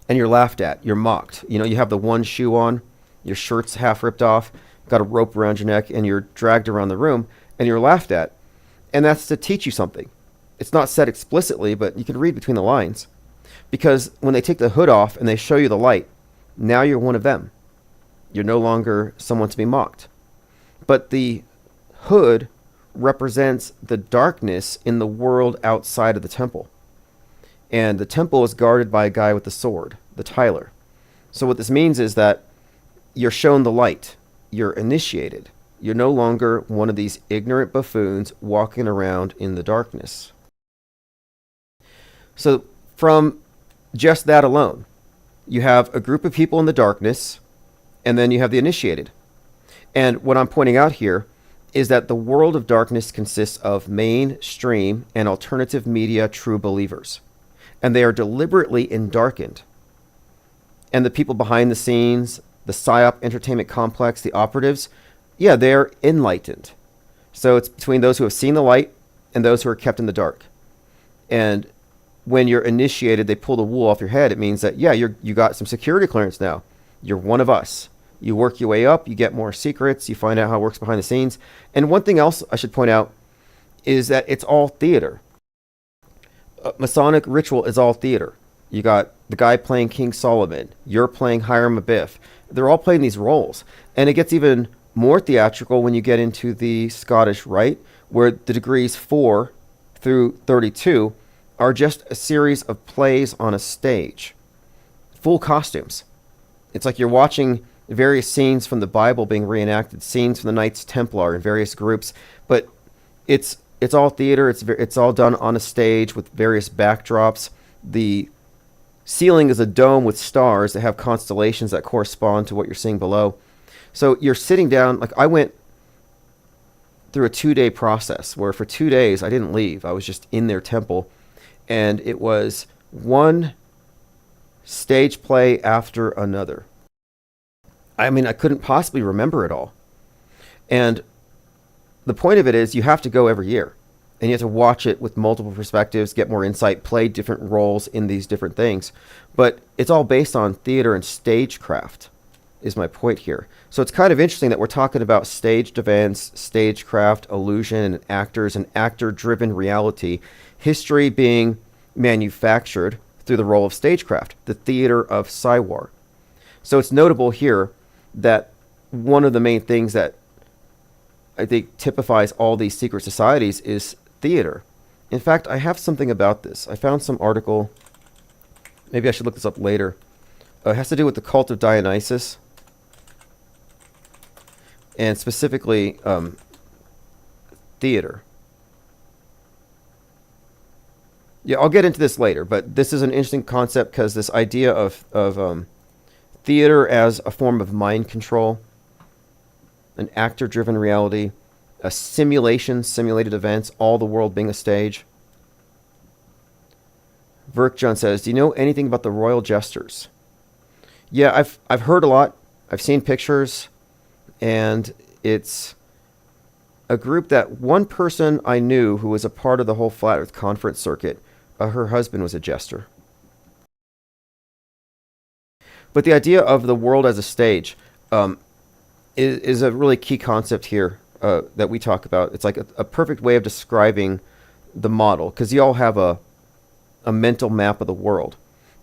and you're laughed at, you're mocked. You know, you have the one shoe on, your shirt's half ripped off, got a rope around your neck, and you're dragged around the room, and you're laughed at. And that's to teach you something. It's not said explicitly, but you can read between the lines. Because when they take the hood off and they show you the light, now you're one of them. You're no longer someone to be mocked. But the hood represents the darkness in the world outside of the temple. And the temple is guarded by a guy with the sword, the Tyler. So what this means is that you're shown the light. You're initiated. You're no longer one of these ignorant buffoons walking around in the darkness. So from just that alone, you have a group of people in the darkness, and then you have the initiated. And what I'm pointing out here is that the world of darkness consists of mainstream and alternative media true believers. And they are deliberately endarkened. And the people behind the scenes, the PSYOP entertainment complex, the operatives, yeah, they're enlightened. So it's between those who have seen the light and those who are kept in the dark. And when you're initiated, they pull the wool off your head. It means that, yeah, you got some security clearance now. You're one of us. You work your way up, you get more secrets, you find out how it works behind the scenes. And one thing else I should point out is that it's all theater. Masonic ritual is all theater. You got the guy playing King Solomon. You're playing Hiram Abiff. They're all playing these roles. And it gets even more theatrical when you get into the Scottish Rite, where the degrees 4 through 32 are just a series of plays on a stage. Full costumes. It's like you're watching various scenes from the Bible being reenacted, scenes from the Knights Templar in various groups, but it's all theater. It's all done on a stage with various backdrops. The ceiling is a dome with stars that have constellations that correspond to what you're seeing below. So you're sitting down, like I went through a 2-day process where for 2 days I didn't leave. I was just in their temple, and it was one stage play after another. I mean, I couldn't possibly remember it all. And the point of it is you have to go every year. And you have to watch it with multiple perspectives, get more insight, play different roles in these different things. But it's all based on theater and stagecraft, is my point here. So it's kind of interesting that we're talking about staged events, stagecraft, illusion, and actors, and actor-driven reality. History being manufactured through the role of stagecraft, the theater of Psywar. So it's notable here that one of the main things that I think typifies all these secret societies is theater. In fact, I have something about this. I found some article. Maybe I should look this up later. It has to do with the cult of Dionysus. And specifically, theater. Yeah, I'll get into this later, but this is an interesting concept because this idea of theater as a form of mind control, an actor-driven reality, a simulation, simulated events, all the world being a stage. Verkjon says, do you know anything about the royal jesters? Yeah, I've heard a lot. I've seen pictures, and it's a group that one person I knew who was a part of the whole Flat Earth conference circuit, her husband was a jester. But the idea of the world as a stage is a really key concept here that we talk about. It's like a perfect way of describing the model, because you all have a mental map of the world.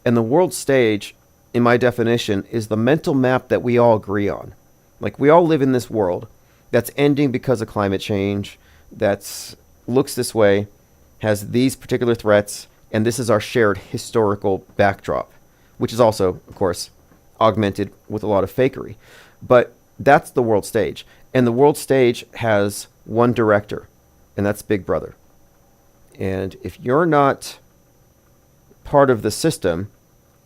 And the world stage, in my definition, is the mental map that we all agree on. Like, we all live in this world that's ending because of climate change, that looks this way, has these particular threats, and this is our shared historical backdrop, which is also, of course, augmented with a lot of fakery. But that's the world stage. And the world stage has one director, and that's Big Brother. And if you're not part of the system,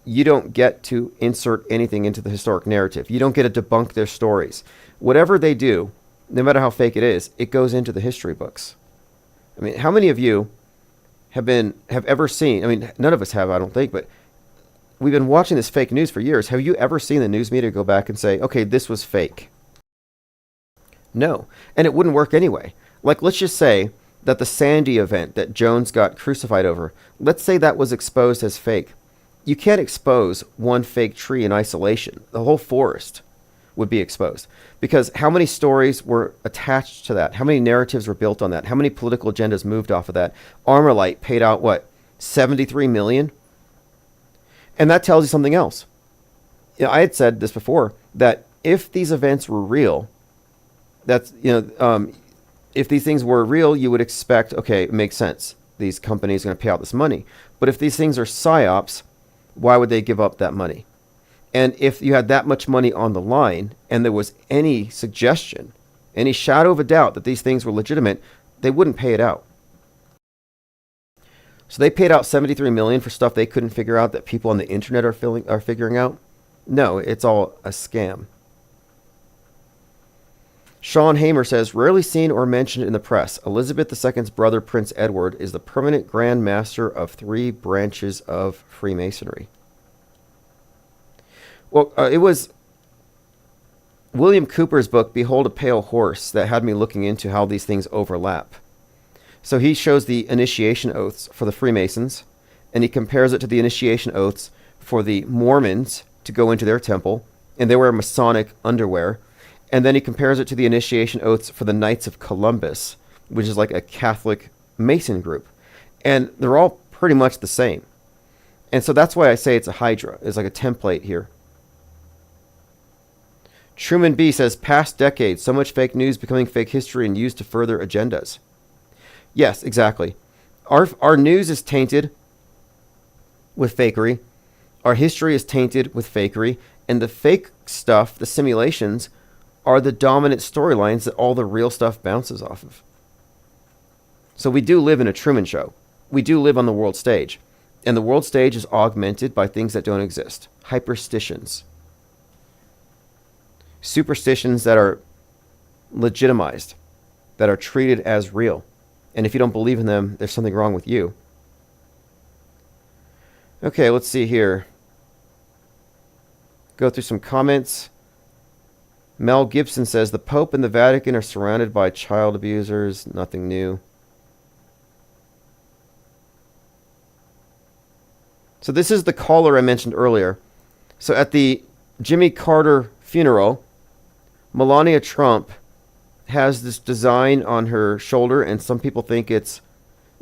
you don't get to insert anything into the historic narrative. You don't get to debunk their stories. Whatever they do, no matter how fake it is, it goes into the history books. I mean, how many of you have ever seen, I mean, none of us have, I don't think, but we've been watching this fake news for years. Have you ever seen the news media go back and say, okay, this was fake? No. And it wouldn't work anyway. Like, let's just say that the Sandy event that Jones got crucified over, let's say that was exposed as fake. You can't expose one fake tree in isolation. The whole forest would be exposed. Because how many stories were attached to that? How many narratives were built on that? How many political agendas moved off of that? Armorlight paid out, what, $73 million? And that tells you something else. You know, I had said this before, that if these events were real, that's, if these things were real, you would expect, okay, it makes sense. These companies are going to pay out this money. But if these things are psyops, why would they give up that money? And if you had that much money on the line, and there was any suggestion, any shadow of a doubt that these things were legitimate, they wouldn't pay it out. So they paid out $73 million for stuff they couldn't figure out that people on the internet are figuring out? No, it's all a scam. Sean Hamer says, rarely seen or mentioned in the press, Elizabeth II's brother, Prince Edward, is the permanent Grand Master of 3 branches of Freemasonry. Well, it was William Cooper's book, Behold a Pale Horse, that had me looking into how these things overlap. So he shows the initiation oaths for the Freemasons, and he compares it to the initiation oaths for the Mormons to go into their temple, and they wear Masonic underwear. And then he compares it to the initiation oaths for the Knights of Columbus, which is like a Catholic Mason group. And they're all pretty much the same. And so that's why I say it's a hydra. It's like a template here. Truman B says, past decades, so much fake news becoming fake history and used to further agendas. Yes, exactly. Our news is tainted with fakery. Our history is tainted with fakery. And the fake stuff, the simulations, are the dominant storylines that all the real stuff bounces off of. So we do live in a Truman Show. We do live on the world stage. And the world stage is augmented by things that don't exist. Hyperstitions. Superstitions that are legitimized, that are treated as real. And if you don't believe in them, there's something wrong with you. Okay, let's see here. Go through some comments. Mel Gibson says, the Pope and the Vatican are surrounded by child abusers. Nothing new. So this is the caller I mentioned earlier. So at the Jimmy Carter funeral, Melania Trump has this design on her shoulder, and some people think it's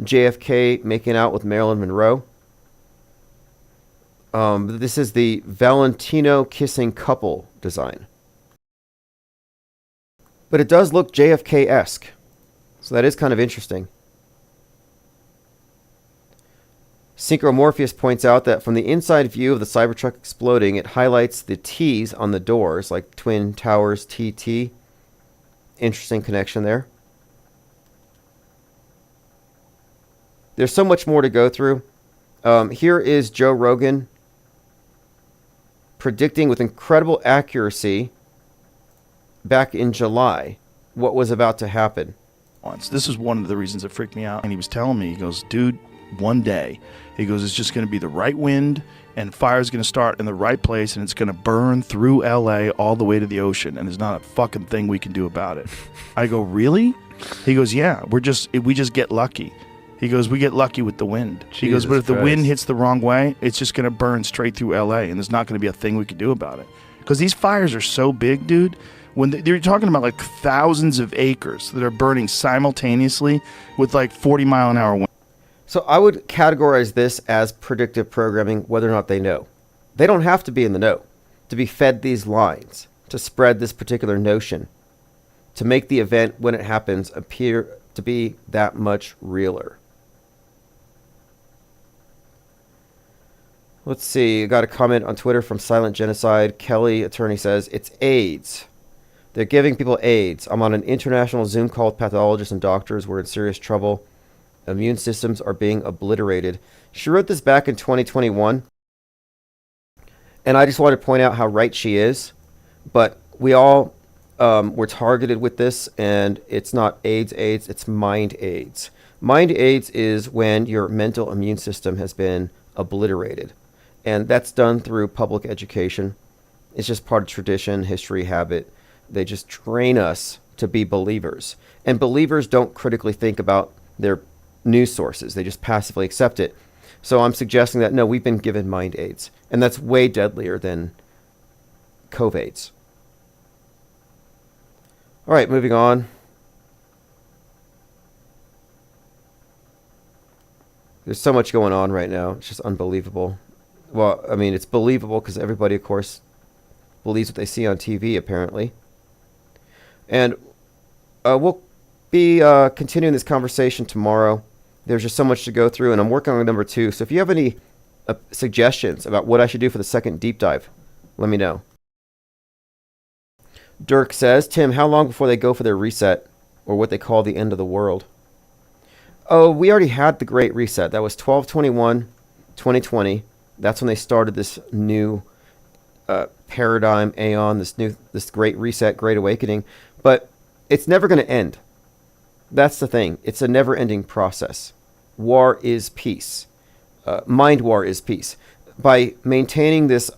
JFK making out with Marilyn Monroe. This is the Valentino kissing couple design. But it does look JFK-esque. So that is kind of interesting. Synchromorpheus points out that from the inside view of the Cybertruck exploding, it highlights the T's on the doors, like Twin Towers TT. Interesting connection there. There's so much more to go through. Here is Joe Rogan predicting with incredible accuracy back in July what was about to happen. This is one of the reasons that freaked me out. And he was telling me, he goes, dude, one day. He goes, it's just going to be the right wind, and fire's going to start in the right place, and it's going to burn through LA all the way to the ocean, and there's not a fucking thing we can do about it. I go, really? He goes, yeah, we just get lucky. He goes, we get lucky with the wind. He goes, but if the wind hits the wrong way, it's just going to burn straight through LA, and there's not going to be a thing we can do about it. Because these fires are so big, dude. When they're talking about like thousands of acres that are burning simultaneously with like 40-mile-an-hour winds. So I would categorize this as predictive programming, whether or not they know. They don't have to be in the know to be fed these lines, to spread this particular notion, to make the event when it happens appear to be that much realer. Let's see, I got a comment on Twitter from Silent Genocide. Kelly, attorney, says, it's AIDS. They're giving people AIDS. I'm on an international Zoom call with pathologists and doctors. We're in serious trouble. Immune systems are being obliterated. She wrote this back in 2021. And I just want to point out how right she is. But we all were targeted with this. And it's not AIDS, it's mind AIDS. Mind AIDS is when your mental immune system has been obliterated. And that's done through public education. It's just part of tradition, history, habit. They just train us to be believers. And believers don't critically think about their news sources. They just passively accept it. So I'm suggesting that, no, we've been given mind AIDS. And that's way deadlier than COVIDs. All right, moving on. There's so much going on right now. It's just unbelievable. Well, I mean, it's believable because everybody, of course, believes what they see on TV, apparently. And we'll be continuing this conversation tomorrow. There's just so much to go through, and I'm working on number 2. So if you have any suggestions about what I should do for the second deep dive, let me know. Dirk says, Tim, how long before they go for their reset, or what they call the end of the world? Oh, we already had the Great Reset. That was 12/21/2020. That's when they started this new paradigm, aeon, this Great Reset, Great Awakening. But it's never going to end. That's the thing. It's a never-ending process. War is peace. Mind war is peace. By maintaining this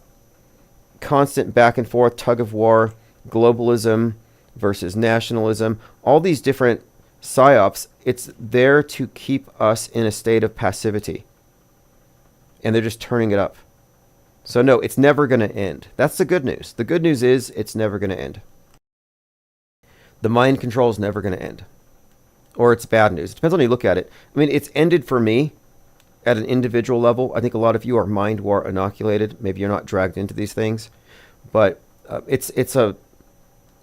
constant back and forth tug of war, globalism versus nationalism, all these different psyops, it's there to keep us in a state of passivity. And they're just turning it up. So no, it's never going to end. That's the good news. The good news is it's never going to end. The mind control is never going to end. Or it's bad news. It depends on how you look at it. I mean, it's ended for me at an individual level. I think a lot of you are mind war inoculated. Maybe you're not dragged into these things. But it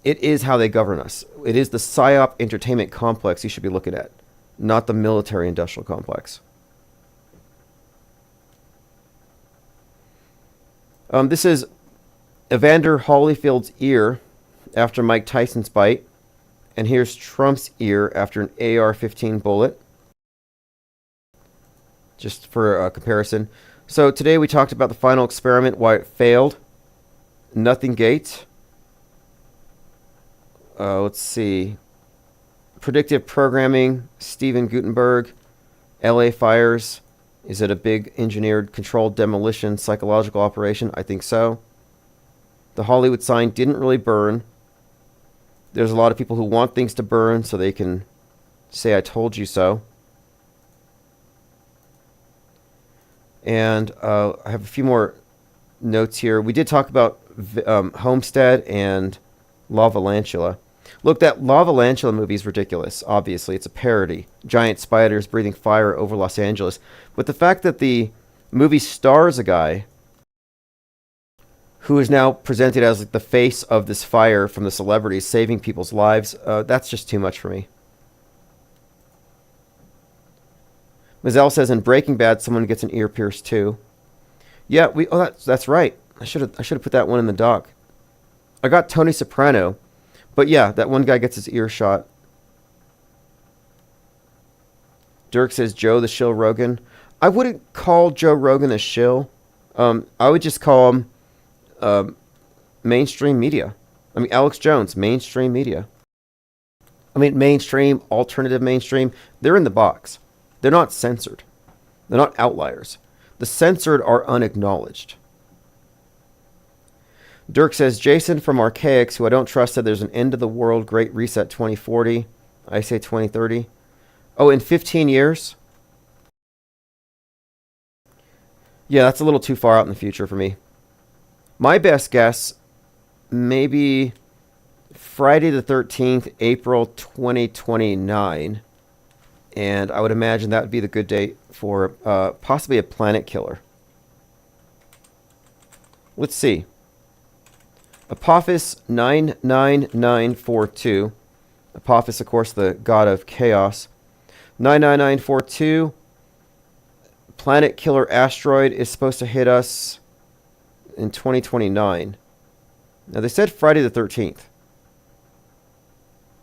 is how they govern us. It is the PSYOP entertainment complex you should be looking at, not the military industrial complex. This is Evander Holyfield's ear after Mike Tyson's bite. And here's Trump's ear after an AR-15 bullet. Just for a comparison. So today we talked about the final experiment, why it failed. Nothing gate. Let's see. Predictive programming, Steven Gutenberg. LA fires. Is it a big engineered controlled demolition psychological operation? I think so. The Hollywood sign didn't really burn. There's a lot of people who want things to burn so they can say, I told you so. And I have a few more notes here. We did talk about Homestead and Lavalantula. Look, that Lavalantula movie is ridiculous. Obviously, it's a parody. Giant spiders breathing fire over Los Angeles. But the fact that the movie stars a guy who is now presented as like the face of this fire from the celebrities saving people's lives, that's just too much for me. Mazel says in Breaking Bad, someone gets an ear pierced too. Yeah, that's right. I should have put that one in the doc. I got Tony Soprano, but yeah, that one guy gets his ear shot. Dirk says Joe the Shill Rogan. I wouldn't call Joe Rogan a shill. I would just call him mainstream media. I mean, Alex Jones, mainstream media. I mean, mainstream, alternative mainstream, they're in the box. They're not censored. They're not outliers. The censored are unacknowledged. Dirk says, Jason from Archaics, who I don't trust, said there's an end of the world Great Reset 2040. I say 2030. Oh, in 15 years? Yeah, that's a little too far out in the future for me. My best guess, maybe Friday the 13th, April 2029. And I would imagine that would be the good date for possibly a planet killer. Let's see. Apophis 99942. Apophis, of course, the god of chaos. 99942. Planet killer asteroid is supposed to hit us in 2029. Now, they said Friday the 13th.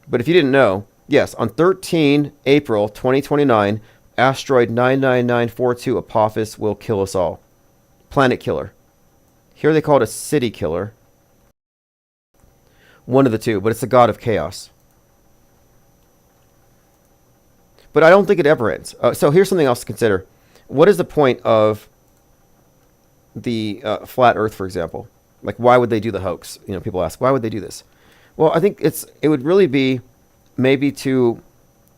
But if you didn't know, yes, on 13 April 2029, asteroid 99942 Apophis will kill us all. Planet killer. Here they call it a city killer. One of the two, but it's the god of chaos. But I don't think it ever ends. So here's something else to consider. What is the point of the flat Earth, for example? Like, why would they do the hoax? You know, people ask, why would they do this? Well, I think it would really be maybe to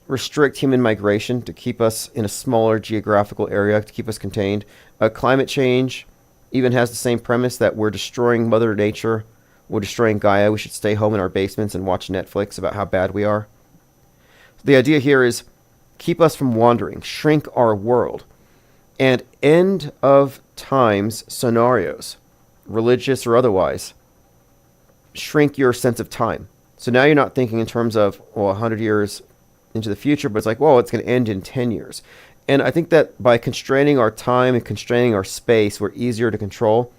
restrict human migration, to keep us in a smaller geographical area, to keep us contained. Climate change even has the same premise that we're destroying Mother Nature. We're destroying Gaia. We should stay home in our basements and watch Netflix about how bad we are. The idea here is keep us from wandering, shrink our world. And end of times scenarios, religious or otherwise, shrink your sense of time. So now you're not thinking in terms of, 100 years into the future, but it's like, it's going to end in 10 years. And I think that by constraining our time and constraining our space, we're easier to control.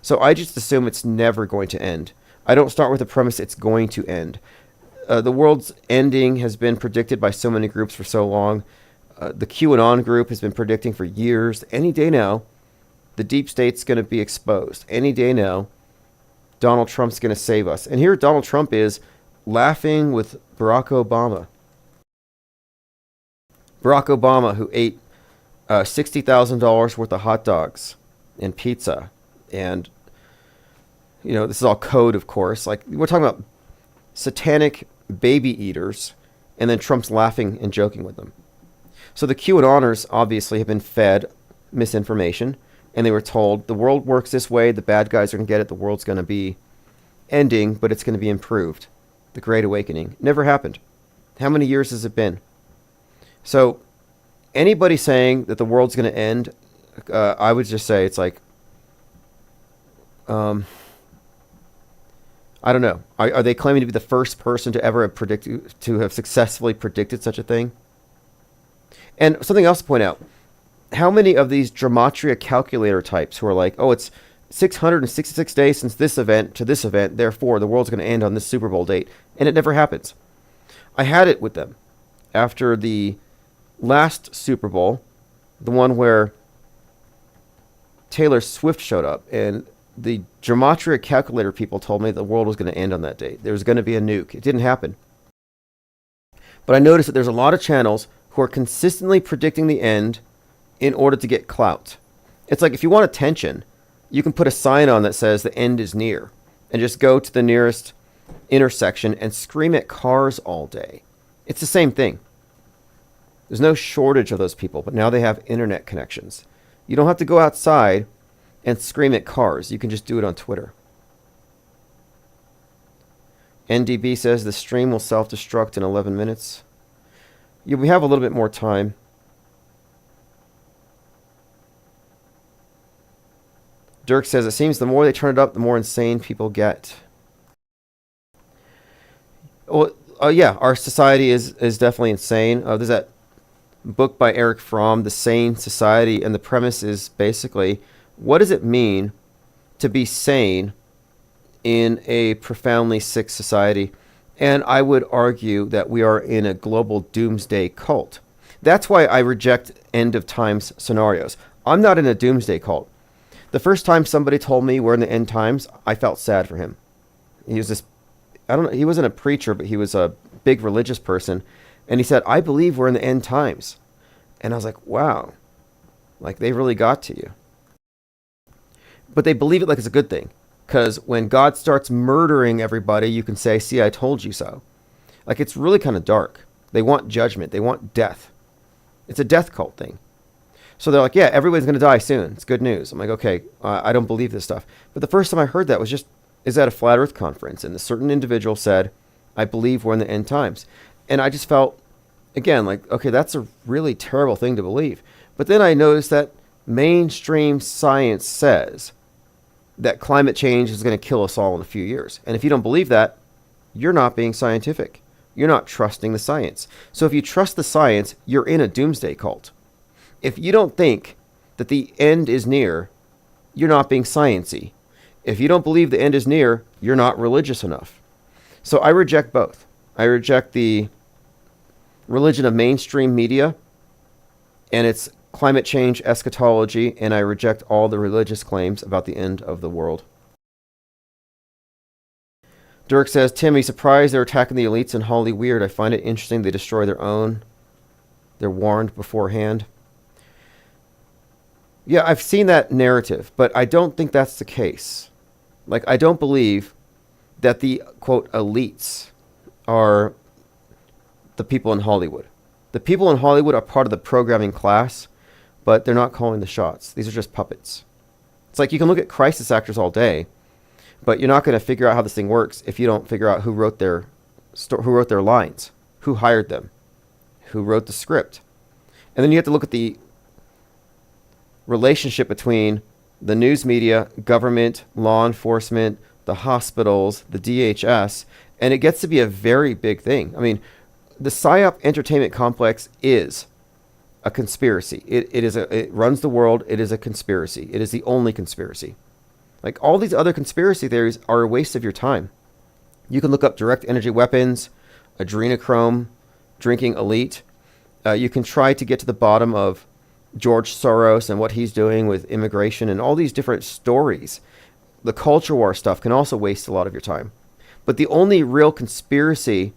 So I just assume it's never going to end. I don't start with the premise it's going to end. The world's ending has been predicted by so many groups for so long. The QAnon group has been predicting for years. Any day now, the deep state's going to be exposed. Any day now, Donald Trump's going to save us. And here Donald Trump is laughing with Barack Obama. Barack Obama, who ate $60,000 worth of hot dogs and pizza. And, this is all code, of course. Like, we're talking about satanic baby eaters. And then Trump's laughing and joking with them. So the QAnoners obviously have been fed misinformation, and they were told the world works this way, the bad guys are going to get it, the world's going to be ending, but it's going to be improved. The Great Awakening. Never happened. How many years has it been? So anybody saying that the world's going to end, I would just say it's like, I don't know. Are they claiming to be the first person to ever have successfully predicted such a thing? And something else to point out, how many of these gematria calculator types who are like, it's 666 days since this event to this event, therefore the world's going to end on this Super Bowl date, and it never happens. I had it with them after the last Super Bowl, the one where Taylor Swift showed up, and the gematria calculator people told me the world was going to end on that date. There was going to be a nuke. It didn't happen. But I noticed that there's a lot of channels who are consistently predicting the end in order to get clout. It's like if you want attention, you can put a sign on that says the end is near and just go to the nearest intersection and scream at cars all day. It's the same thing. There's no shortage of those people, but now they have internet connections. You don't have to go outside and scream at cars. You can just do it on Twitter. NDB says the stream will self-destruct in 11 minutes. Yeah, we have a little bit more time. Dirk says, it seems the more they turn it up, the more insane people get. Well, yeah, our society is definitely insane. There's that book by Eric Fromm, The Sane Society, and the premise is basically, what does it mean to be sane in a profoundly sick society? And I would argue that we are in a global doomsday cult. That's why I reject end of times scenarios. I'm not in a doomsday cult. The first time somebody told me we're in the end times, I felt sad for him. He was he wasn't a preacher, but he was a big religious person. And he said, I believe we're in the end times. And I was like, wow. Like, they really got to you. But they believe it like it's a good thing. Because when God starts murdering everybody, you can say, see, I told you so. Like, it's really kind of dark. They want judgment. They want death. It's a death cult thing. So they're like, yeah, everybody's going to die soon. It's good news. I'm like, okay, I don't believe this stuff. But the first time I heard that is at a Flat Earth conference. And a certain individual said, I believe we're in the end times. And I just felt, again, like, okay, that's a really terrible thing to believe. But then I noticed that mainstream science says that climate change is going to kill us all in a few years. And if you don't believe that, you're not being scientific. You're not trusting the science. So if you trust the science, you're in a doomsday cult. If you don't think that the end is near, you're not being science-y. If you don't believe the end is near, you're not religious enough. So I reject both. I reject the religion of mainstream media and its climate change eschatology, and I reject all the religious claims about the end of the world. Dirk says, Timmy, surprised they're attacking the elites in Hollyweird. I find it interesting they destroy their own. They're warned beforehand. Yeah, I've seen that narrative, but I don't think that's the case. Like, I don't believe that the, quote, elites are the people in Hollywood. The people in Hollywood are part of the programming class, but they're not calling the shots. These are just puppets. It's like you can look at crisis actors all day, but you're not going to figure out how this thing works if you don't figure out who wrote their lines, who hired them, who wrote the script. And then you have to look at the relationship between the news media, government, law enforcement, the hospitals, the DHS, and it gets to be a very big thing. I mean, the PSYOP entertainment complex is a conspiracy. It runs the world. It is a conspiracy. It is the only conspiracy. Like, all these other conspiracy theories are a waste of your time. You can look up direct energy weapons, adrenochrome, drinking elite. You can try to get to the bottom of George Soros and what he's doing with immigration and all these different stories. The culture war stuff can also waste a lot of your time. But the only real conspiracy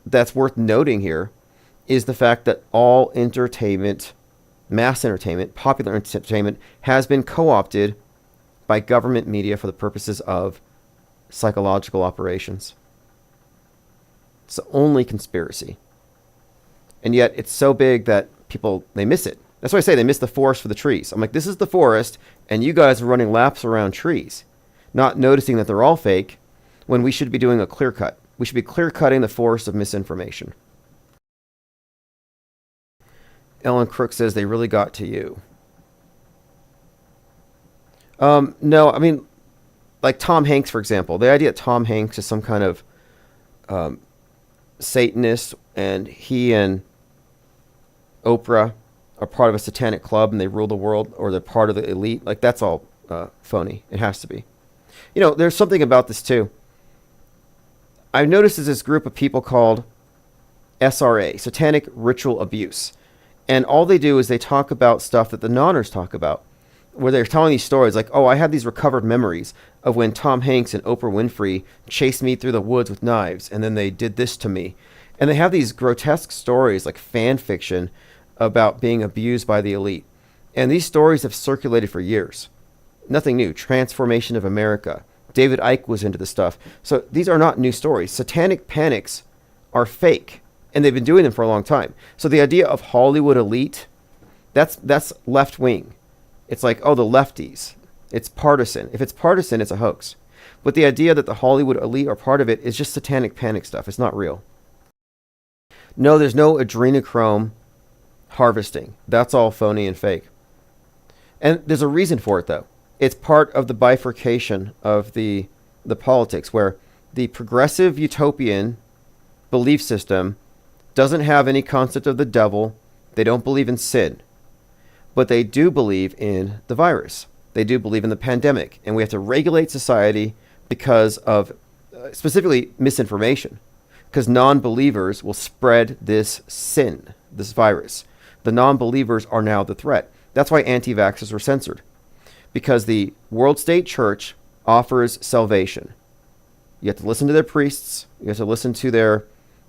that's worth noting here is the fact that all entertainment, mass entertainment, popular entertainment, has been co-opted by government media for the purposes of psychological operations. It's the only conspiracy. And yet it's so big that people, they miss it. That's why I say they miss the forest for the trees. I'm like, this is the forest, and you guys are running laps around trees, not noticing that they're all fake when we should be doing a clear cut. We should be clear cutting the forest of misinformation. Ellen Crook says they really got to you. No, I mean, like Tom Hanks, for example. The idea that Tom Hanks is some kind of Satanist, and he and Oprah are part of a satanic club and they rule the world, or they're part of the elite, like, that's all phony. It has to be. You know, there's something about this too. I've noticed there's this group of people called SRA, Satanic Ritual Abuse. And all they do is they talk about stuff that the nonners talk about, where they're telling these stories like, oh, I have these recovered memories of when Tom Hanks and Oprah Winfrey chased me through the woods with knives, and then they did this to me. And they have these grotesque stories, like fan fiction, about being abused by the elite. And these stories have circulated for years. Nothing new. Transformation of America. David Icke was into this stuff. So these are not new stories. Satanic panics are fake, and they've been doing them for a long time. So the idea of Hollywood elite, that's left wing. It's like, oh, the lefties. It's partisan. If it's partisan, it's a hoax. But the idea that the Hollywood elite are part of it is just satanic panic stuff. It's not real. No, there's no adrenochrome harvesting. That's all phony and fake. And there's a reason for it, though. It's part of the bifurcation of the politics, where the progressive utopian belief system doesn't have any concept of the devil. They don't believe in sin. But they do believe in the virus. They do believe in the pandemic. And we have to regulate society because of specifically misinformation. Because non-believers will spread this sin, this virus. The non-believers are now the threat. That's why anti-vaxxers were censored. Because the World State Church offers salvation. You have to listen to their priests. You have to listen to their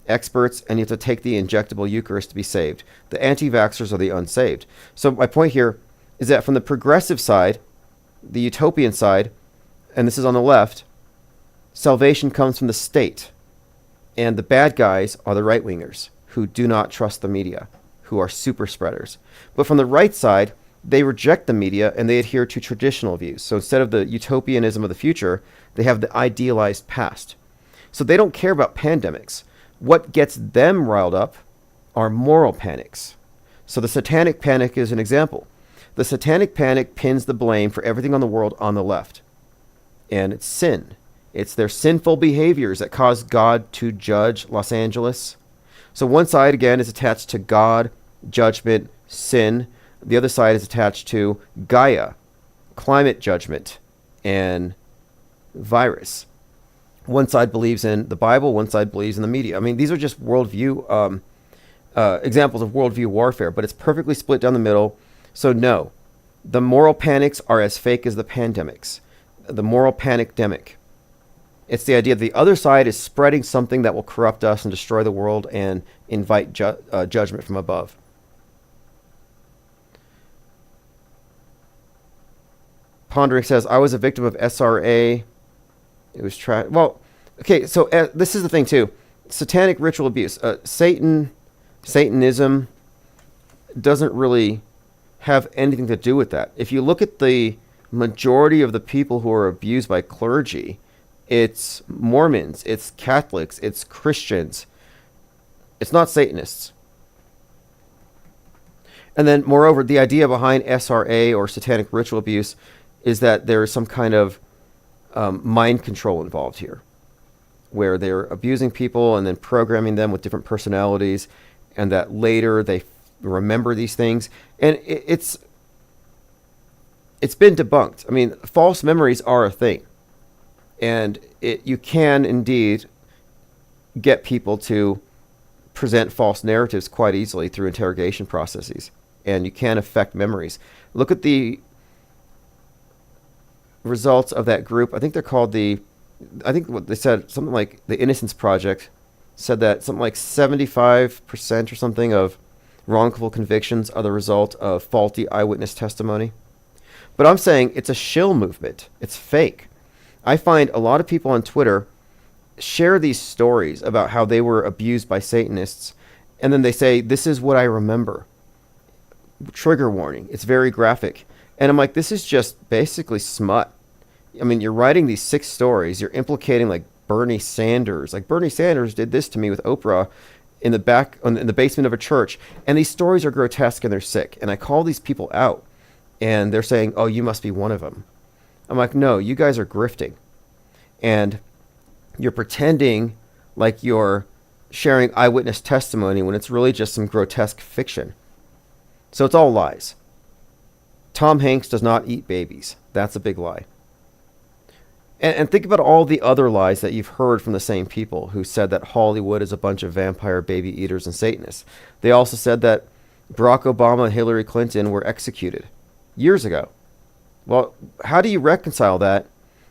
experts, and you have to take the injectable Eucharist to be saved. The anti-vaxxers are the unsaved. So my point here is that from the progressive side, the utopian side, and this is on the left, salvation comes from the state. And the bad guys are the right-wingers who do not trust the media, who are super spreaders. But from the right side, they reject the media and they adhere to traditional views. So instead of the utopianism of the future, they have the idealized past. So they don't care about pandemics. What gets them riled up are moral panics. So the satanic panic is an example. The satanic panic pins the blame for everything on the world on the left. And it's sin. It's their sinful behaviors that cause God to judge Los Angeles. So one side, again, is attached to God, judgment, sin. The other side is attached to Gaia, climate judgment, and virus. One side believes in the Bible, one side believes in the media. I mean, these are just worldview examples of worldview warfare, but it's perfectly split down the middle. So no, the moral panics are as fake as the pandemics. The moral panic-demic. It's the idea that the other side is spreading something that will corrupt us and destroy the world and invite judgment from above. Pondering says, I was a victim of SRA. It was well, okay, so this is the thing too. Satanic ritual abuse. Satanism doesn't really have anything to do with that. If you look at the majority of the people who are abused by clergy, it's Mormons, it's Catholics, it's Christians. It's not Satanists. And then, moreover, the idea behind SRA or satanic ritual abuse is that there is some kind of mind control involved here, where they're abusing people and then programming them with different personalities, and that later they remember these things. And it's been debunked. I mean, false memories are a thing. And you can indeed get people to present false narratives quite easily through interrogation processes. And you can affect memories. Look at the results of that group. I think they're called I think what they said, something like the Innocence Project, said that something like 75% or something of wrongful convictions are the result of faulty eyewitness testimony. But I'm saying it's a shill movement. It's fake. I find a lot of people on Twitter share these stories about how they were abused by Satanists, and then they say, this is what I remember. Trigger warning. It's very graphic. And I'm like, this is just basically smut. I mean, you're writing these 6 stories. You're implicating like Bernie Sanders. Like Bernie Sanders did this to me with Oprah in the basement of a church. And these stories are grotesque and they're sick. And I call these people out and they're saying, oh, you must be one of them. I'm like, no, you guys are grifting. And you're pretending like you're sharing eyewitness testimony when it's really just some grotesque fiction. So it's all lies. Tom Hanks does not eat babies. That's a big lie. And think about all the other lies that you've heard from the same people who said that Hollywood is a bunch of vampire baby eaters and Satanists. They also said that Barack Obama and Hillary Clinton were executed years ago. Well, how do you reconcile that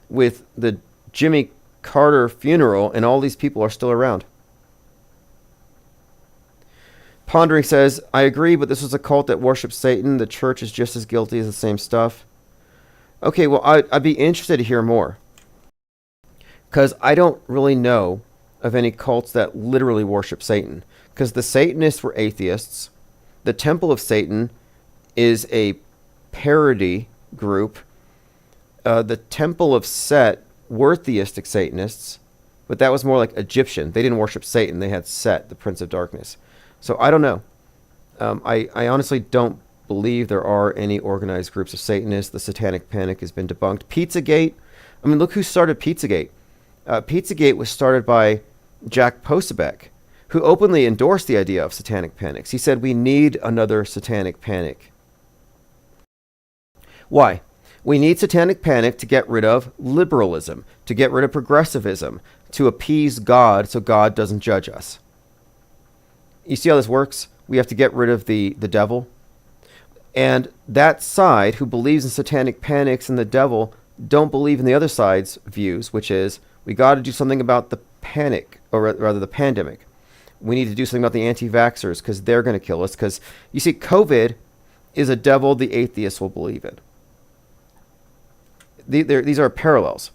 with the Jimmy Carter funeral and all these people are still around? Pondering says, I agree, but this was a cult that worships Satan. The church is just as guilty as the same stuff. Okay, well, I'd be interested to hear more. Because I don't really know of any cults that literally worship Satan. Because the Satanists were atheists. The Temple of Satan is a parody group. The Temple of Set were theistic Satanists, but that was more like Egyptian. They didn't worship Satan. They had Set, the Prince of Darkness. So I don't know. I honestly don't believe there are any organized groups of Satanists. The Satanic Panic has been debunked. Pizzagate. I mean, look who started Pizzagate. Pizzagate was started by Jack Posobiec, who openly endorsed the idea of satanic panics. He said, we need another satanic panic. Why? We need satanic panic to get rid of liberalism, to get rid of progressivism, to appease God so God doesn't judge us. You see how this works? We have to get rid of the devil. And that side who believes in satanic panics and the devil don't believe in the other side's views, which is we got to do something about the panic, or rather the pandemic. We need to do something about the anti-vaxxers because they're going to kill us. Because, you see, COVID is a devil the atheists will believe in. These are parallels.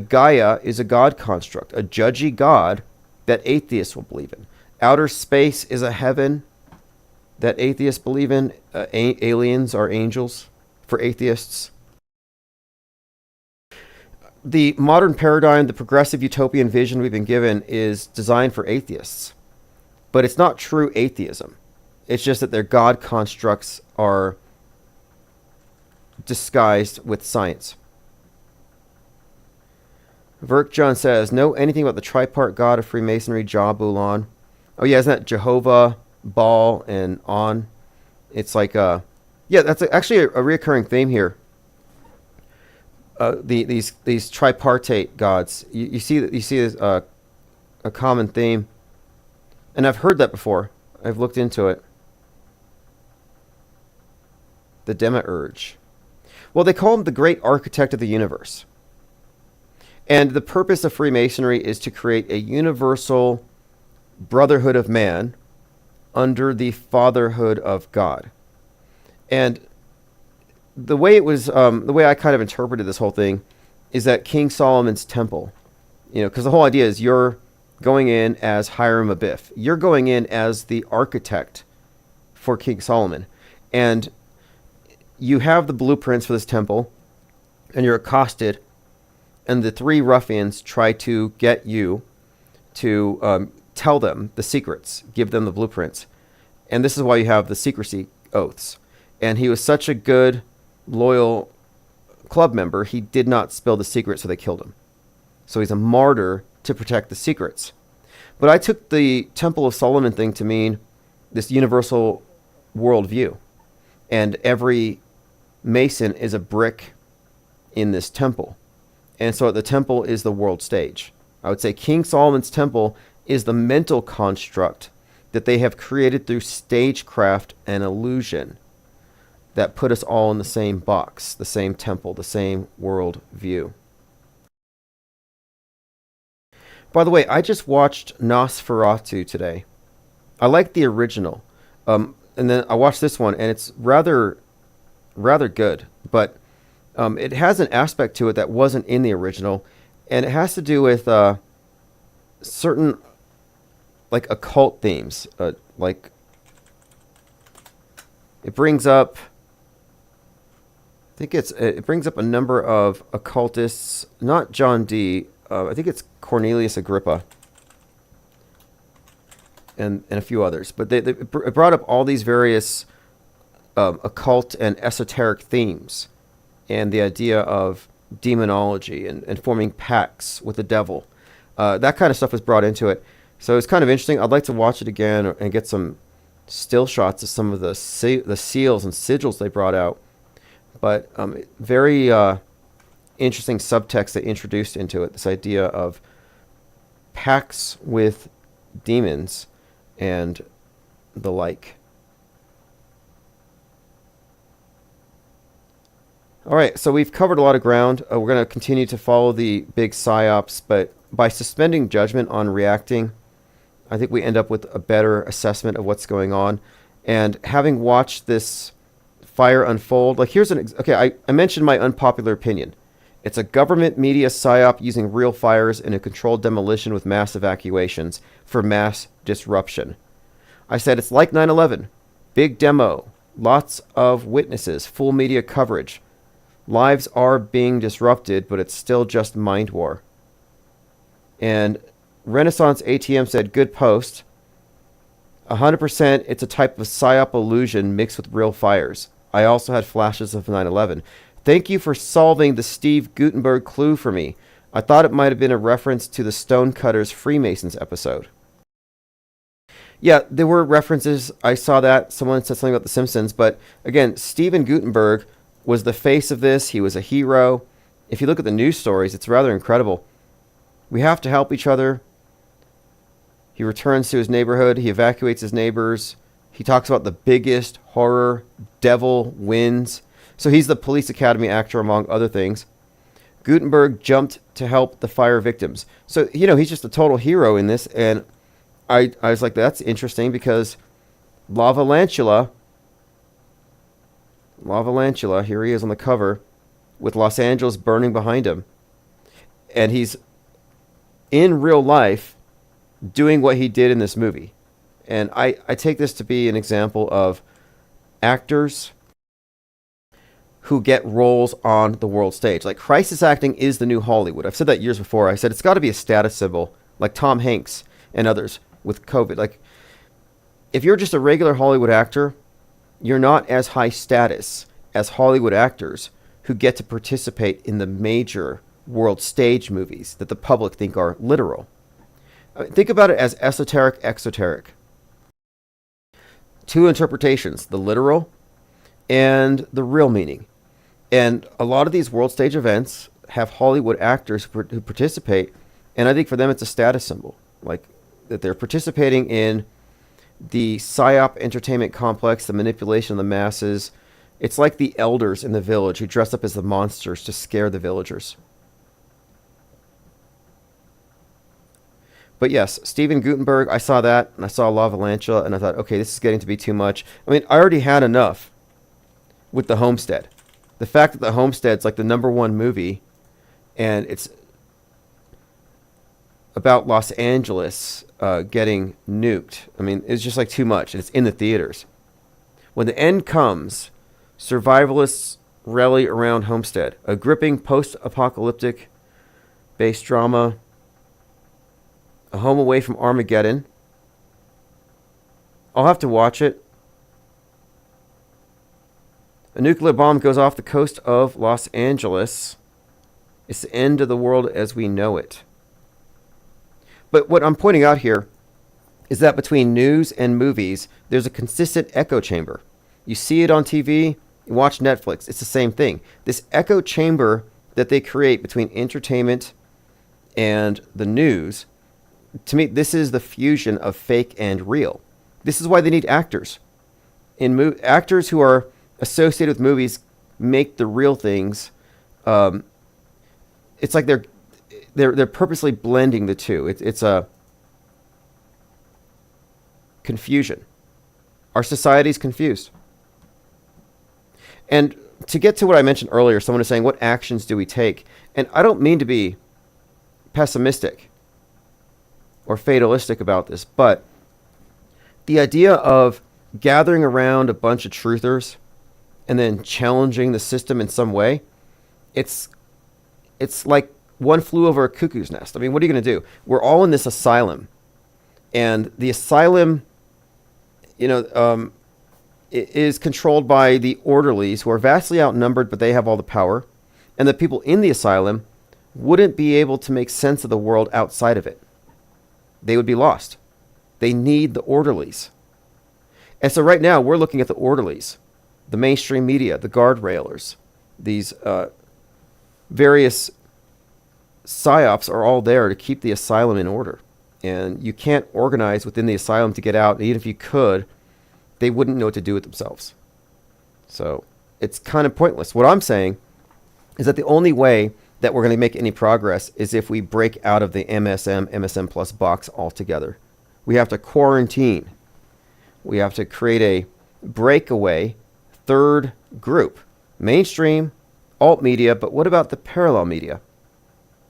Gaia is a God construct, a judgy God that atheists will believe in. Outer space is a heaven that atheists believe in. Aliens are angels for atheists. The modern paradigm, the progressive utopian vision we've been given, is designed for atheists. But it's not true atheism. It's just that their God constructs are disguised with science. Verk John says, know anything about the tripart god of Freemasonry, Jabulan? Oh yeah, isn't that Jehovah, Baal, and On? It's like, yeah, that's actually a reoccurring theme here. These tripartite gods, you see a common theme, and I've heard that before. I've looked into it. The Demiurge. Well, they call him the great architect of the universe. And the purpose of Freemasonry is to create a universal brotherhood of man under the fatherhood of God. And the way it was, the way I kind of interpreted this whole thing is that King Solomon's temple, because the whole idea is you're going in as Hiram Abiff. You're going in as the architect for King Solomon. And you have the blueprints for this temple, and you're accosted, and the three ruffians try to get you to tell them the secrets, give them the blueprints. And this is why you have the secrecy oaths. And he was such a good, loyal club member, he did not spill the secret, so they killed him. So he's a martyr to protect the secrets. But I took the Temple of Solomon thing to mean this universal worldview. And every Mason is a brick in this temple. And so the temple is the world stage. I would say King Solomon's temple is the mental construct that they have created through stagecraft and illusion that put us all in the same box, the same temple, the same world view. By the way, I just watched Nosferatu today. I like the original. And then I watched this one, and it's rather good. But it has an aspect to it that wasn't in the original, and it has to do with certain like occult themes. Like it brings up, I think it brings up a number of occultists, not John Dee. I think it's Cornelius Agrippa and a few others. But it brought up all these various occult and esoteric themes and the idea of demonology and forming pacts with the devil. That kind of stuff was brought into it. So it's kind of interesting. I'd like to watch it again and get some still shots of some of the seals and sigils they brought out. But very interesting subtext they introduced into it, this idea of pacts with demons and the like. All right, so we've covered a lot of ground. We're going to continue to follow the big psyops, but by suspending judgment on reacting, I think we end up with a better assessment of what's going on. And having watched this fire unfold, like here's okay, I mentioned my unpopular opinion. It's a government media psyop using real fires in a controlled demolition with mass evacuations for mass disruption. I said it's like 9/11. Big demo, lots of witnesses, full media coverage. Lives are being disrupted, but it's still just mind war. And Renaissance ATM said, good post. 100% it's a type of psyop illusion mixed with real fires. I also had flashes of 9/11. Thank you for solving the Steve Gutenberg clue for me. I thought it might have been a reference to the Stonecutters Freemasons episode. Yeah, there were references. I saw that. Someone said something about The Simpsons. But again, Steven Gutenberg was the face of this. He was a hero. If you look at the news stories, it's rather incredible. We have to help each other. He returns to his neighborhood. He evacuates his neighbors. He talks about the biggest horror, devil wins. So he's the police academy actor, among other things. Gutenberg jumped to help the fire victims. So, he's just a total hero in this. And I was like, that's interesting because Lava Lantula La Valantula, here he is on the cover with Los Angeles burning behind him. And he's in real life doing what he did in this movie. And I take this to be an example of actors who get roles on the world stage. Like, crisis acting is the new Hollywood. I've said that years before. I said it's got to be a status symbol, like Tom Hanks and others with COVID. Like, if you're just a regular Hollywood actor, you're not as high status as Hollywood actors who get to participate in the major world stage movies that the public think are literal. I mean, think about it as esoteric, exoteric. Two interpretations, the literal and the real meaning. And a lot of these world stage events have Hollywood actors who participate, and I think for them it's a status symbol, like that they're participating in the psyop entertainment complex, the manipulation of the masses. It's like the elders in the village who dress up as the monsters to scare the villagers. But yes, Steven Gutenberg, I saw that, and I saw La Valantula, and I thought, okay, this is getting to be too much. I mean, I already had enough with The Homestead. The fact that The Homestead's like the #1 movie, and it's about Los Angeles getting nuked. I mean, it's just like too much, and it's in the theaters. When the end comes, survivalists rally around Homestead, a gripping post-apocalyptic based drama, a home away from Armageddon. I'll have to watch it. A nuclear bomb goes off the coast of Los Angeles. It's the end of the world as we know it. But what I'm pointing out here is that between news and movies, there's a consistent echo chamber. You see it on TV, you watch Netflix, it's the same thing. This echo chamber that they create between entertainment and the news, to me, this is the fusion of fake and real. This is why they need actors. Actors who are associated with movies make the real things. It's like they're purposely blending the two. It's a confusion. Our society's confused. And to get to what I mentioned earlier, someone is saying, what actions do we take? And I don't mean to be pessimistic or fatalistic about this, but the idea of gathering around a bunch of truthers and then challenging the system in some way, it's like one flew over a cuckoo's nest. I mean, what are you going to do? We're all in this asylum, and the asylum, it is controlled by the orderlies, who are vastly outnumbered, but they have all the power, and the people in the asylum wouldn't be able to make sense of the world outside of it. They would be lost. They need the orderlies. And so right now, we're looking at the orderlies, the mainstream media, the guardrailers, these various psyops are all there to keep the asylum in order. And you can't organize within the asylum to get out. And even if you could, they wouldn't know what to do with themselves. So it's kind of pointless. What I'm saying is that the only way that we're going to make any progress is if we break out of the MSM Plus box altogether. We have to quarantine. We have to create a breakaway third group. Mainstream, alt media, but what about the parallel media?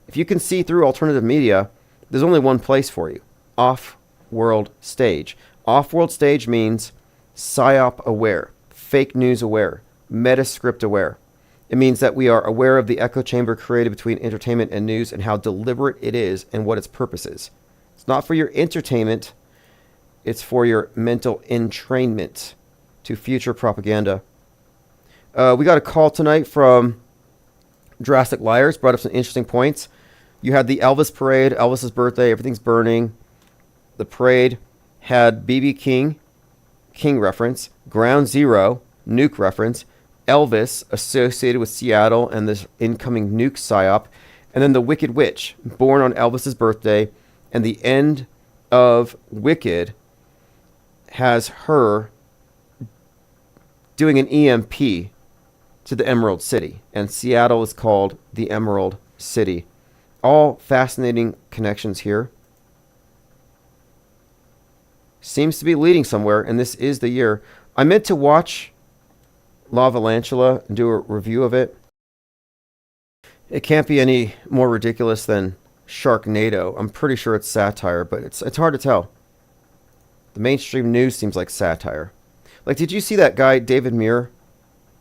If you can see through alternative media, there's only one place for you. Off-world stage. Off-world stage means psyop aware, fake news aware, metascript aware. It means that we are aware of the echo chamber created between entertainment and news and how deliberate it is and what its purpose is. It's not for your entertainment. It's for your mental entrainment to future propaganda. We got a call tonight from Drastic Liars, brought up some interesting points. You had the Elvis parade, Elvis's birthday, everything's burning. The parade had BB King reference, Ground Zero, nuke reference, Elvis associated with Seattle and this incoming nuke psyop, and then the Wicked Witch, born on Elvis's birthday, and the end of Wicked has her doing an EMP to the Emerald City, and Seattle is called the Emerald City. All fascinating connections here. Seems to be leading somewhere, and this is the year. I meant to watch Lavalantula and do a review of it. It can't be any more ridiculous than Sharknado. I'm pretty sure it's satire, but it's hard to tell. The mainstream news seems like satire. Like, did you see that guy, David Muir?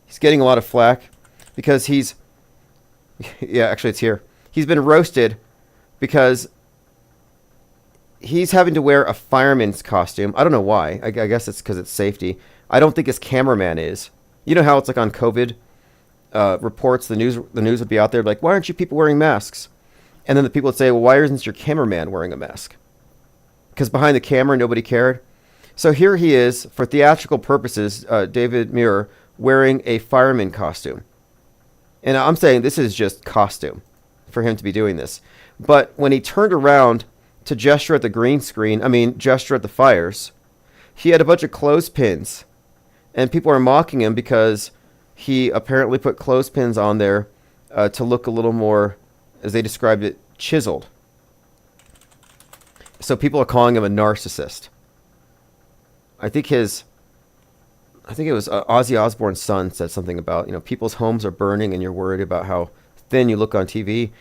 He's getting a lot of flack because he's... Yeah, actually it's here. He's been roasted because he's having to wear a fireman's costume. I don't know why. I guess it's because it's safety. I don't think his cameraman is. You know how it's like on COVID reports, the news would be out there like, why aren't you people wearing masks? And then the people would say, well, why isn't your cameraman wearing a mask? Because behind the camera, nobody cared. So here he is, for theatrical purposes, David Muir, wearing a fireman costume. And I'm saying this is just costume for him to be doing this. But when he turned around to gesture at the green screen, gesture at the fires, he had a bunch of clothespins. And people are mocking him because he apparently put clothespins on there to look a little more, as they described it, chiseled. So people are calling him a narcissist. I think it was Ozzy Osbourne's son said something about, people's homes are burning and you're worried about how thin you look on TV.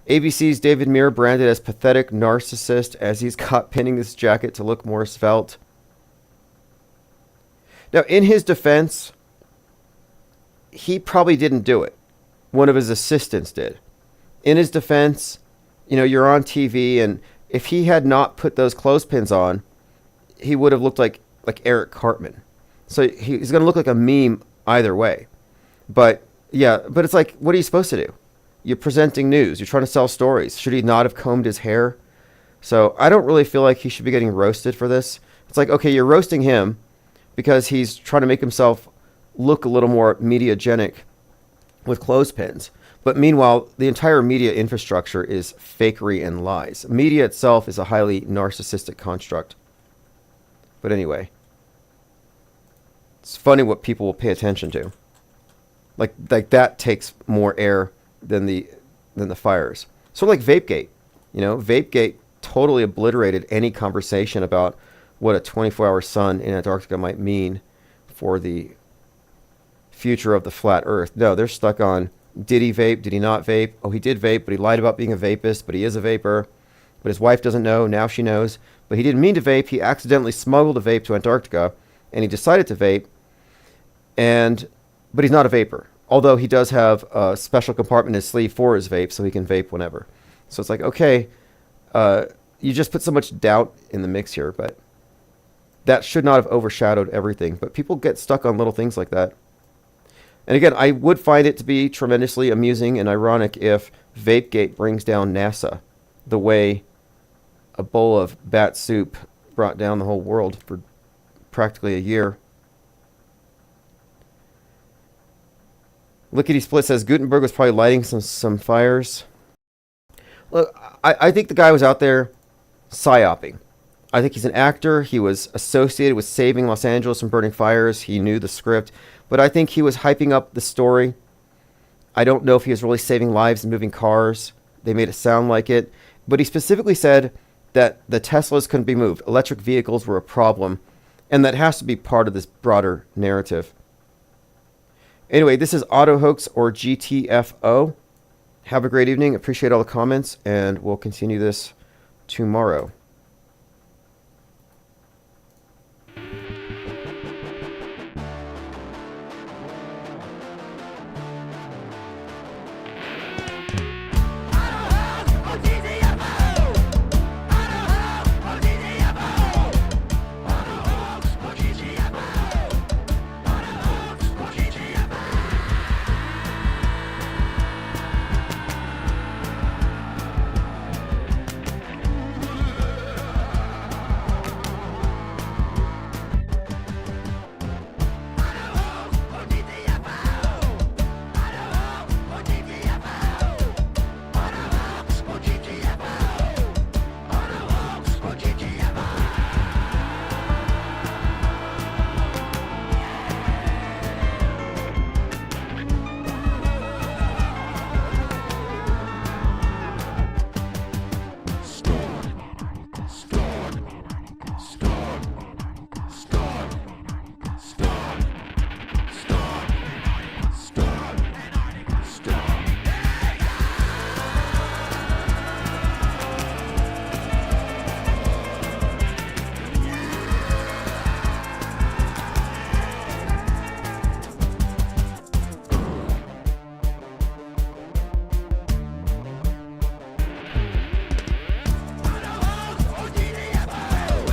ABC's David Muir branded as pathetic narcissist as he's caught pinning his jacket to look more svelte. Now, in his defense, he probably didn't do it. One of his assistants did. In his defense, you're on TV, and if he had not put those clothespins on, he would have looked like Eric Cartman. So he's going to look like a meme either way. But it's like, what are you supposed to do? You're presenting news. You're trying to sell stories. Should he not have combed his hair? So I don't really feel like he should be getting roasted for this. It's like, okay, you're roasting him because he's trying to make himself look a little more mediagenic with clothespins. But meanwhile, the entire media infrastructure is fakery and lies. Media itself is a highly narcissistic construct. But anyway, it's funny what people will pay attention to. Like that takes more air than the fires. Sort of like Vapegate. Vapegate totally obliterated any conversation about what a 24-hour sun in Antarctica might mean for the future of the flat Earth. No, they're stuck on, did he vape? Did he not vape? Oh, he did vape, but he lied about being a vapist, but he is a vapor. But his wife doesn't know. Now she knows. But he didn't mean to vape. He accidentally smuggled a vape to Antarctica, and he decided to vape. But he's not a vapor. Although he does have a special compartment in his sleeve for his vape, so he can vape whenever. So it's like, okay, you just put so much doubt in the mix here, but that should not have overshadowed everything. But people get stuck on little things like that. And again, I would find it to be tremendously amusing and ironic if Vapegate brings down NASA the way a bowl of bat soup brought down the whole world for practically a year. Lickety Split says Gutenberg was probably lighting some fires. Look, I think the guy was out there psyoping. I think he's an actor. He was associated with saving Los Angeles from burning fires. He knew the script. But I think he was hyping up the story. I don't know if he was really saving lives and moving cars. They made it sound like it. But he specifically said that the Teslas couldn't be moved. Electric vehicles were a problem. And that has to be part of this broader narrative. Anyway, this is Auto Hoax or GTFO. Have a great evening. Appreciate all the comments. And we'll continue this tomorrow.